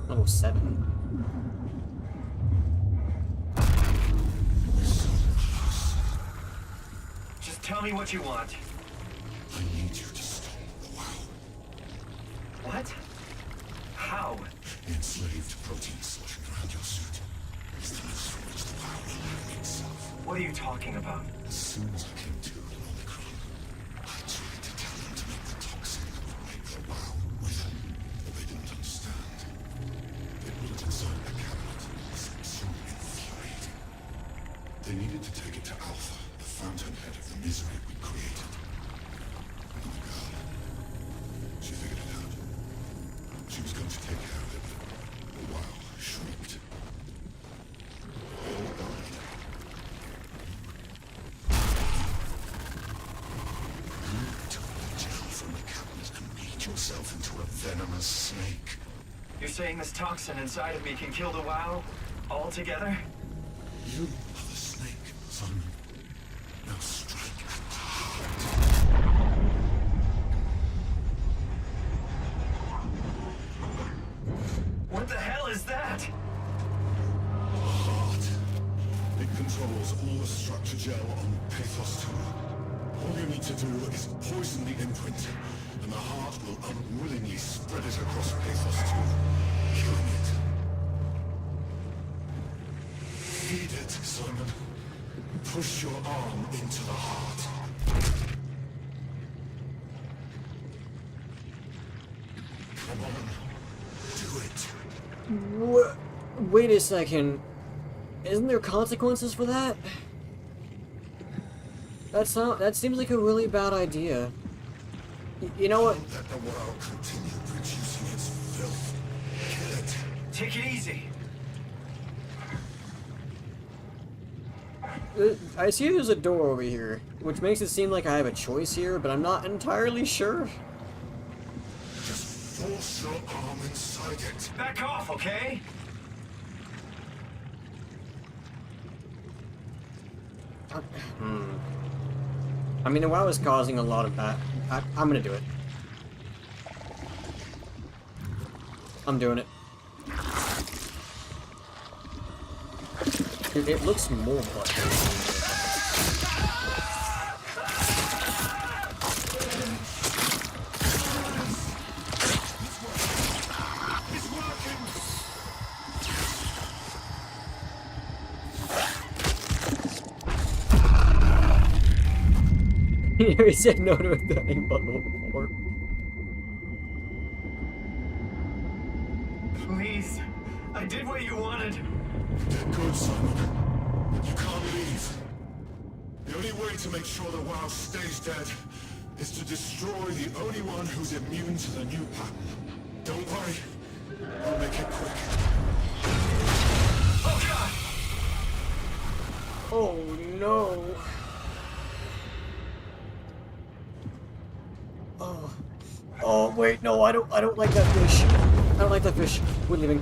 Level 7. Just tell me what you want. I need you to stop the WoW. What? How? Enslaved protein sloshing around your suit. It's the most from which the WoW will make itself. What are you talking about? As soon as I came to Omicron, I tried to tell them to make the toxin that would make the WoW with them, but they didn't understand. They put it inside the cabinet. It's so infuriating. They needed to take it to Alpha, the fountainhead of the misery we created. And the girl, she figured it out. She was going to take care of it, but the WoW shrieked. They all died. You took the gel from the cabinet and made yourself into a venomous snake. You're saying this toxin inside of me can kill the WoW altogether? You are the snake, son. Now strike at the heart. What the hell is that? Heart. controls all the structure gel on Pathos 2. All you need to do is poison the imprint, and the heart will unwillingly spread it across Pathos 2, killing it. Feed it, Simon. Push your arm into the heart. Come on. Do it. What? Wait a second. Isn't there consequences for that? That seems like a really bad idea. You know what? Let the world continue producing its filth. Kill it. Take it easy. I see there's a door over here, which makes it seem like I have a choice here, but I'm not entirely sure. Just force your arm inside it. Back off, okay? I mean, the WoW is causing a lot of bad. I'm gonna do it. I'm doing it. Dude, it looks more like he said no to a dying bubble before. Please. I did what you wanted. Good, Simon. You can't leave. The only way to make sure the WoW stays dead is to destroy the only one who's immune to the new pattern. Don't worry. I'll make it quick. Oh, God! Oh, no. Oh, wait, no, I don't like that fish. I don't like that fish. We're leaving.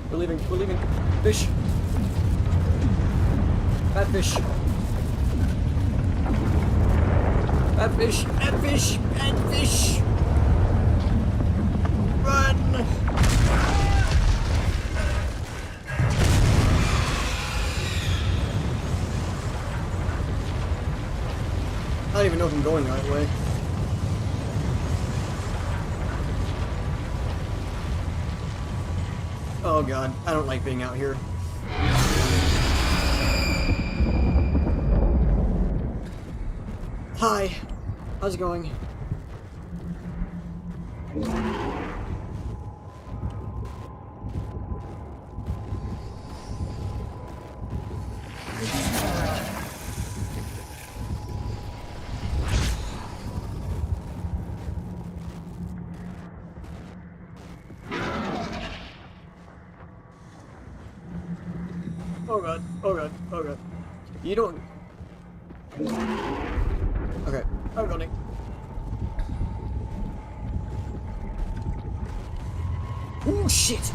Fish. Bad fish. Bad fish. Run! I don't even know if I'm going the right way. Oh god, I don't like being out here. Hi, how's it going? Oh god. You don't... Okay, I'm running. Oh shit!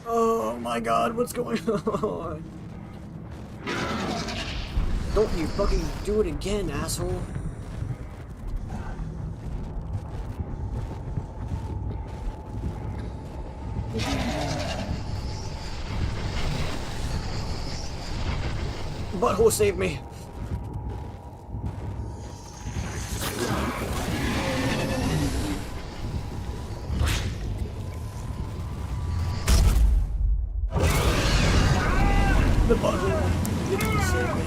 Oh my god, what's going on? Don't you fucking do it again, asshole. Butthole saved me. The butthole didn't save me.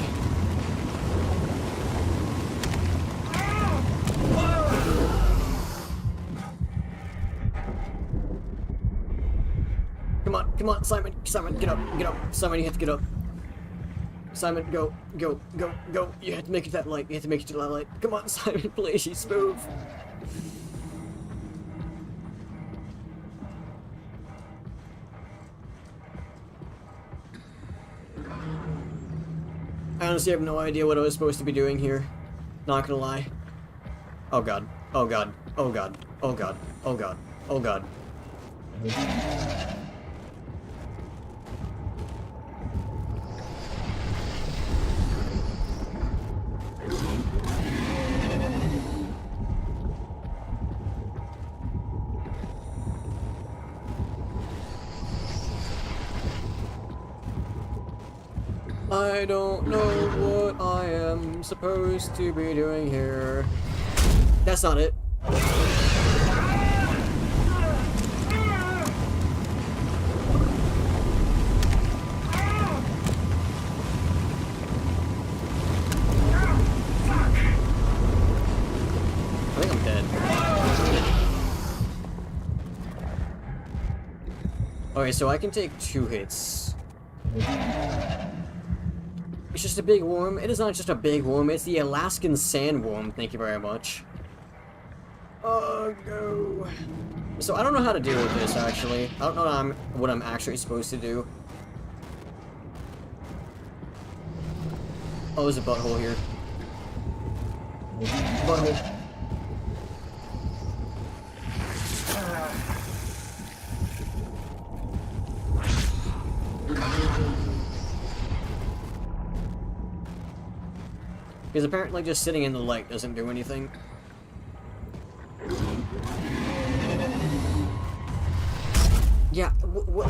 Come on, Simon, get up, Simon, you have to get up. Simon, go. You have to make it that light, Come on, Simon, please, move. I honestly have no idea what I was supposed to be doing here. Not gonna lie. Oh god. Oh god. Oh god. Oh god. Oh god. Oh god. I don't know what I am supposed to be doing here. That's not it. I think I'm dead. Okay, so I can take 2 hits. It's just a big worm. It is not just a big worm, it's the Alaskan sandworm. Thank you very much. Oh no. So I don't know how to deal with this actually. I don't know what I'm actually supposed to do. Oh, there's a butthole here. Butthole. Because apparently just sitting in the light doesn't do anything. Yeah, what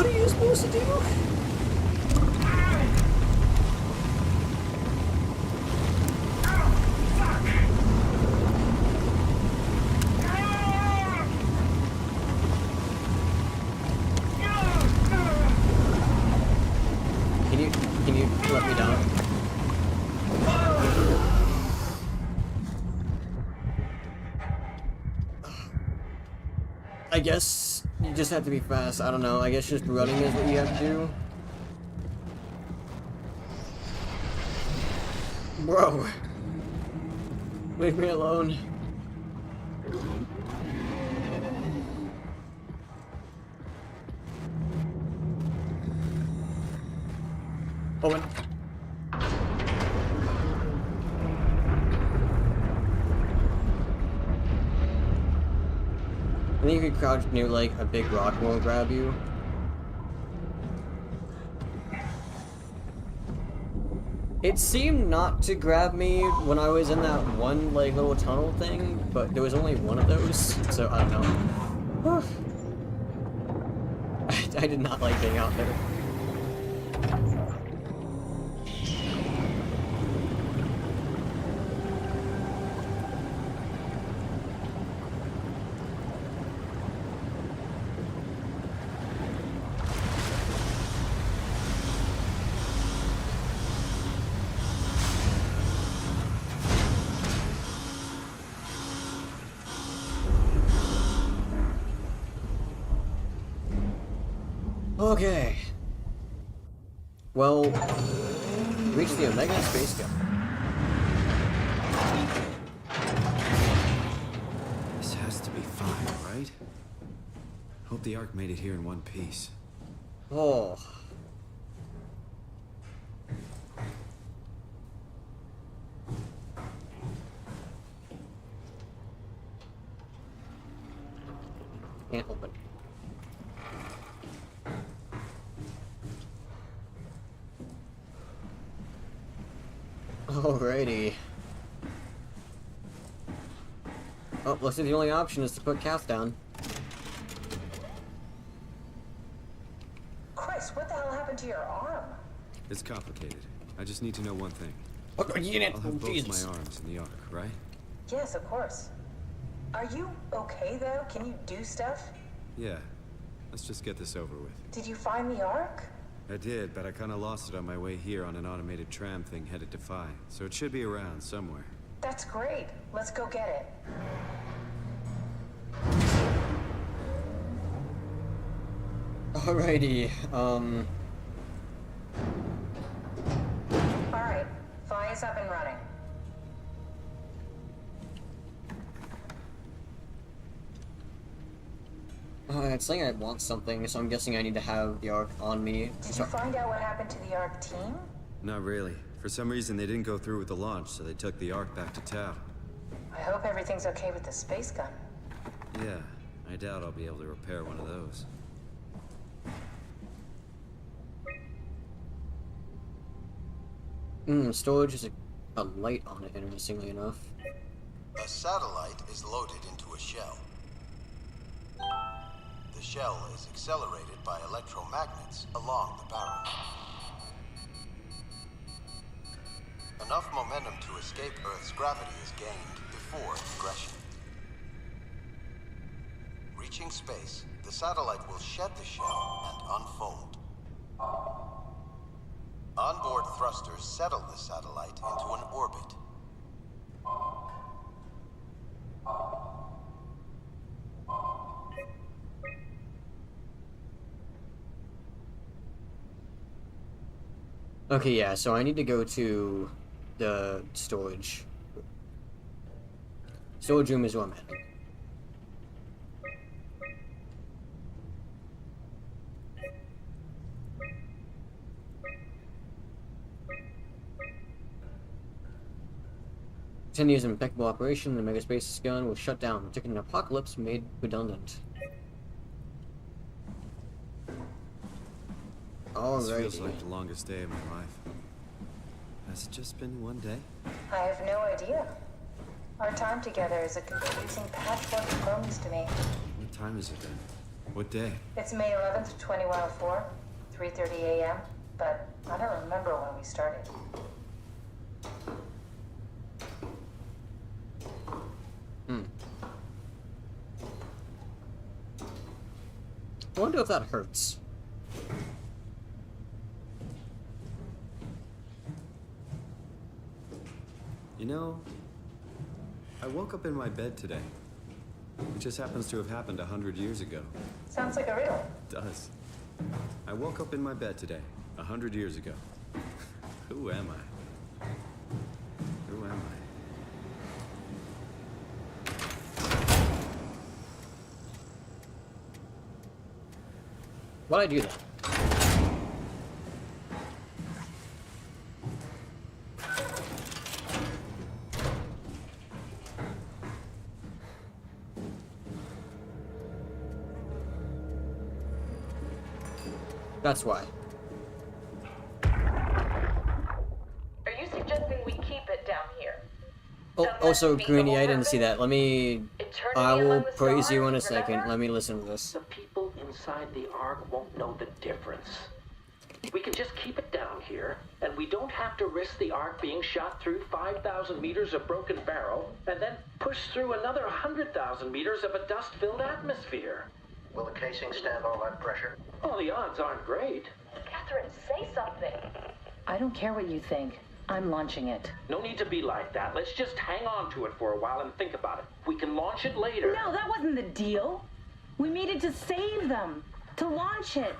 are you supposed to do? Can you let me down? I guess you just have to be fast. I don't know. I guess just running is what you have to do. Bro. Leave me alone. Owen. I think if you crouch near like a big rock won't grab you. It seemed not to grab me when I was in that one like little tunnel thing, but there was only one of those, so I don't know. I did not like being out there. Okay. Well, reach the Omega space gun. This has to be fine, right? Hope the Ark made it here in one piece. Oh. Can't open. Alrighty. Oh, looks like the only option is to put Kath down. Chris, what the hell happened to your arm? It's complicated. I just need to know one thing. Oh, I'll have both my arms in the Ark, right? Yes, of course. Are you okay, though? Can you do stuff? Yeah. Let's just get this over with. Did you find the Ark? I did, but I kind of lost it on my way here on an automated tram thing headed to Phi. So it should be around somewhere. That's great. Let's go get it. Alrighty, Alright, Phi is up and running. It's saying I want something, so I'm guessing I need to have the Ark on me. Did you find out what happened to the ARC team? Not really. For some reason, they didn't go through with the launch, so they took the Ark back to Tau. I hope everything's okay with the space gun. Yeah, I doubt I'll be able to repair one of those. Storage is a light on it, interestingly enough. A satellite is loaded into a shell. The shell is accelerated by electromagnets along the barrel. Enough momentum to escape Earth's gravity is gained before regression. Reaching space, the satellite will shed the shell and unfold. Onboard thrusters settle the satellite into an orbit. Okay, yeah, so I need to go to the storage. Storage room is where I'm heading. Continues impeccable operation, the megaspace gun was shut down, taking an apocalypse made redundant. This feels like the longest day of my life. Has it just been one day? I have no idea. Our time together is a confusing patchwork of moments to me. What time is it then? What day? It's May 11th, 2104, 3:30 a.m., but I don't remember when we started. I wonder if that hurts. You know, I woke up in my bed today. It just happens to have happened 100 years ago. Sounds like a riddle. It does. I woke up in my bed today, 100 years ago. Who am I? Who am I? Why'd I do that? That's why. Are you suggesting we keep it down here? Oh, also, Greenie, I didn't see that. Let me... I will among the praise you in a stars, second. remember? Let me listen to this. The people inside the Ark won't know the difference. We can just keep it down here, and we don't have to risk the Ark being shot through 5,000 meters of broken barrel, and then push through another 100,000 meters of a dust-filled atmosphere. Will the casing stand all that pressure? Well, the odds aren't great. Catherine, say something. I don't care what you think. I'm launching it. No need to be like that. Let's just hang on to it for a while and think about it. We can launch it later. No, that wasn't the deal. We made it to save them. To launch it.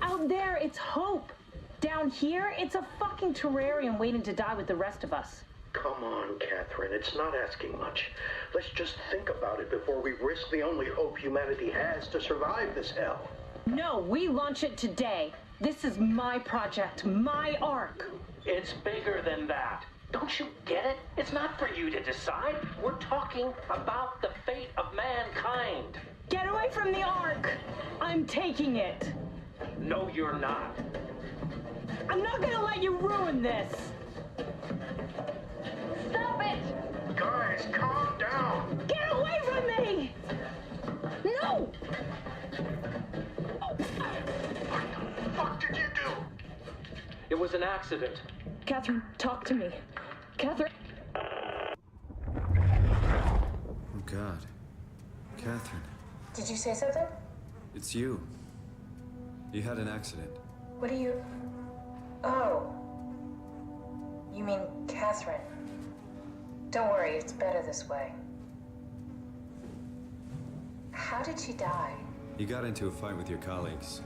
Out there, it's hope. Down here, it's a fucking terrarium waiting to die with the rest of us. Come on, Catherine. It's not asking much. Let's just think about it before we risk the only hope humanity has to survive this hell. No, we launch it today. This is my project, my Ark. It's bigger than that. Don't you get it? It's not for you to decide. We're talking about the fate of mankind. Get away from the Ark. I'm taking it. No, you're not. I'm not gonna let you ruin this. Stop it! Guys, calm down. Get away from me! No! What the fuck did you do? It was an accident. Catherine, talk to me. Catherine. Oh, God. Catherine, Did you say something? it's you. You had an accident. What do you... Oh. You mean Catherine. Don't worry, it's better this way. How did she die? You got into a fight with your colleagues.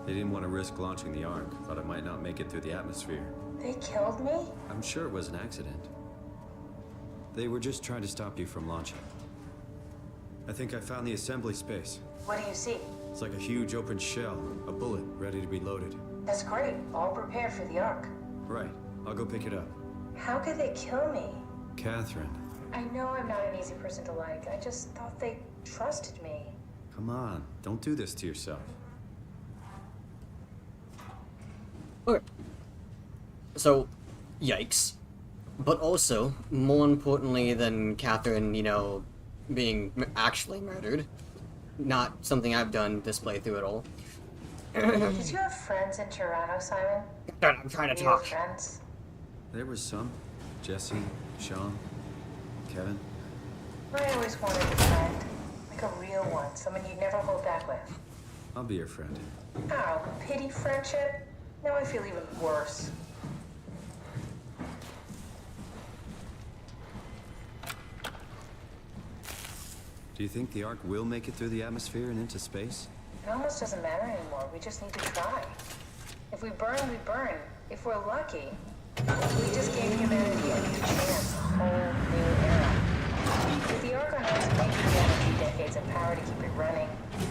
They didn't want to risk launching the Ark. Thought it might not make it through the atmosphere. They killed me? I'm sure it was an accident. They were just trying to stop you from launching. I think I found the assembly space. What do you see? It's like a huge open shell, a bullet ready to be loaded. That's great. All prepared for the Ark. Right. I'll go pick it up. How could they kill me? Catherine. I know I'm not an easy person to like. I just thought they trusted me. Come on. Don't do this to yourself. Okay. So, yikes. But also, more importantly than Catherine, you know, being actually murdered, not something I've done this playthrough at all. Did you have friends in Toronto, Simon? I'm trying to Real talk. friends? There was some. Jesse, Sean, Kevin. I always wanted a friend. Like a real one. Someone you'd never hold back with. I'll be your friend. Oh, pity friendship? Now I feel even worse. Do you think the Ark will make it through the atmosphere and into space? It almost doesn't matter anymore. We just need to try. If we burn, we burn. If we're lucky, we just gave humanity a new chance, a whole new era. With the Ark on Earth, maybe we have a few decades of power to keep it running.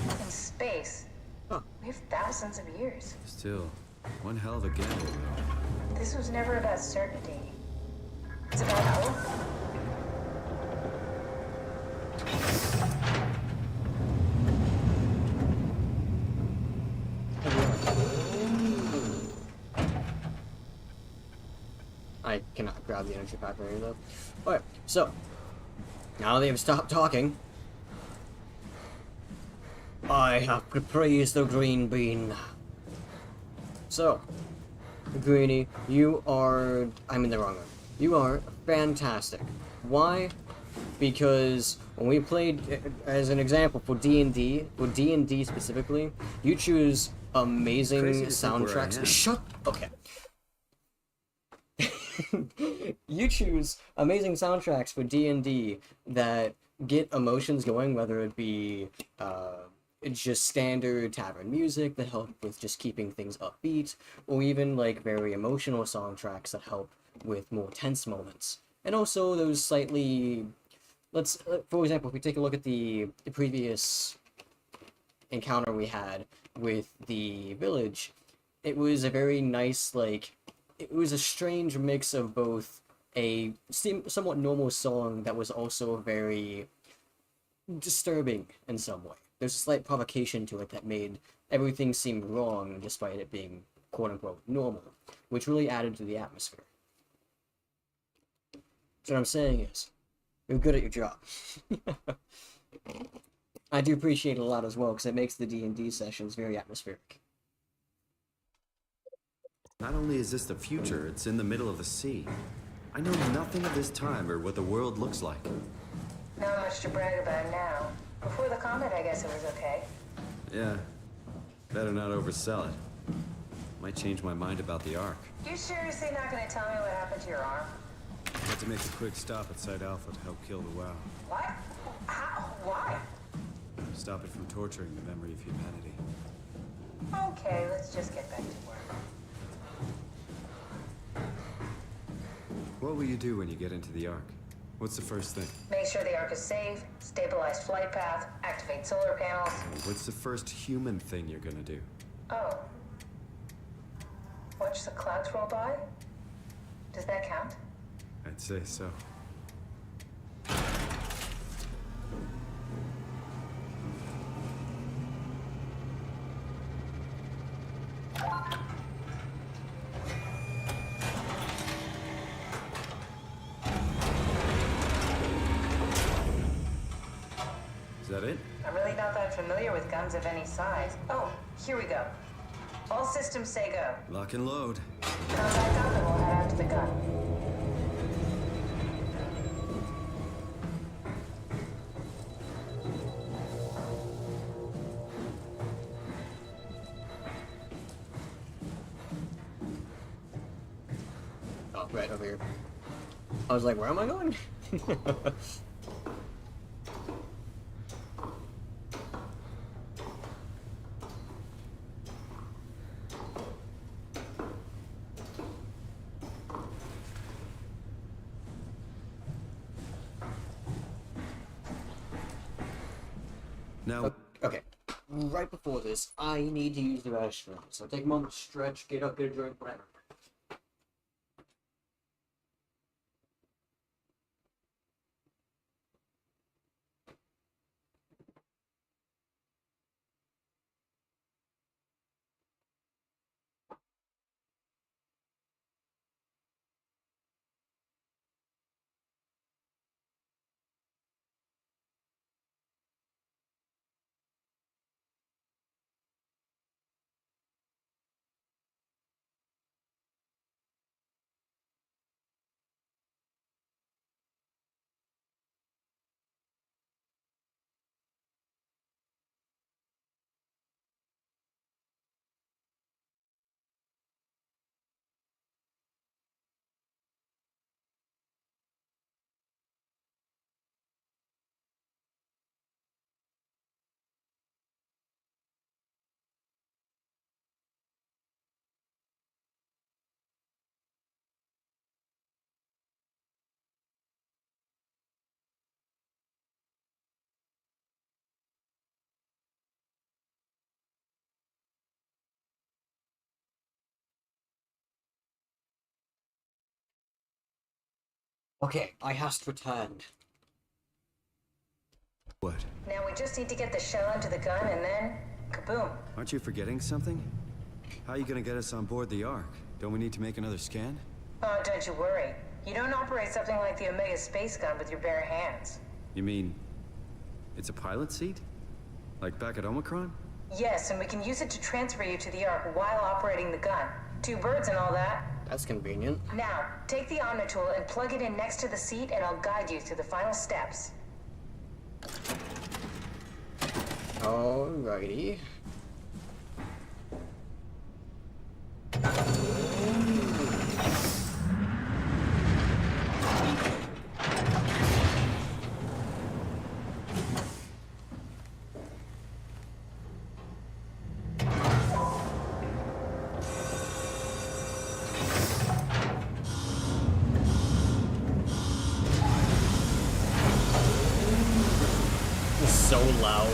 In space, we have thousands of years. Still, one hell of a gamble, though. This was never about certainty. It's about hope. I cannot grab the energy pack right though. Alright, so now they have stopped talking, I have to praise the green bean. So, Greenie, you are... I'm in the wrong one. You are fantastic. Why? Because when we played, as an example, for D&D, for D&D specifically, you choose amazing soundtracks. Shut... Okay. You choose amazing soundtracks for D&D that get emotions going, whether it be it's just standard tavern music that help with just keeping things upbeat, or even like very emotional soundtracks that help with more tense moments. And also those slightly, let's for example, if we take a look at the previous encounter we had with the village, it was a very nice, like, it was a strange mix of both a somewhat normal song that was also very disturbing in some way. There's a slight provocation to it that made everything seem wrong despite it being quote-unquote normal, which really added to the atmosphere. So what I'm saying is, you're good at your job. I do appreciate it a lot as well, because it makes the D&D sessions very atmospheric. Not only is this the future, it's in the middle of the sea. I know nothing of this time or what the world looks like. Not much to brag about now. Before the comet, I guess it was okay. Yeah. Better not oversell it. Might change my mind about the Ark. You seriously not gonna tell me what happened to your arm? I had to make a quick stop at Site Alpha to help kill the WoW. What? How? Why? Stop it from torturing the memory of humanity. Okay, let's just get back to work. What will you do when you get into the Ark? What's the first thing? Make sure the Ark is safe, stabilize flight path, activate solar panels. What's the first human thing you're gonna do? Oh. Watch the clouds roll by? Does that count? I'd say so. Is that it? I'm really not that familiar with guns of any size. Oh, here we go. All systems say go. Lock and load. Contact up and we'll head out to the gun. Oh, right over here. I was like, where am I going? Now, okay. right before this, I need to use the restroom. So take a moment to stretch, get up, get a drink, whatever. Okay, I has returned. What? Now we just need to get the shell into the gun and then, kaboom. Aren't you forgetting something? How are you gonna get us on board the Ark? Don't we need to make another scan? Oh, don't you worry. You don't operate something like the Omega space gun with your bare hands. You mean, it's a pilot seat? Like back at Omicron? Yes, and we can use it to transfer you to the Ark while operating the gun. 2 birds and all that. That's convenient. Now, take the Omnitool and plug it in next to the seat and I'll guide you through the final steps. Alrighty. It's so loud.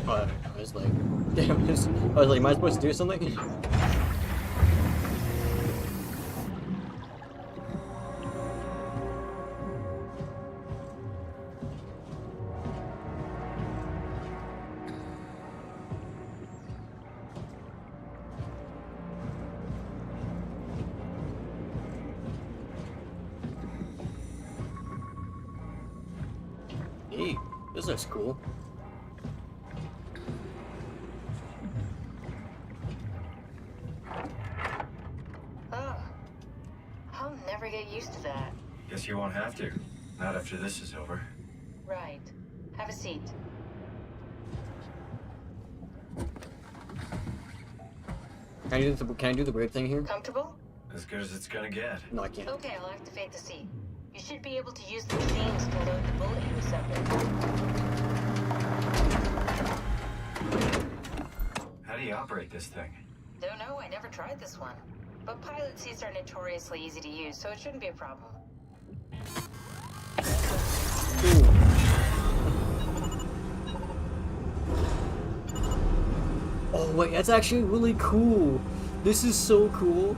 I was like, damn, I was like, am I supposed to do something? Hey, this looks cool. Get used to that. Guess you won't have to. Not after this is over. Right. Have a seat. Can I do the brave thing here? Comfortable? As good as it's gonna get. No, I can't. Okay, I'll activate the seat. You should be able to use the machines to load the bullet you assembled. How do you operate this thing? Don't know, I never tried this one. But pilot seats are notoriously easy to use, so it shouldn't be a problem. Oh wait, that's actually really cool. This is so cool.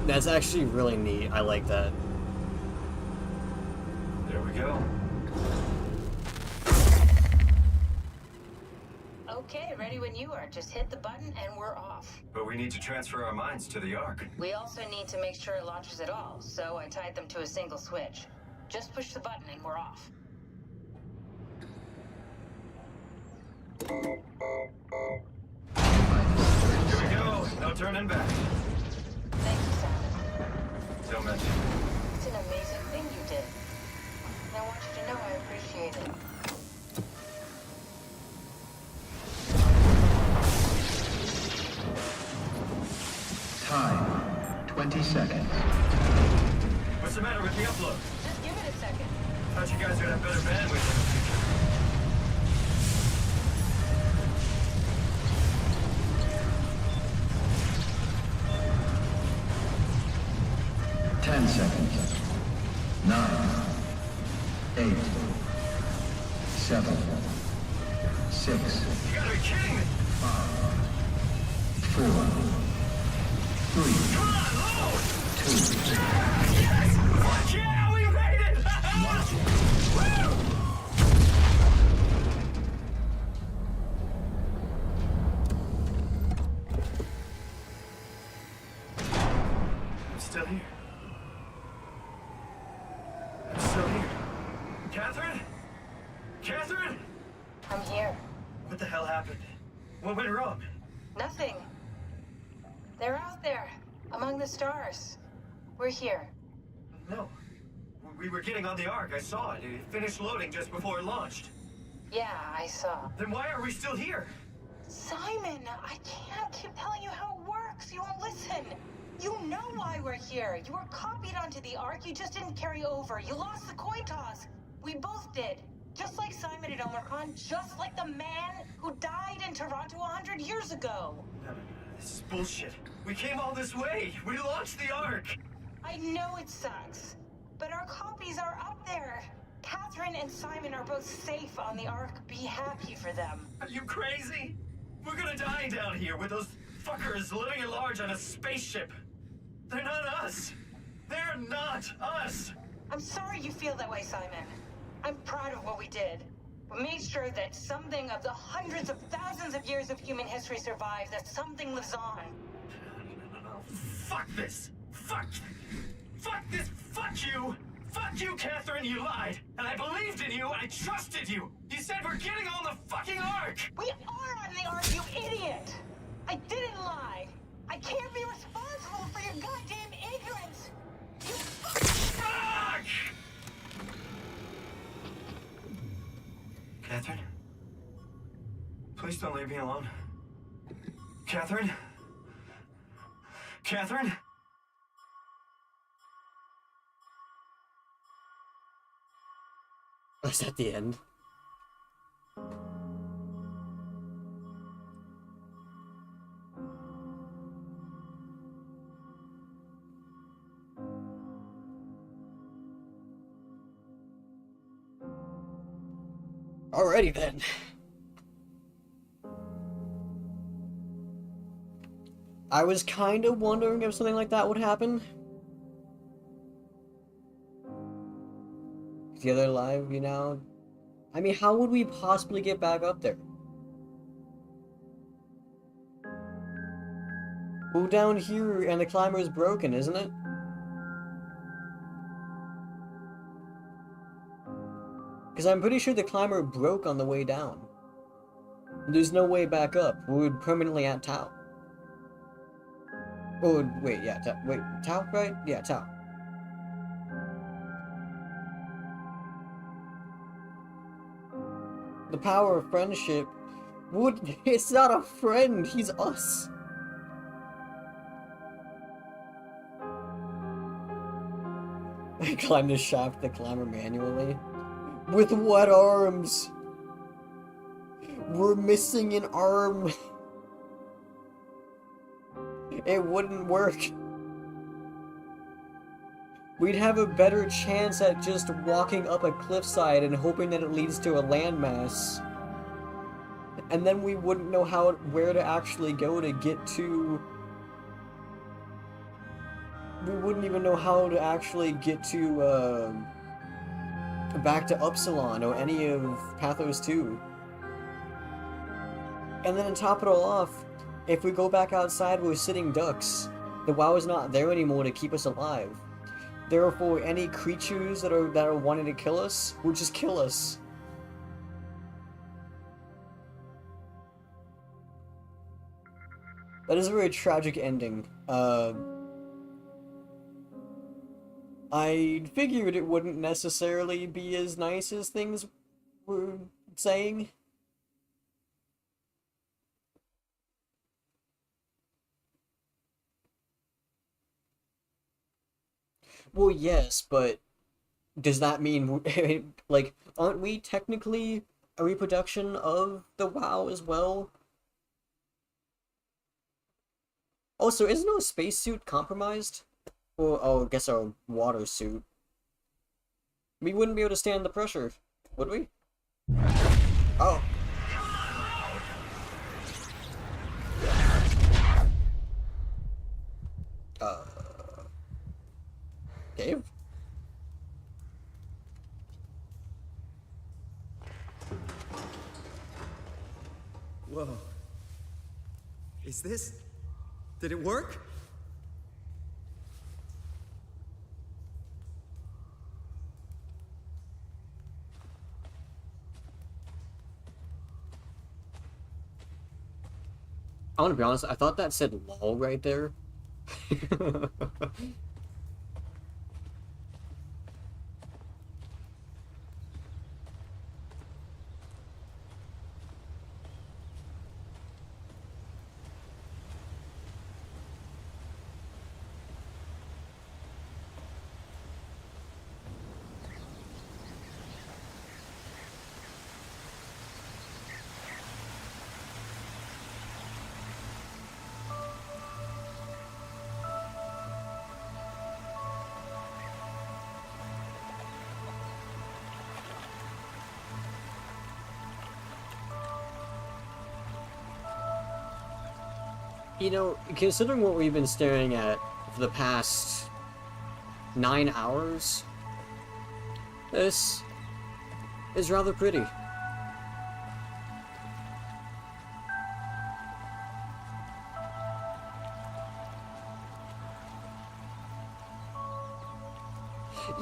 That's actually really neat. I like that. There we go. Okay, ready when you are. Just hit the button and we're off. But we need to transfer our minds to the Ark. We also need to make sure it launches at all, so I tied them to a single switch. Just push the button and we're off. Here we go. No turning back. Thank you, Simon. Don't mention. It's an amazing thing you did. And I want you to know I appreciate it. Time, 20 seconds. What's the matter with the upload? Just give it a second. Thought you guys would have better bandwidth in the future. Seconds. 9, 8, 7, 6. You gotta be kidding me! 5, 4, 3, Come on, load! 2. Yes! Fuck yeah, we made it! Woo! I'm still here. I'm still here. Catherine? Catherine? I'm here. What the hell happened? What went wrong? Nothing. They're out there, among the stars. We're here. No. We were getting on the Ark. I saw it. It finished loading just before it launched. Yeah, I saw. Then why are we still here? Simon, I can't keep telling you how it works. You won't listen. You know why we're here. You were copied onto the Ark. You just didn't carry over. You lost the coin toss. We both did. Just like Simon at Omicron, just like the man who died in Toronto 100 years ago. No, this is bullshit. We came all this way. We launched the Ark. I know it sucks, but our copies are up there. Catherine and Simon are both safe on the Ark. Be happy for them. Are you crazy? We're gonna die down here with those fuckers living at large on a spaceship. They're not us. They're not us. I'm sorry you feel that way, Simon. I'm proud of what we did. We made sure that something of the hundreds of thousands of years of human history survives, that something lives on. No. Fuck this. Fuck this. Fuck you. Fuck you, Catherine. You lied. And I believed in you. I trusted you. You said we're getting on the fucking Ark. We are on the Ark, you idiot. I didn't lie. I can't be responsible for your goddamn ignorance. You Fuck! Catherine? Please don't leave me alone. Catherine? Catherine? Was that the end? Alrighty then. I was kind of wondering if something like that would happen. The other live, you know? I mean, how would we possibly get back up there? Well, down here, and the climber is broken, isn't it? Because I'm pretty sure the climber broke on the way down. There's no way back up. We're permanently at Tau. Oh, wait, yeah, wait, Tau, right? Yeah, Tau. The power of friendship would... It's not a friend, he's us. I climbed the shaft to climber manually. With what arms? We're missing an arm. It wouldn't work. We'd have a better chance at just walking up a cliffside and hoping that it leads to a landmass. And then we wouldn't know where to actually go to get to... We wouldn't even know how to actually get to, back to Upsilon or any of Pathos 2. And then to top it all off, if we go back outside, we're sitting ducks. The WoW is not there anymore to keep us alive. Therefore, any creatures that are wanting to kill us will just kill us. That is a very tragic ending. I figured it wouldn't necessarily be as nice as things were saying. Well, yes, but does that mean, like, aren't we technically a reproduction of the WoW as well? Also, isn't our spacesuit compromised? Or, oh, I guess our water suit. We wouldn't be able to stand the pressure, would we? Oh. Dave? Whoa. Is this... Did it work? I want to be honest, I thought that said lol right there. You know, considering what we've been staring at for the past 9 hours, this is rather pretty.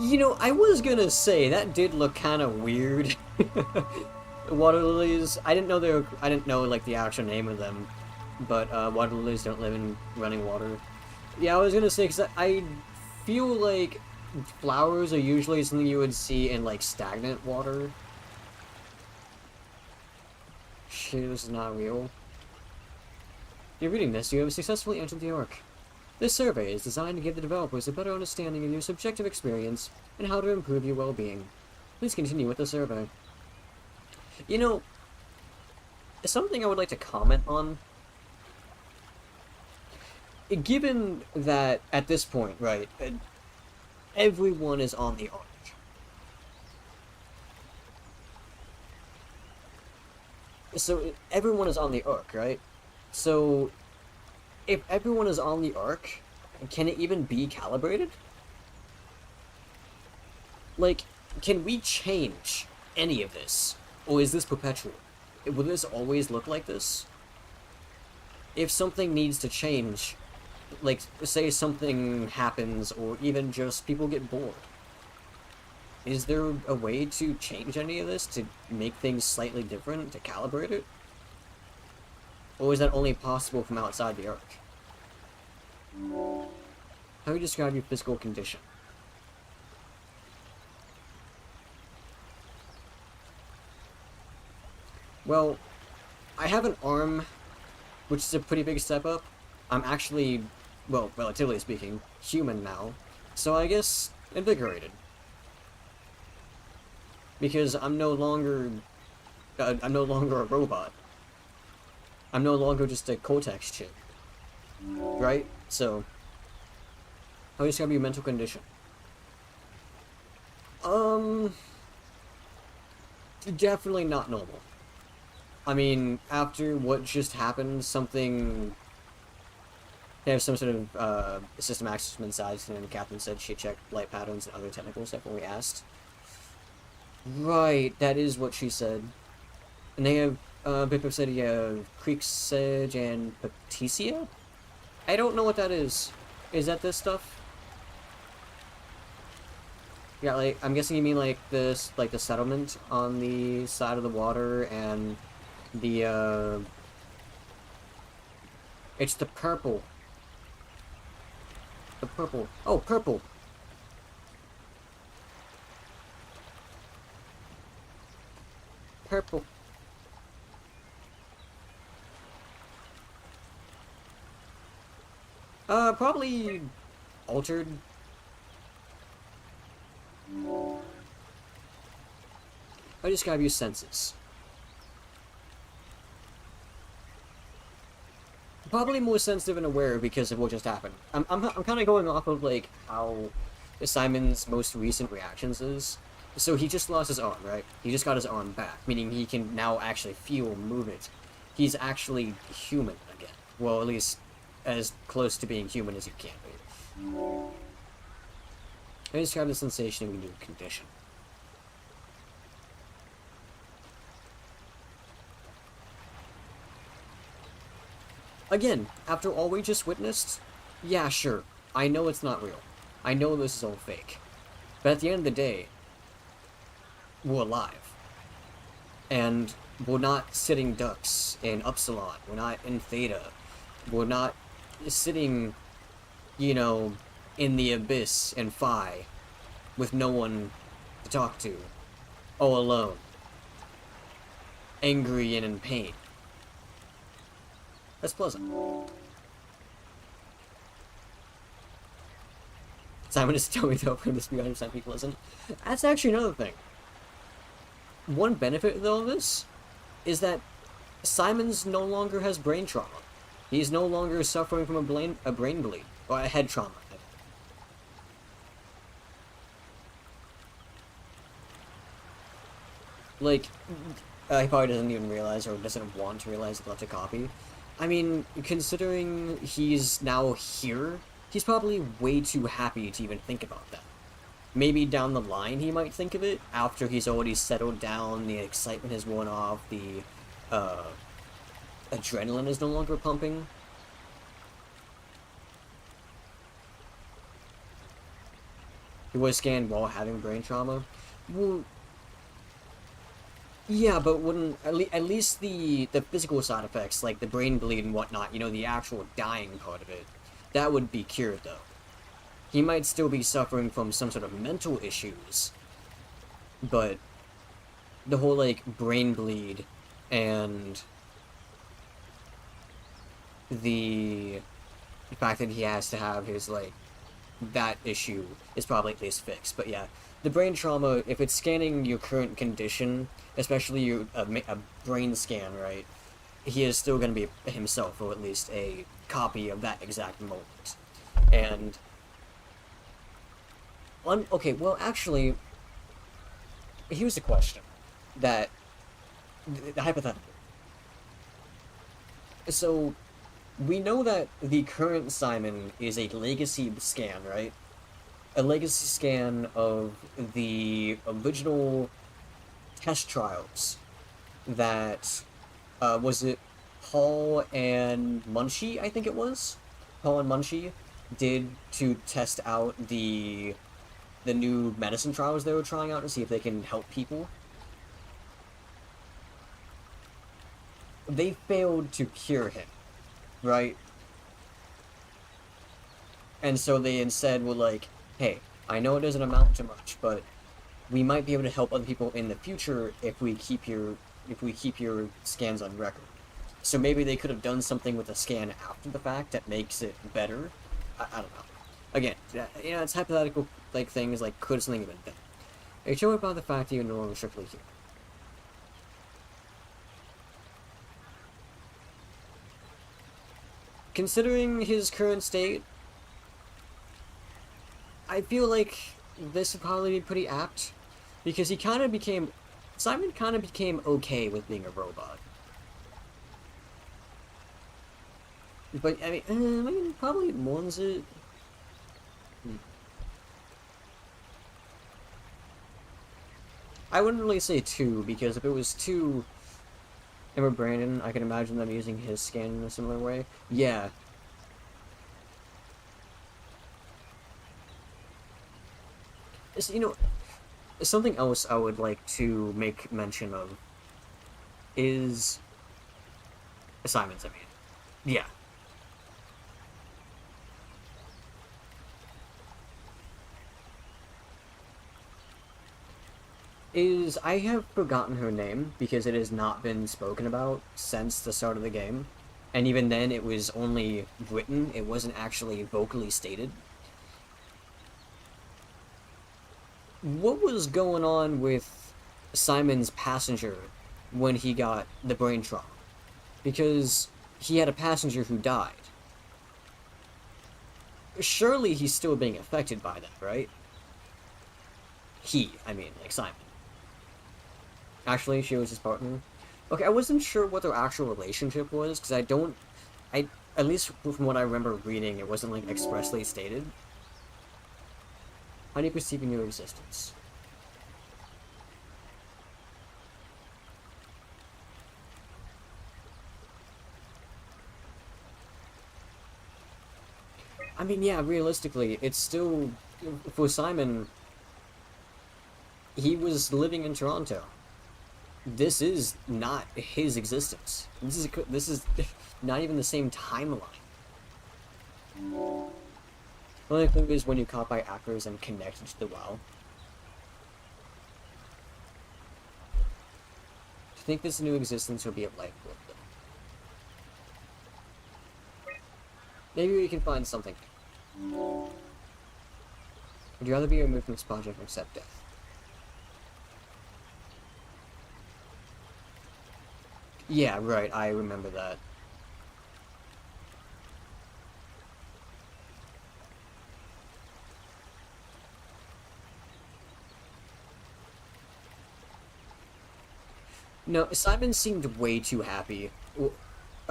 You know, I was gonna say, that did look kind of weird. Water lilies, I didn't know like the actual name of them. But water lilies don't live in running water. Yeah, I was gonna say, because I feel like flowers are usually something you would see in, like, stagnant water. Shit, this is not real. If you're reading this, you have successfully entered the Ark. This survey is designed to give the developers a better understanding of your subjective experience and how to improve your well-being. Please continue with the survey. You know, something I would like to comment on. Given that, at this point, right, everyone is on the Ark. So, everyone is on the Ark, right? So, if everyone is on the Ark, can it even be calibrated? Like, can we change any of this? Or is this perpetual? Will this always look like this? If something needs to change, like, say something happens, or even just people get bored, is there a way to change any of this, to make things slightly different, to calibrate it? Or is that only possible from outside the Ark? How do you describe your physical condition? Well, I have an arm, which is a pretty big step up. I'm actually, well, relatively speaking, human now, so I guess invigorated. Because I'm no longer a robot. I'm no longer just a Cortex chip. Right? So, how do you describe your mental condition? Definitely not normal. I mean, after what just happened, something... They have some sort of system access from inside, and the captain said she checked light patterns and other technical stuff when we asked. Right, that is what she said. And they have Bip said, yeah, Creek's Edge and Patricia? I don't know what that is. Is that this stuff? Yeah, like, I'm guessing you mean, like, this, like, the settlement on the side of the water, and the, it's the purple. The purple. Oh, purple! Purple. Probably altered. I just gotta use senses. Probably more sensitive and aware because of what just happened. I'm kind of going off of, like, how Simon's most recent reactions is. So he just lost his arm, right? He just got his arm back, meaning he can now actually feel movement. He's actually human again. Well, at least as close to being human as you can be. I describe the sensation of a new condition. Again, after all we just witnessed, yeah, sure, I know it's not real. I know this is all fake. But at the end of the day, we're alive. And we're not sitting ducks in Upsilon. We're not in Theta. We're not sitting, you know, in the Abyss and Phi with no one to talk to. All alone. Angry and in pain. That's pleasant. Simon is telling me though, for this to be 100% be pleasant. That's actually another thing. One benefit though of this is that Simon's no longer has brain trauma. He's no longer suffering from a brain bleed or a head trauma. Like, he probably doesn't even realize or doesn't want to realize he left a copy. I mean, considering he's now here, he's probably way too happy to even think about that. Maybe down the line he might think of it, after he's already settled down, the excitement has worn off, the adrenaline is no longer pumping. He was scanned while having brain trauma. Well, yeah, but wouldn't at least the physical side effects, like the brain bleed and whatnot, you know, the actual dying part of it, that would be cured though. He might still be suffering from some sort of mental issues, but the whole like brain bleed and the fact that he has to have his like that issue is probably at least fixed. But yeah, the brain trauma, if it's scanning your current condition, especially your a brain scan, right, he is still going to be himself, or at least a copy of that exact moment. And okay, well, actually, here's a question that the hypothetical. So we know that the current Simon is a legacy scan, right? A legacy scan of the original test trials that, was it Paul and Munchie, I think it was? Paul and Munchie did to test out the new medicine trials they were trying out to see if they can help people. They failed to cure him, right? And so they instead were like, hey, I know it doesn't amount to much, but we might be able to help other people in the future if we keep your scans on record. So maybe they could have done something with a scan after the fact that makes it better. I don't know. Again, you know, it's hypothetical, like, things, like, could something have been done? It's show about the fact that you're no longer strictly here. Considering his current state, I feel like this would probably be pretty apt, because Simon kind of became okay with being a robot. But, I mean, probably mourns it. I wouldn't really say 2, because if it was 2, Him or Brandon, I can imagine them using his skin in a similar way. Yeah. So, you know, something else I would like to make mention of is assignments, I mean. Yeah. I have forgotten her name because it has not been spoken about since the start of the game. And even then, it was only written, it wasn't actually vocally stated. What was going on with Simon's passenger when he got the brain trauma? Because he had a passenger who died. Surely he's still being affected by that, right? I mean, like Simon. Actually, she was his partner. Okay, I wasn't sure what their actual relationship was, because at least from what I remember reading, it wasn't, like, expressly stated. How do you perceive your existence? I mean, yeah, realistically, it's still... For Simon, he was living in Toronto. This is not his existence. This is not even the same timeline. The only clue is when you caught by actors and connected to the WoW. To think this new existence would be a lifeboat, though. Maybe we can find something. Would you rather be removed from this project or accept death? Yeah, right, I remember that. No, Simon seemed way too happy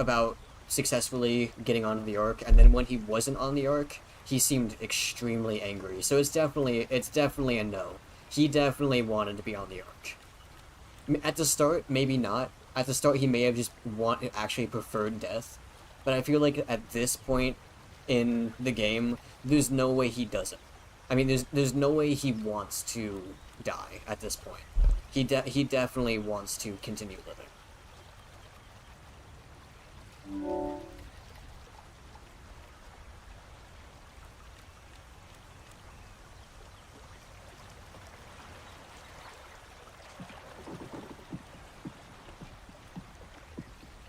about successfully getting onto the Ark, and then when he wasn't on the Ark, he seemed extremely angry. So it's definitely a no. He definitely wanted to be on the Ark. At the start, maybe not. At the start, he may have just actually preferred death, but I feel like at this point in the game, there's no way he doesn't. I mean, there's no way he wants to die at this point. He definitely wants to continue living.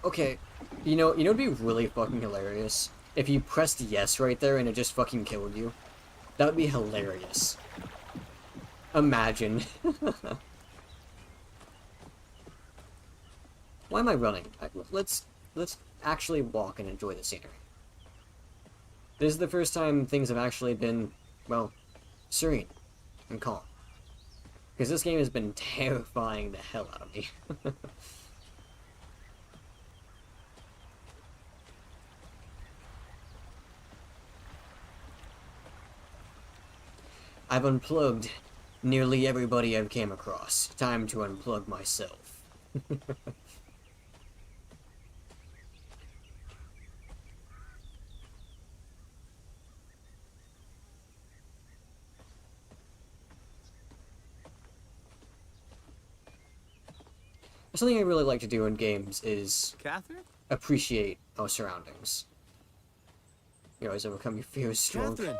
Okay, you know it'd be really fucking hilarious if you pressed yes right there and it just fucking killed you. That would be hilarious. Imagine. Why am I running? Let's actually walk and enjoy the scenery. This is the first time things have actually been, well, serene and calm. Because this game has been terrifying the hell out of me. I've unplugged nearly everybody I've came across. Time to unplug myself. Something I really like to do in games is appreciate our surroundings. You always overcome your fears strong. Catherine!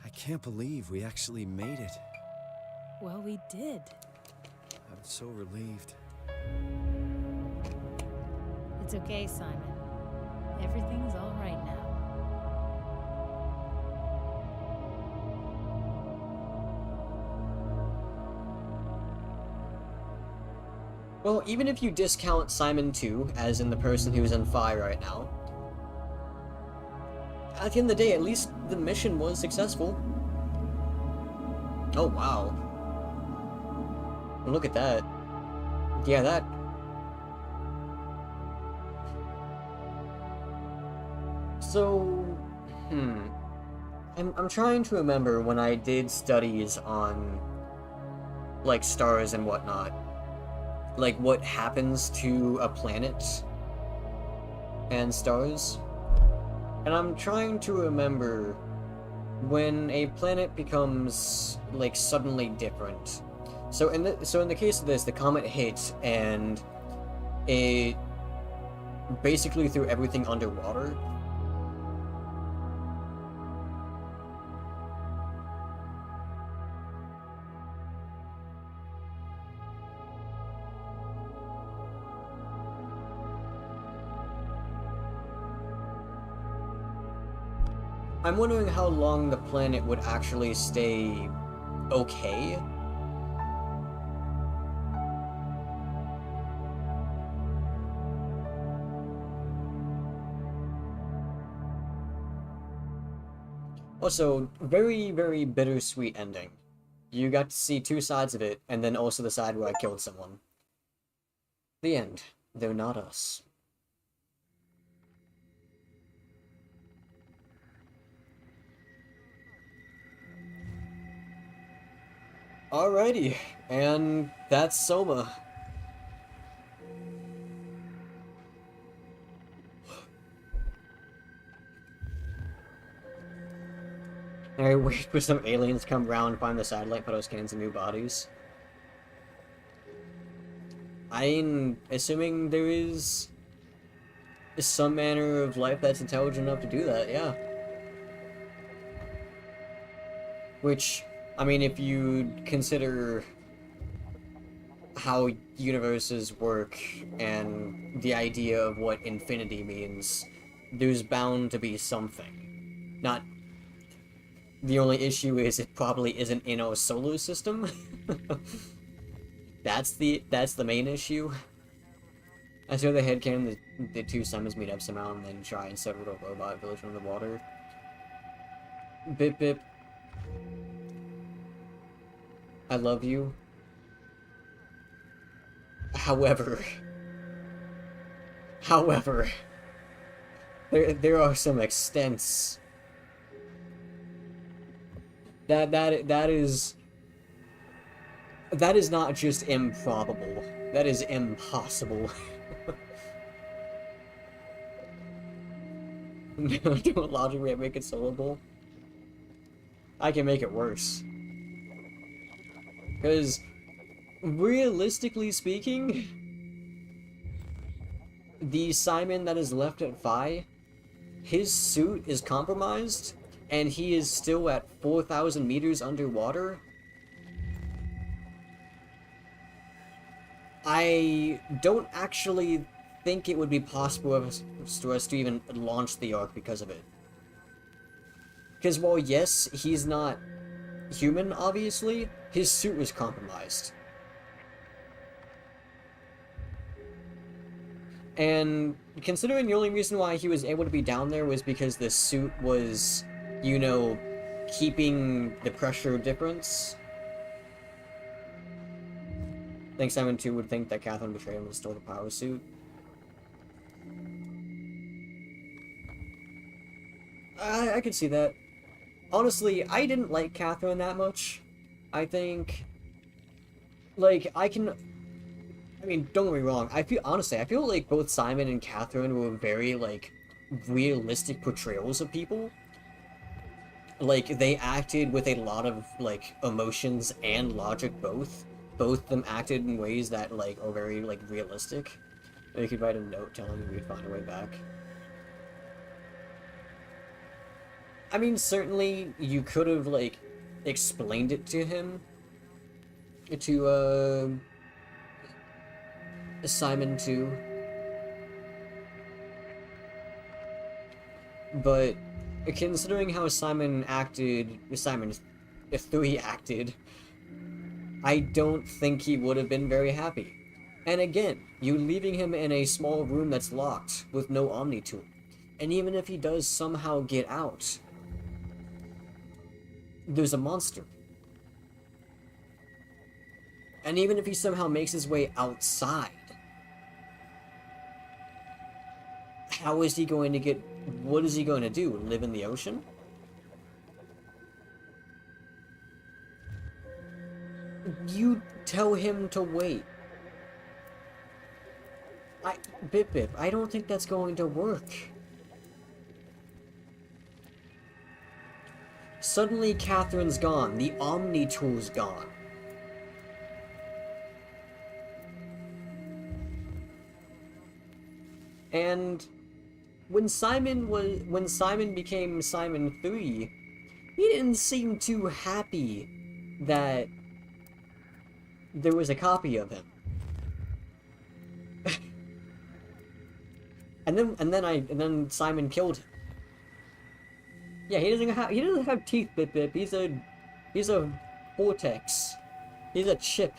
I can't believe we actually made it. Well, we did. I'm so relieved. It's okay, Simon. Everything's all right now. Well, even if you discount Simon 2, as in the person who's on fire right now, at the end of the day, at least the mission was successful. Oh, wow. Look at that. Yeah, that... So... I'm trying to remember when I did studies on, like, stars and whatnot. like, what happens to a planet and stars. And I'm trying to remember when a planet becomes, like, suddenly different. So in the case of this, the comet hit and it basically threw everything underwater. I'm wondering how long the planet would actually stay okay. Also, very, very bittersweet ending. You got to see two sides of it, and then also the side where I killed someone. The end. They're not us. Alrighty, and that's Soma. I wait for some aliens to come around and find the satellite photo scans of new bodies. I'm assuming there is some manner of life that's intelligent enough to do that, yeah. Which, I mean, if you consider how universes work and the idea of what infinity means, there's bound to be something. Not... The only issue is it probably isn't in our solar system. That's the main issue. I saw the headcanon the two summons meet up somehow and then try and settle a robot village under the water. Bip bip. I love you. However, there are some extents that is not just improbable. That is impossible. Don't logically make it solvable. I can make it worse. Because, realistically speaking, the Simon that is left at Phi, his suit is compromised, and he is still at 4,000 meters underwater. I don't actually think it would be possible for us to even launch the Ark because of it. Because while yes, he's not human, obviously, his suit was compromised. And considering the only reason why he was able to be down there was because the suit was, you know, keeping the pressure difference. I think Simon 2 would think that Catherine betrayed him to store the power suit. I could see that. Honestly, I didn't like Catherine that much. I think... Like, I mean, don't get me wrong, I feel like both Simon and Catherine were very, like, realistic portrayals of people. Like, they acted with a lot of, like, emotions and logic both. Both of them acted in ways that, like, are very, like, realistic. And you could write a note telling me we'd find a way back. I mean, certainly, you could have, like, explained it to him. To, Simon too. But, considering how Simon 3 acted, I don't think he would have been very happy. And again, you leaving him in a small room that's locked with no Omni tool. And even if he does somehow get out, there's a monster. And even if he somehow makes his way outside, how is he going to get... What is he going to do? Live in the ocean? You tell him to wait. Bip Bip, I don't think that's going to work. Suddenly, Catherine's gone. The Omni tool's gone. And when Simon became Simon 3, he didn't seem too happy that there was a copy of him. and then Simon killed him. Yeah, he doesn't have teeth, Bip Bip. He's a vortex. He's a chip.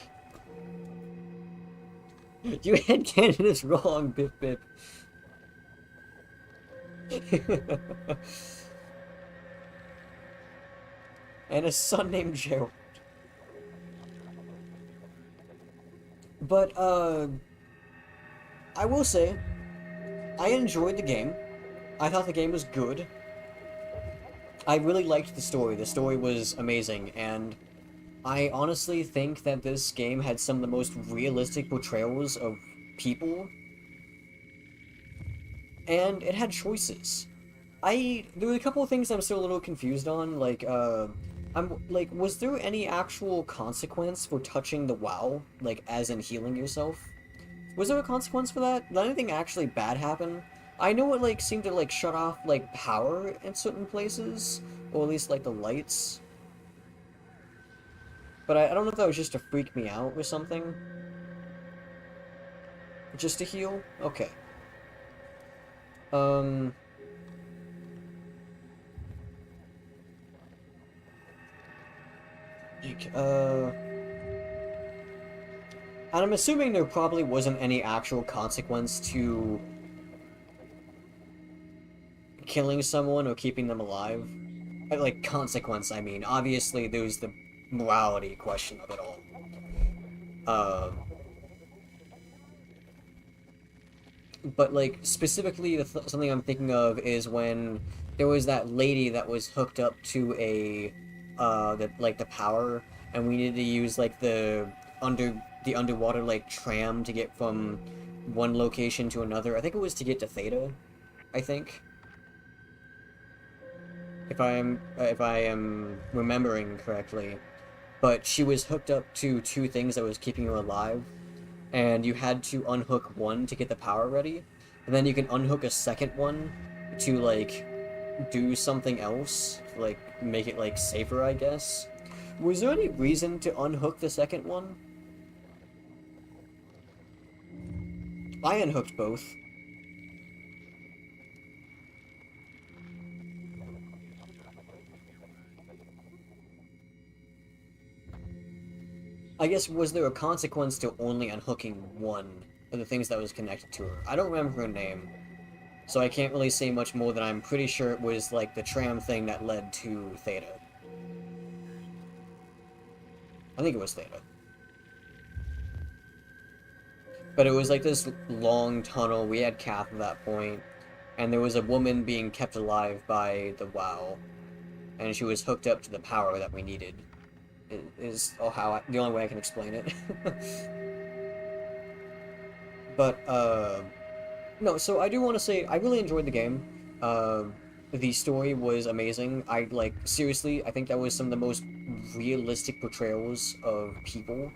Your headcanon is wrong, Bip Bip. And a son named Gerald. But, I will say, I enjoyed the game. I thought the game was good. I really liked the story. The story was amazing, and I honestly think that this game had some of the most realistic portrayals of people. And it had choices. There were a couple of things I'm still a little confused on, like, was there any actual consequence for touching the WoW, like, as in healing yourself? Was there a consequence for that? Did anything actually bad happen? I know it, like, seemed to, like, shut off, like, power in certain places, or at least, like, the lights. But I don't know if that was just to freak me out or something. Just to heal? Okay. And I'm assuming there probably wasn't any actual consequence to killing someone or keeping them alive. Like, consequence, I mean. Obviously, there's the morality question of it all. But, like, specifically, something I'm thinking of is when there was that lady that was hooked up to the power, and we needed to use, like, the underwater, like, tram to get from one location to another. I think it was to get to Theta, I think. If I am remembering correctly. But she was hooked up to two things that was keeping her alive, and you had to unhook one to get the power ready, and then you can unhook a second one to, like, do something else, like, make it, like, safer, I guess. Was there any reason to unhook the second one? I unhooked both. I guess, was there a consequence to only unhooking one of the things that was connected to her? I don't remember her name, so I can't really say much more than I'm pretty sure it was, like, the tram thing that led to Theta. I think it was Theta. But it was, like, this long tunnel. We had Kath at that point, and there was a woman being kept alive by the WoW, and she was hooked up to the power that we needed. Is the only way I can explain it. But, no, so I do want to say, I really enjoyed the game. The story was amazing. Seriously, I think that was some of the most realistic portrayals of people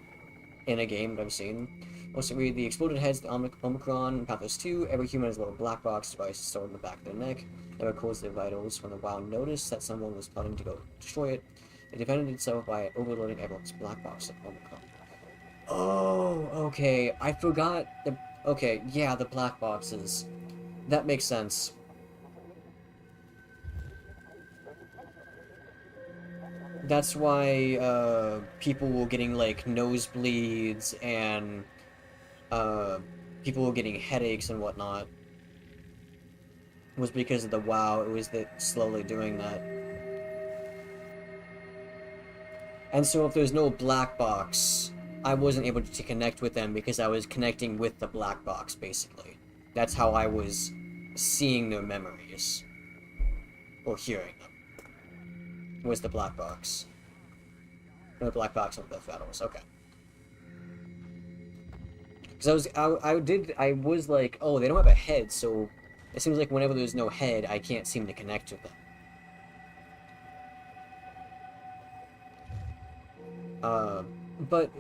in a game that I've seen. Also, read the exploded heads, the Omicron, Pathos 2, every human has a little black box device stored in the back of their neck that records their vitals. When the WoW noticed that someone was plotting to go destroy it, it defended itself by overloading everyone's black box of Omicron. Oh, okay. I forgot the... Okay, yeah, the black boxes. That makes sense. That's why, people were getting, like, nosebleeds and, people were getting headaches and whatnot. Was because of the WoW, it was slowly doing that. And so if there's no black box, I wasn't able to connect with them because I was connecting with the black box, basically. That's how I was seeing their memories. Or hearing them. Was the black box. No, black box of the battles, okay. Because I was like, oh, they don't have a head, so it seems like whenever there's no head, I can't seem to connect with them. But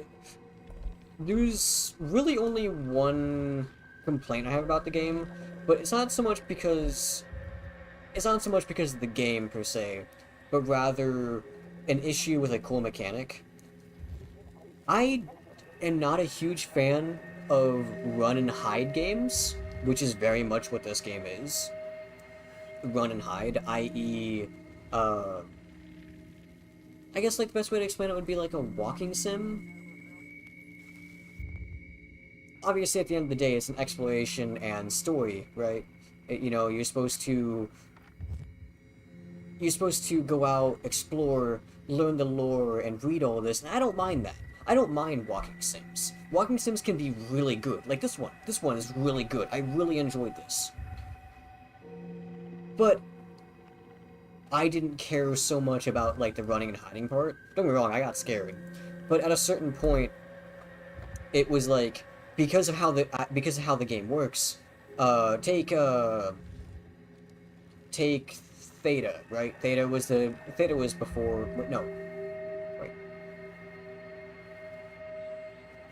there's really only one complaint I have about the game, but it's not so much because of the game per se, but rather an issue with a core mechanic. I am not a huge fan of run and hide games, which is very much what this game is. Run and hide, i.e., I guess like the best way to explain it would be like a walking sim. Obviously, at the end of the day, it's an exploration and story, right? You know, you're supposed to go out, explore, learn the lore, and read all this, and I don't mind that. I don't mind walking sims. Walking sims can be really good. Like this one. This one is really good. I really enjoyed this. But I didn't care so much about, like, the running and hiding part. Don't get me wrong, I got scared. But at a certain point, it was like, because of how the game works, take Theta, right? Theta was before, no. Wait.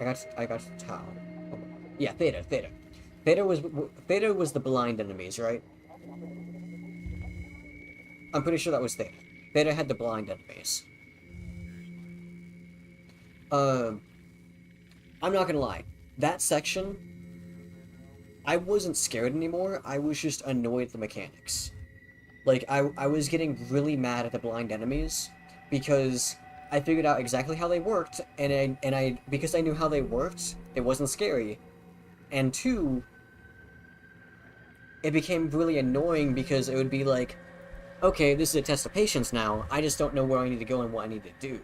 I got Tau. Yeah, Theta. Theta was the blind enemies, right? I'm pretty sure that was Theta. Theta had the blind enemies. I'm not gonna lie. That section, I wasn't scared anymore, I was just annoyed at the mechanics. Like, I was getting really mad at the blind enemies, because I figured out exactly how they worked, and because I knew how they worked, it wasn't scary. And two, it became really annoying because it would be like, okay, this is a test of patience now, I just don't know where I need to go and what I need to do.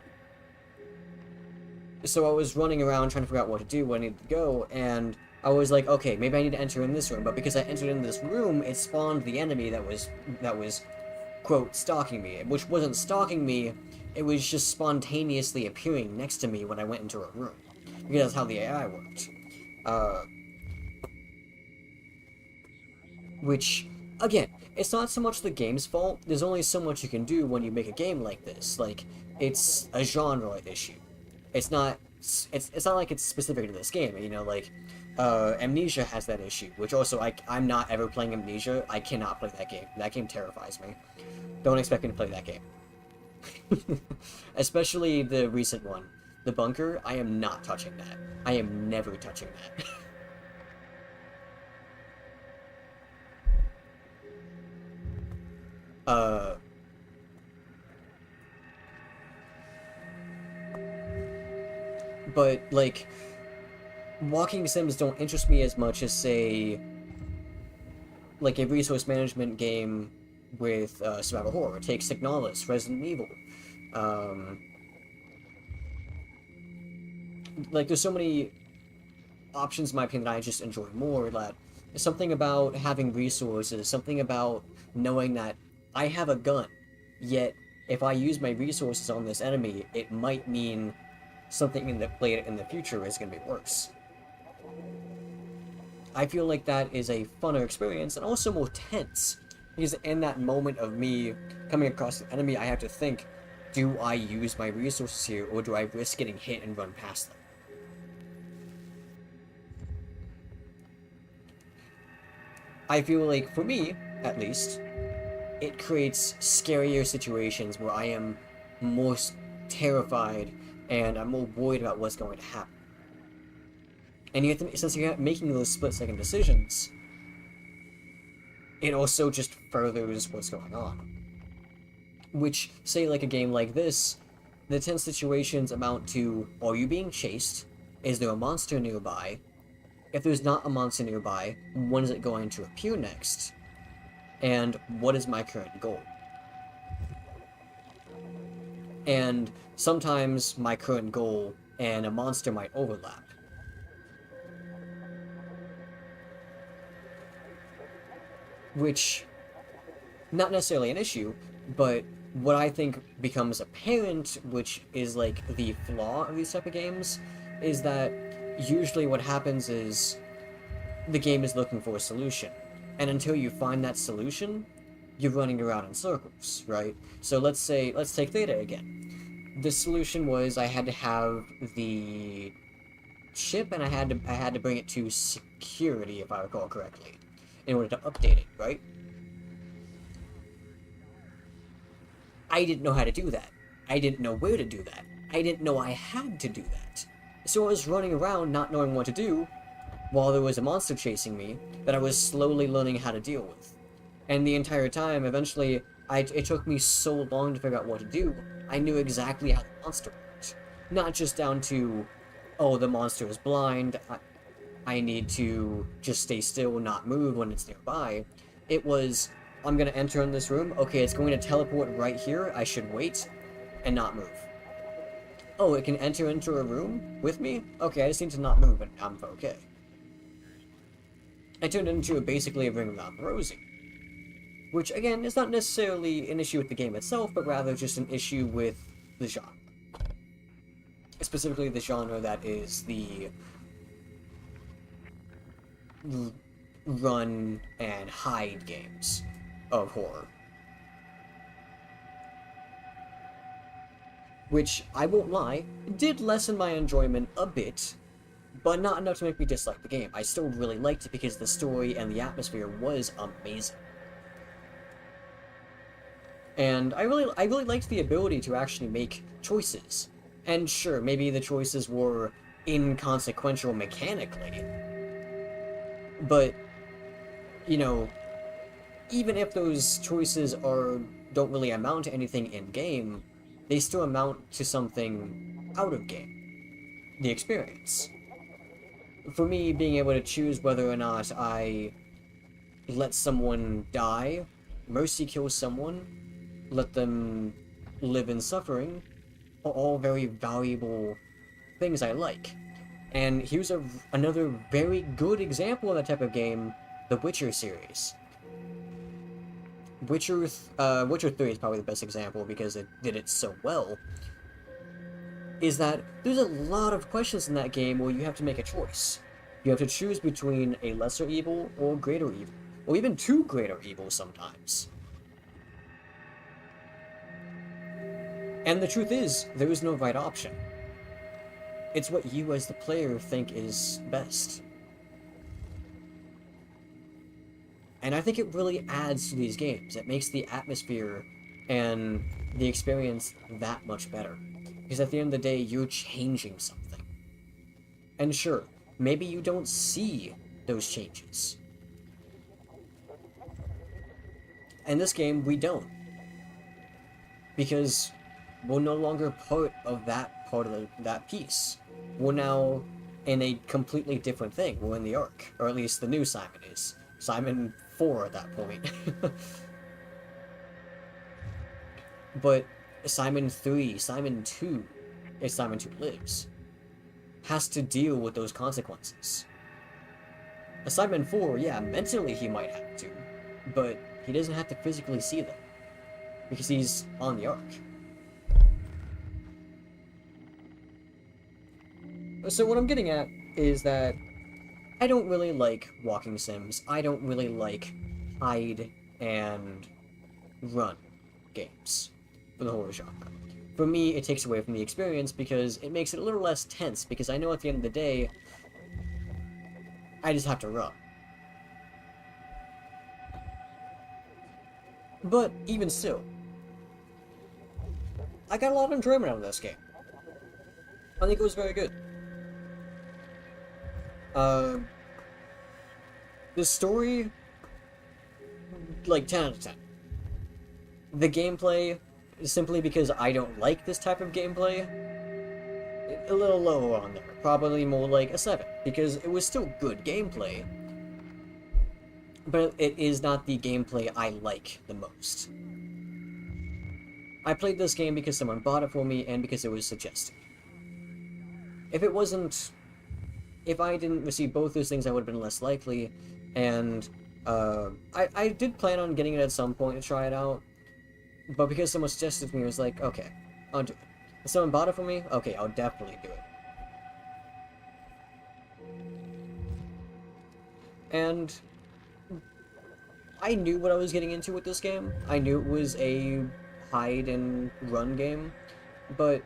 So I was running around trying to figure out what to do, where I needed to go, and I was like, okay, maybe I need to enter in this room, but because I entered in this room, it spawned the enemy that was, quote, stalking me, which wasn't stalking me, it was just spontaneously appearing next to me when I went into a room, because that's how the AI worked. Which, again, it's not so much the game's fault, there's only so much you can do when you make a game like this, like, it's a genre issue. It's not like it's specific to this game, you know, like, Amnesia has that issue, which also, I'm not ever playing Amnesia, I cannot play that game. That game terrifies me. Don't expect me to play that game. Especially the recent one. The Bunker, I am not touching that. I am never touching that. But, like, walking sims don't interest me as much as, say, like a resource management game with survival horror. Take Signalis, Resident Evil. Like, there's so many options, in my opinion, that I just enjoy more. That something about having resources, something about knowing that I have a gun, yet if I use my resources on this enemy, it might mean something later in the future is going to be worse. I feel like that is a funner experience, and also more tense, because in that moment of me coming across an enemy, I have to think, do I use my resources here, or do I risk getting hit and run past them? I feel like, for me, at least, it creates scarier situations where I am more terrified and I'm more worried about what's going to happen. And you have to, since you're making those split-second decisions, it also just furthers what's going on. Which, say like a game like this, the tense situations amount to, are you being chased? Is there a monster nearby? If there's not a monster nearby, when is it going to appear next? And what is my current goal? And sometimes my current goal and a monster might overlap. Which, not necessarily an issue, but what I think becomes apparent, which is like the flaw of these type of games, is that usually what happens is the game is looking for a solution. And until you find that solution, you're running around in circles, right? So let's take Theta again. The solution was I had to have the ship, and I had to bring it to security, if I recall correctly, in order to update it, right? I didn't know how to do that. I didn't know where to do that. I didn't know I had to do that. So I was running around not knowing what to do, while there was a monster chasing me that I was slowly learning how to deal with. And the entire time, eventually, it took me so long to figure out what to do, I knew exactly how the monster worked. Not just down to, oh, the monster is blind, I need to just stay still and not move when it's nearby. It was, I'm gonna enter in this room, okay, it's going to teleport right here, I should wait, and not move. Oh, it can enter into a room with me? Okay, I just need to not move and I'm okay. I turned it into basically a Ring Around Rosie. Which, again, is not necessarily an issue with the game itself, but rather just an issue with the genre. Specifically the genre that is the run and hide games of horror. Which, I won't lie, did lessen my enjoyment a bit, but not enough to make me dislike the game. I still really liked it because the story and the atmosphere was amazing. And I really liked the ability to actually make choices. And sure, maybe the choices were inconsequential mechanically, but, you know, even if those choices don't really amount to anything in-game, they still amount to something out-of-game. The experience. For me, being able to choose whether or not I let someone die, mercy kill someone, let them live in suffering, are all very valuable things I like. And here's another very good example of that type of game, the Witcher series. Witcher 3 is probably the best example because it did it so well, is that there's a lot of questions in that game where you have to make a choice. You have to choose between a lesser evil or greater evil, or even two greater evils sometimes. And the truth is, there is no right option. It's what you as the player think is best. And I think it really adds to these games. It makes the atmosphere and the experience that much better. Because at the end of the day, you're changing something. And sure, maybe you don't see those changes. In this game, we don't. Because we're no longer part of that piece. We're now in a completely different thing. We're in the Ark. Or at least the new Simon is. Simon 4 at that point. But Simon 3, Simon 2, if Simon 2 lives, has to deal with those consequences. Simon 4, yeah, mentally he might have to, but he doesn't have to physically see them, because he's on the Ark. So what I'm getting at is that I don't really like walking sims. I don't really like hide and run games for the horror genre. For me, it takes away from the experience because it makes it a little less tense, because I know at the end of the day, I just have to run. But even still, I got a lot of enjoyment out of this game. I think it was very good. The story, like 10 out of 10. The gameplay, simply because I don't like this type of gameplay, a little lower on there. Probably more like a 7, because it was still good gameplay, but it is not the gameplay I like the most. I played this game because someone bought it for me and because it was suggested. If I didn't receive both those things, I would have been less likely, and I did plan on getting it at some point to try it out, but because someone suggested it to me, I was like, okay, I'll do it. If someone bought it for me, okay, I'll definitely do it. And I knew what I was getting into with this game. I knew it was a hide and run game, but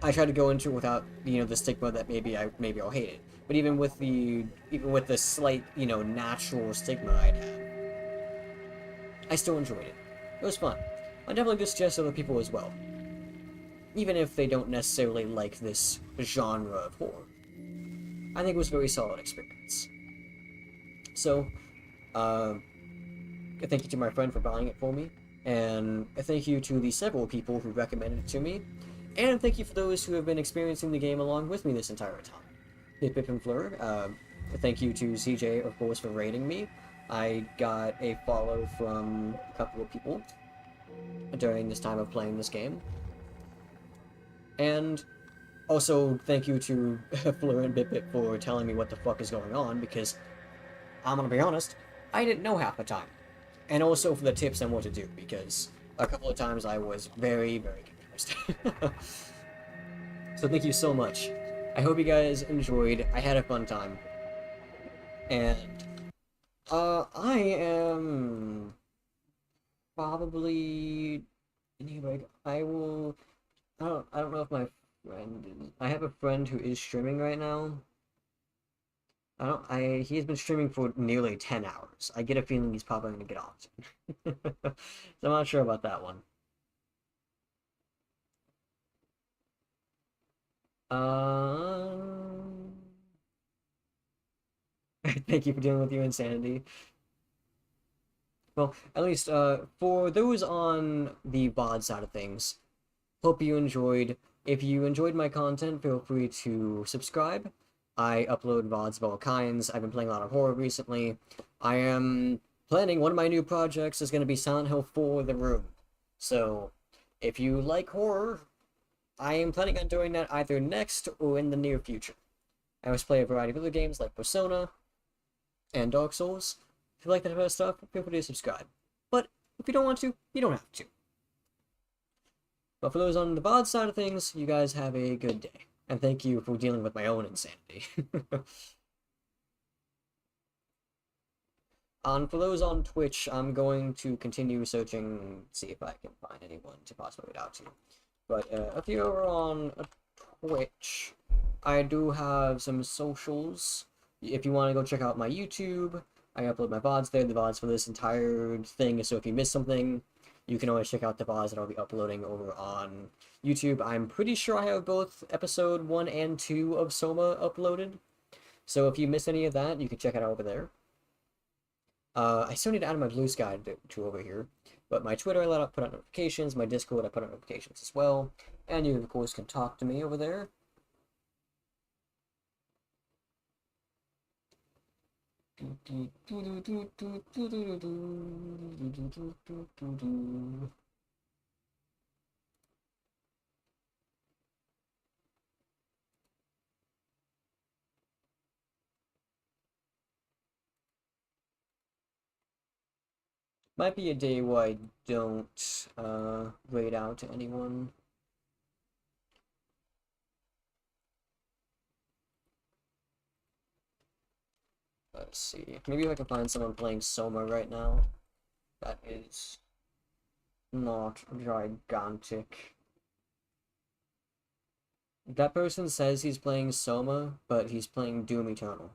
I tried to go into it without, you know, the stigma that maybe I'll hate it. But even with the slight, you know, natural stigma I'd have, I still enjoyed it. It was fun. I definitely would suggest other people as well, even if they don't necessarily like this genre of horror. I think it was a very solid experience. So, a thank you to my friend for buying it for me, and a thank you to the several people who recommended it to me, and thank you for those who have been experiencing the game along with me this entire time. Pip and Fleur, thank you to CJ, of course, for rating me. I got a follow from a couple of people during this time of playing this game. And also, thank you to Fleur and Bip for telling me what the fuck is going on, because, I'm gonna be honest, I didn't know half the time. And also for the tips on what to do, because a couple of times I was very, very confused. So thank you so much. I hope you guys enjoyed. I had a fun time. And, I am probably... Anyway, I don't know if my friend is... I have a friend who is streaming right now. He's been streaming for nearly 10 hours. I get a feeling he's probably gonna get off soon. So I'm not sure about that one. Thank you for dealing with your insanity. Well, at least, for those on the VOD side of things, hope you enjoyed. If you enjoyed my content, feel free to subscribe. I upload VODs of all kinds. I've been playing a lot of horror recently. I am planning one of my new projects is going to be Silent Hill 4 The Room. So, if you like horror, I am planning on doing that either next or in the near future. I always play a variety of other games like Persona and Dark Souls. If you like that kind of stuff, feel free to subscribe. But if you don't want to, you don't have to. But for those on the VOD side of things, you guys have a good day. And thank you for dealing with my own insanity. And for those on Twitch, I'm going to continue searching, see if I can find anyone to possibly read out to. But if you're on Twitch, I do have some socials. If you want to go check out my YouTube, I upload my VODs there, the VODs for this entire thing, so if you miss something, you can always check out the VODs that I'll be uploading over on YouTube. I'm pretty sure I have both episode 1 and 2 of Soma uploaded, so if you miss any of that, you can check it out over there. I still need to add my Blue Sky to over here, but my Twitter I let out put out notifications, my Discord I put out notifications as well, and you of course can talk to me over there. Might be a day where I don't raid out to anyone. Let's see. Maybe if I can find someone playing Soma right now. That is not gigantic. That person says he's playing Soma, but he's playing Doom Eternal.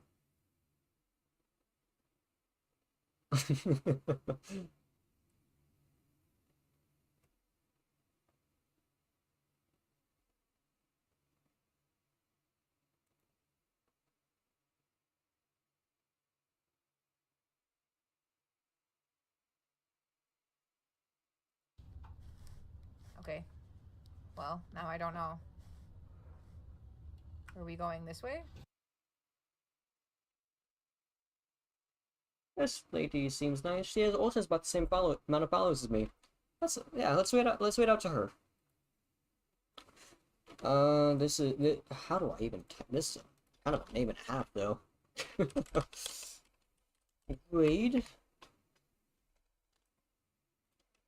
Okay. Well, now I don't know. Are we going this way? This lady seems nice. She also has about the same amount of followers as me. Yeah. Let's wait out. Let's wait out to her. This is how do I even? This is kind of a name and a half though. Grade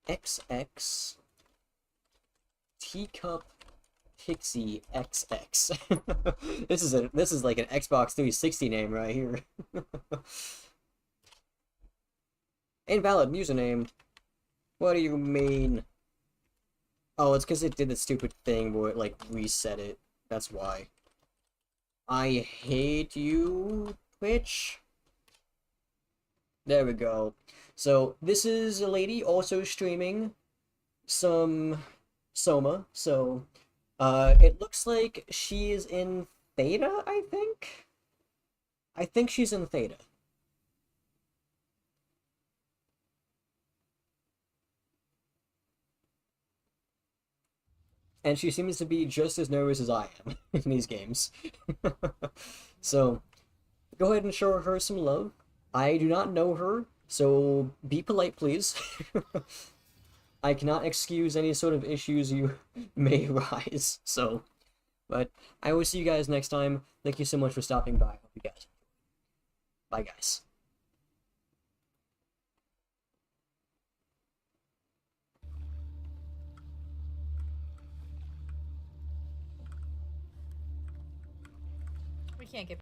XX Teacup Pixie XX. This is like an Xbox 360 name right here. Invalid username. What do you mean? Oh, it's because it did the stupid thing where it, like, reset it. That's why. I hate you, Twitch. There we go. So, this is a lady also streaming some Soma. So, it looks like she is in Theta, I think? I think she's in Theta. And she seems to be just as nervous as I am in these games. So, go ahead and show her some love. I do not know her, so be polite, please. I cannot excuse any sort of issues you may arise, so... But I will see you guys next time. Thank you so much for stopping by. Hope you guys. Bye, guys. We can't get